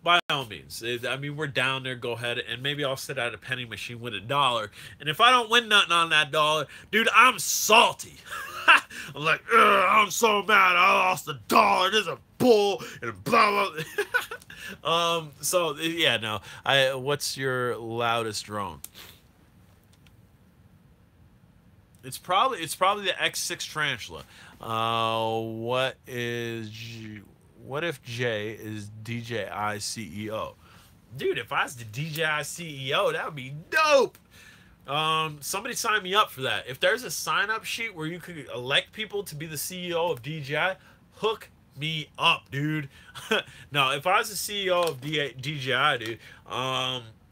By all means, I mean, we're down there, go ahead, and maybe I'll sit at a penny machine with $1. And if I don't win nothing on that dollar, dude, I'm salty. I'm like, I'm so mad, I lost $1. This is a bull, and blah blah. So yeah, no. What's your loudest drone? It's probably the X6 Tarantula. What if Jay is DJI CEO? Dude, if I was the DJI CEO, that would be dope. Somebody sign me up for that. If there's a sign-up sheet where you could elect people to be the CEO of DJI, hook me up, dude. No, if I was the CEO of DJI, dude,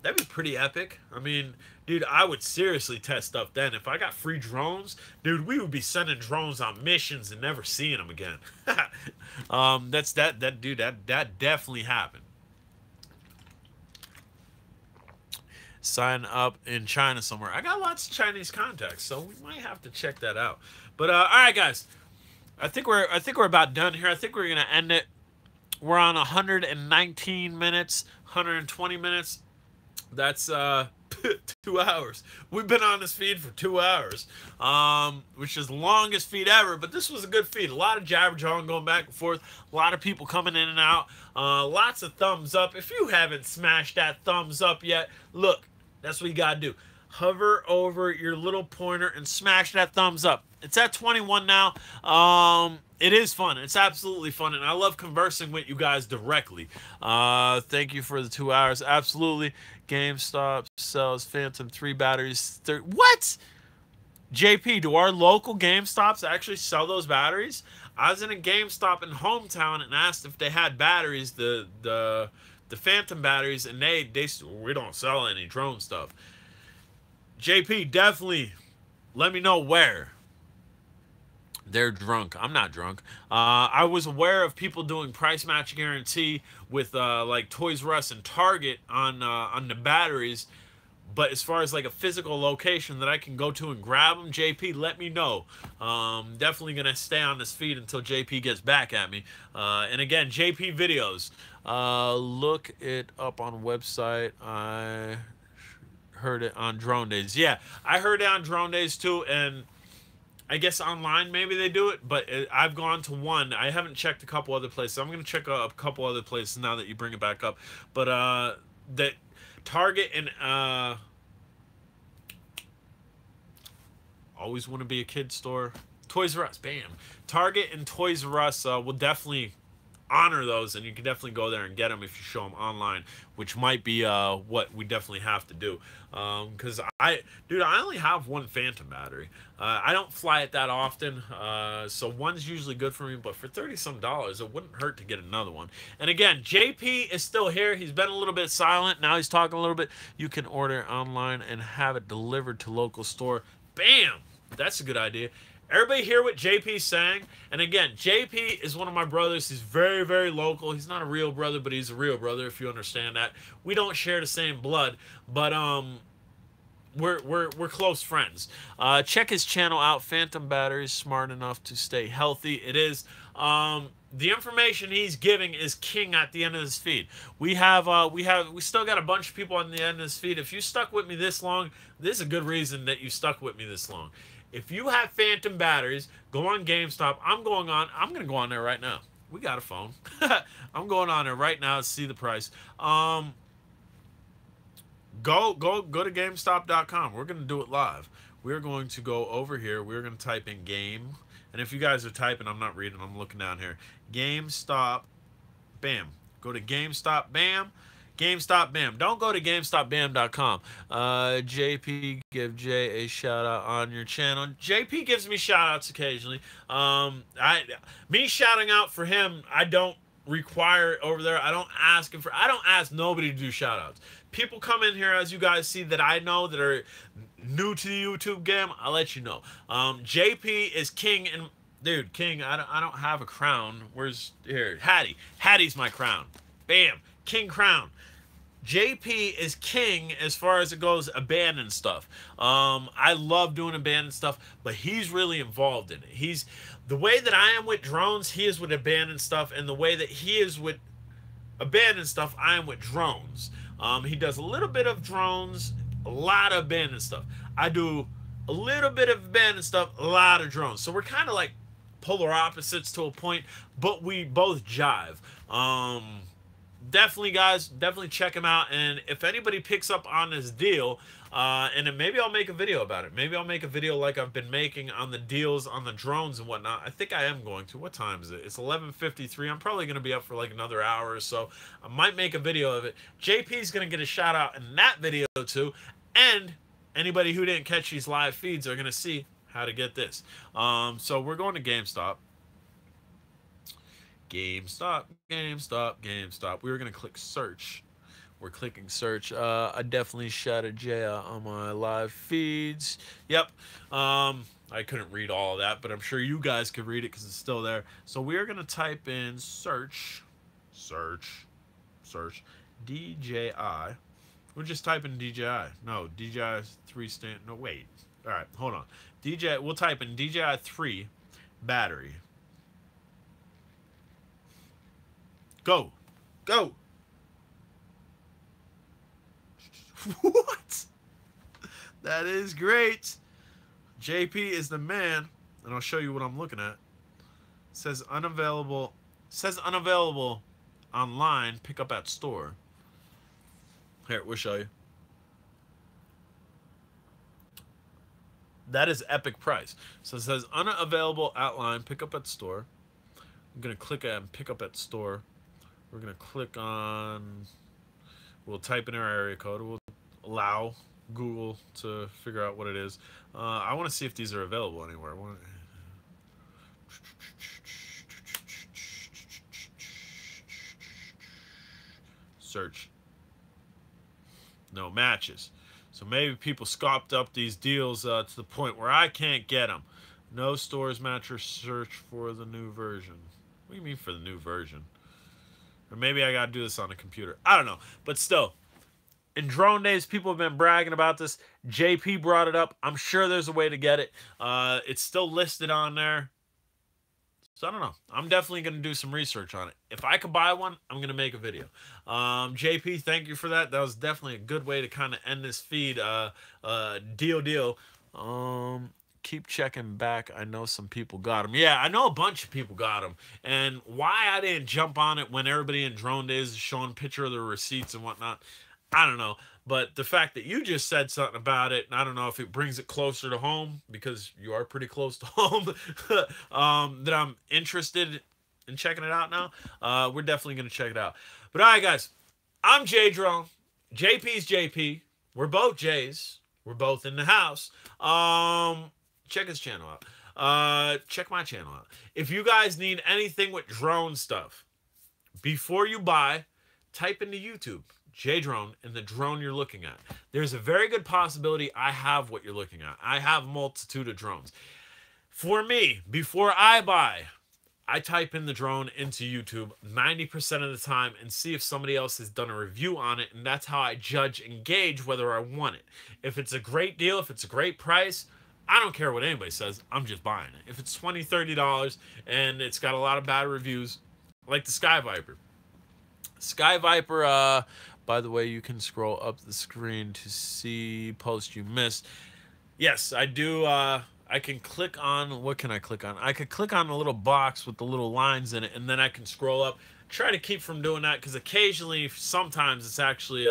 that'd be pretty epic. I mean, dude, I would seriously test stuff then. If I got free drones, dude, we would be sending drones on missions and never seeing them again. That definitely happened. Sign up in China somewhere. I got lots of Chinese contacts, so we might have to check that out. But all right, guys, I think we're about done here. I think we're gonna end it. We're on 119 minutes, 120 minutes. That's 2 hours. We've been on this feed for 2 hours, which is the longest feed ever. But this was a good feed. A lot of jabber jawing going back and forth. A lot of people coming in and out. Lots of thumbs up. If you haven't smashed that thumbs up yet, look. That's what you gotta do. Hover over your little pointer and smash that thumbs up. It's at 21 now. It is fun. It's absolutely fun, and I love conversing with you guys directly. Thank you for the 2 hours. Absolutely. GameStop sells Phantom 3 batteries. What? JP, do our local GameStops actually sell those batteries? I was in a GameStop in hometown and asked if they had batteries, the Phantom batteries, and we don't sell any drone stuff. JP, definitely let me know where. They're drunk. I'm not drunk. I was aware of people doing price match guarantee with like Toys R Us and Target on the batteries, but as far as like a physical location that I can go to and grab them, JP, let me know. Definitely gonna stay on this feed until JP gets back at me. And again, JP videos. Look it up on website. I heard it on Drone Days. Yeah, I heard it on Drone Days too, and I guess online maybe they do it, but I've gone to one. I haven't checked a couple other places. I'm gonna check a couple other places now that you bring it back up. But that Target and always want to be a kid store. Toys R Us, bam. Target and Toys R Us will definitely honor those, and you can definitely go there and get them if you show them online, which might be what we definitely have to do. Because I only have one Phantom battery. I don't fly it that often, so one's usually good for me, but for $30-some, it wouldn't hurt to get another one. And again, JP is still here. He's been a little bit silent. Now he's talking a little bit. You can order online and have it delivered to local store. Bam! That's a good idea. Everybody hear what JP's saying? And again, JP is one of my brothers. He's very, very local. He's not a real brother, but he's a real brother, if you understand that. We don't share the same blood, but we're close friends. Check his channel out. Phantom Batteries, smart enough to stay healthy. It is. The information he's giving is king at the end of this feed. We still got a bunch of people on the end of this feed. If you stuck with me this long, this is a good reason that you stuck with me this long. If you have Phantom batteries, go on GameStop. I'm going to go on there right now. We got a phone. I'm going on there right now to see the price. Go to GameStop.com. We're going to do it live. We're going to go over here. We're going to type in game. And if you guys are typing, I'm not reading. I'm looking down here. GameStop. Bam. Go to GameStop. Bam. GameStop BAM. Don't go to GameStopBAM.com. JP, give Jay a shout out on your channel. JP gives me shout outs occasionally. Me shouting out for him, I don't require it over there. I don't ask nobody to do shout outs. People come in here, as you guys see, that I know that are new to the YouTube game. I'll let you know. JP is king, and dude, king, I don't have a crown. Where's here? Hattie. Hattie's my crown. Bam. King crown. JP is king as far as it goes abandoned stuff. I love doing abandoned stuff, but he's really involved in it. The way that I am with drones, he is with abandoned stuff, and the way that he is with abandoned stuff, I am with drones. He does a little bit of drones, a lot of abandoned stuff. I do a little bit of abandoned stuff, a lot of drones. So we're kind of like polar opposites to a point, but we both jive. Definitely, guys, definitely check him out. And if anybody picks up on this deal, and then maybe I'll make a video about it. Maybe I'll make a video like I've been making on the deals on the drones and whatnot. I think I am going to. What time is it? It's 11:53. I'm probably going to be up for like another hour or so. I might make a video of it. JP's going to get a shout out in that video too. And anybody who didn't catch these live feeds are going to see how to get this. So we're going to GameStop. GameStop. We were going to click search. We're clicking search. I definitely shouted Jay out on my live feeds. Yep. I couldn't read all of that, but I'm sure you guys could read it because it's still there. So we are going to type in search, DJI. We'll just type in DJI. No, DJI 3 stand. No, wait. All right, hold on. DJI. We'll type in DJI 3 battery. Go. What? That is great. JP is the man, and I'll show you what I'm looking at. It says unavailable. Says unavailable online. Pick up at store. Here, we'll show you. That is epic price. So it says unavailable outline. Pick up at store. I'm gonna click on pick up at store. We're gonna click on. We'll type in our area code. We'll allow Google to figure out what it is. I want to see if these are available anywhere. Search. No matches. So maybe people scooped up these deals to the point where I can't get them. No stores match or search for the new version. What do you mean for the new version? Or maybe I got to do this on a computer. I don't know. But still, in drone days, people have been bragging about this. JP brought it up. I'm sure there's a way to get it. It's still listed on there. So I don't know. I'm definitely going to do some research on it. If I could buy one, I'm going to make a video. JP, thank you for that. That was definitely a good way to kind of end this feed. Deal. Keep checking back. I know some people got them. Yeah, I know a bunch of people got them. And why I didn't jump on it when everybody in drone days is showing picture of their receipts and whatnot, I don't know. But the fact that you just said something about it, and I don't know if it brings it closer to home, because you are pretty close to home, that I'm interested in checking it out now. We're definitely going to check it out. But all right, guys, I'm J Drone. JP's JP. We're both J's. We're both in the house. Check his channel out. Check my channel out. If you guys need anything with drone stuff, before you buy, type into YouTube J-Drone and the drone you're looking at. There's a very good possibility I have what you're looking at. I have a multitude of drones. For me, before I buy, I type in the drone into YouTube 90% of the time and see if somebody else has done a review on it, and that's how I judge and gauge whether I want it. If it's a great deal, if it's a great price, I don't care what anybody says, I'm just buying it. If it's $20, $30 and it's got a lot of bad reviews, like the Sky Viper. Sky Viper, by the way, you can scroll up the screen to see posts you missed. Yes, I do. I can click on, what can I click on? I could click on the little box with the little lines in it, and then I can scroll up. Try to keep from doing that, because occasionally, sometimes it's actually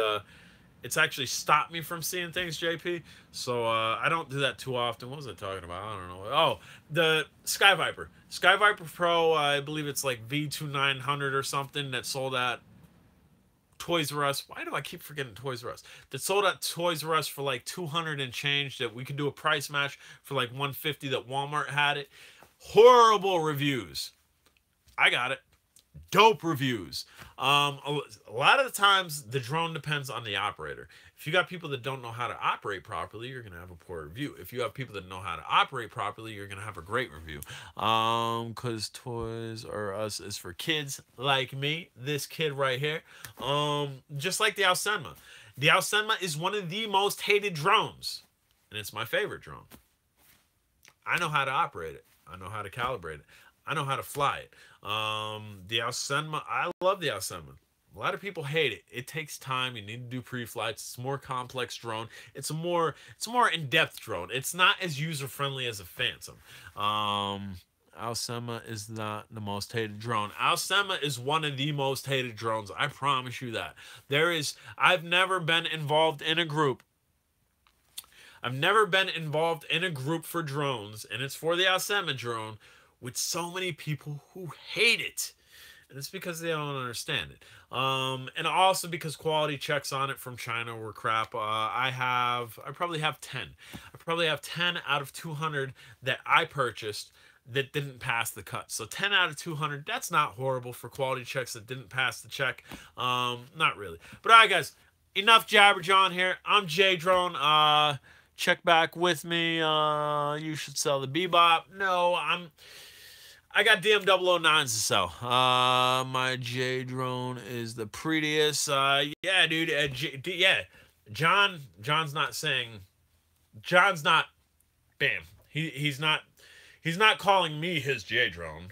stopped me from seeing things, JP. So I don't do that too often. What was I talking about? I don't know. Oh, the Sky Viper. Sky Viper Pro, I believe it's like V2900 or something, that sold at Toys R Us. Why do I keep forgetting Toys R Us? That sold at Toys R Us for like 200 and change, that we could do a price match for like 150, that Walmart had it. Horrible reviews. I got it. Dope reviews. A lot of the times the drone depends on the operator. If you got people that don't know how to operate properly, you're going to have a poor review. If you have people that know how to operate properly, you're going to have a great review. Because Toys R Us is for kids like me, this kid right here. Just like the SYMA. The SYMA is one of the most hated drones, and it's my favorite drone. I know how to operate it. I know how to calibrate it. I know how to fly it. The SYMA, I love the SYMA. A lot of people hate it. It takes time. You need to do pre-flights. It's a more complex drone. It's a more in-depth drone. It's not as user-friendly as a Phantom. SYMA is not the most hated drone. SYMA is one of the most hated drones. I promise you that. I've never been involved in a group. I've never been involved in a group for drones, and it's for the SYMA drone, with so many people who hate it. And it's because they don't understand it. And also because quality checks on it from China were crap. I probably have 10. I probably have 10 out of 200 that I purchased that didn't pass the cut. So 10 out of 200, that's not horrible for quality checks that didn't pass the check. Not really. But all right, guys, enough jabber John here. I'm J Drone. Check back with me. You should sell the Bebop. No, I got DM009s to sell. My J Drone is the prettiest. Yeah, dude. Yeah, John's not saying. John's not. Bam. He's not. He's not calling me his J Drone,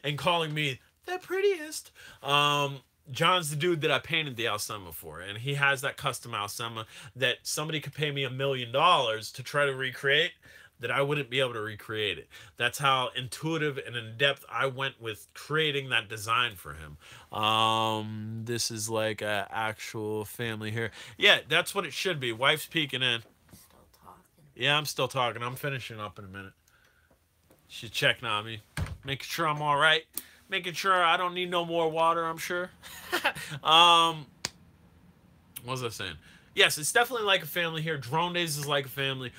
and calling me the prettiest. John's the dude that I painted the SYMA for, and he has that custom SYMA that somebody could pay me $1 million to try to recreate, that I wouldn't be able to recreate it. That's how intuitive and in-depth I went with creating that design for him. This is like an actual family here. Yeah, that's what it should be. Wife's peeking in. Still talking. Yeah, I'm still talking. I'm finishing up in a minute. She's checking on me, making sure I'm all right, making sure I don't need no more water, I'm sure. What was I saying? Yes, it's definitely like a family here. Drone Days is like a family.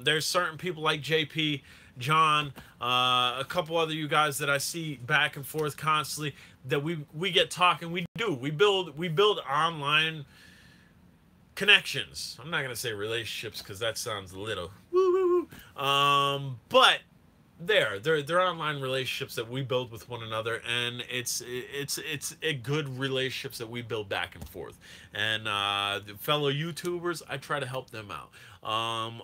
There's certain people like JP, John, a couple other you guys that I see back and forth constantly that we get talking. We build online connections. I'm not gonna say relationships because that sounds a little woo woo woo. But they're online relationships that we build with one another, and it's a good relationships that we build back and forth. And the fellow YouTubers, I try to help them out.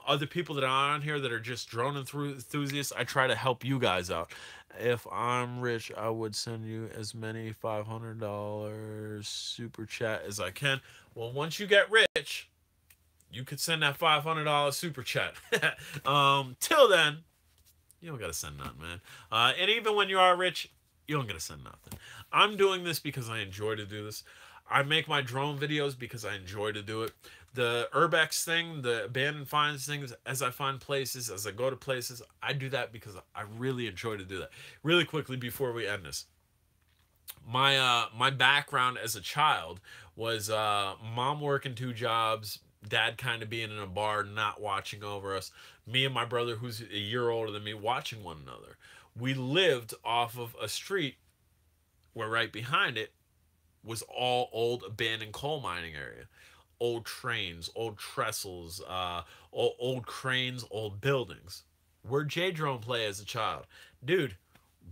Other people that are on here that are just drone enthusiasts, I try to help you guys out. If I'm rich, I would send you as many $500 super chat as I can. Well, once you get rich, you could send that $500 super chat. Till then, you don't gotta send nothing, man. And even when you are rich, you don't gotta send nothing. I'm doing this because I enjoy to do this. I make my drone videos because I enjoy to do it. The Urbex thing, the abandoned finds things, as I find places, as I go to places, I do that because I really enjoy to do that. Really quickly before we end this. My background as a child was mom working 2 jobs, dad kind of being in a bar, not watching over us. Me and my brother, who's a year older than me, watching one another. We lived off of a street where right behind it was all old abandoned coal mining area. Old trains, old trestles, old cranes, old buildings. Where'd J-Drone play as a child? Dude,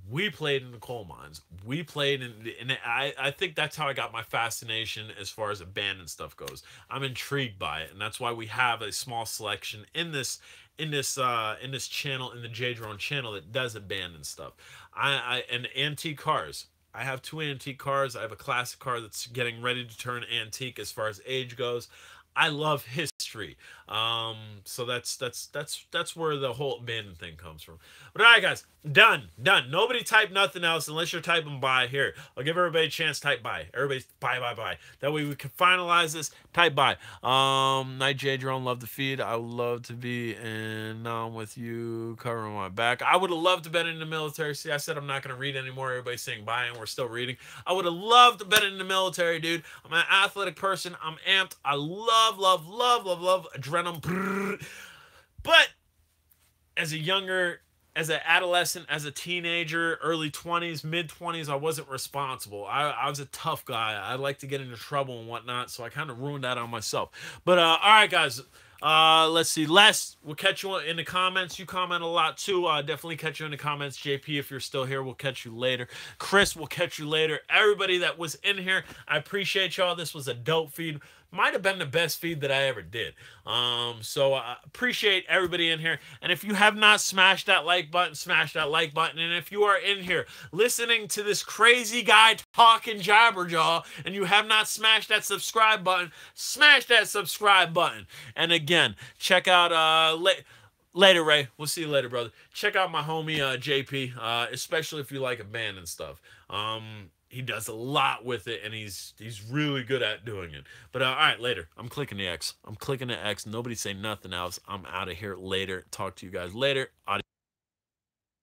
we played in the coal mines. We played and I think that's how I got my fascination as far as abandoned stuff goes. I'm intrigued by it, and that's why we have a small selection in this channel, in the J Drone channel, that does abandoned stuff. And antique cars. I have 2 antique cars. I have a classic car that's getting ready to turn antique as far as age goes. I love history. So that's where the whole abandoned thing comes from. But all right, guys, done. Nobody type nothing else unless you're typing buy. Here, I'll give everybody a chance to type buy. Everybody buy. That way we can finalize this. Type buy. Night J Drone, love the feed. I would love to be in now with you covering my back. I would have loved to been in the military. See, I said I'm not gonna read anymore. Everybody's saying bye, and we're still reading. I would have loved to been in the military, dude. I'm an athletic person. I'm amped. I love adrenaline. But as an adolescent, as a teenager, early 20s, mid 20s, I wasn't responsible. I was a tough guy. I like to get into trouble and whatnot, so I kind of ruined that on myself. But all right, guys. Let's see. Les, we'll catch you in the comments. You comment a lot too. Definitely catch you in the comments. JP, if you're still here, we'll catch you later. Chris, we'll catch you later. Everybody that was in here, I appreciate y'all. This was a dope feed. Might have been the best feed that I ever did. So I appreciate everybody in here. And if you have not smashed that like button, smash that like button. And if you are in here listening to this crazy guy talking jabberjaw and you have not smashed that subscribe button, smash that subscribe button. And again, check out later, Ray. We'll see you later, brother. Check out my homie JP, especially if you like abandoned stuff. He does a lot with it, and he's really good at doing it. But all right, later. I'm clicking the X. Nobody say nothing else. I'm out of here later. Talk to you guys later. Adios.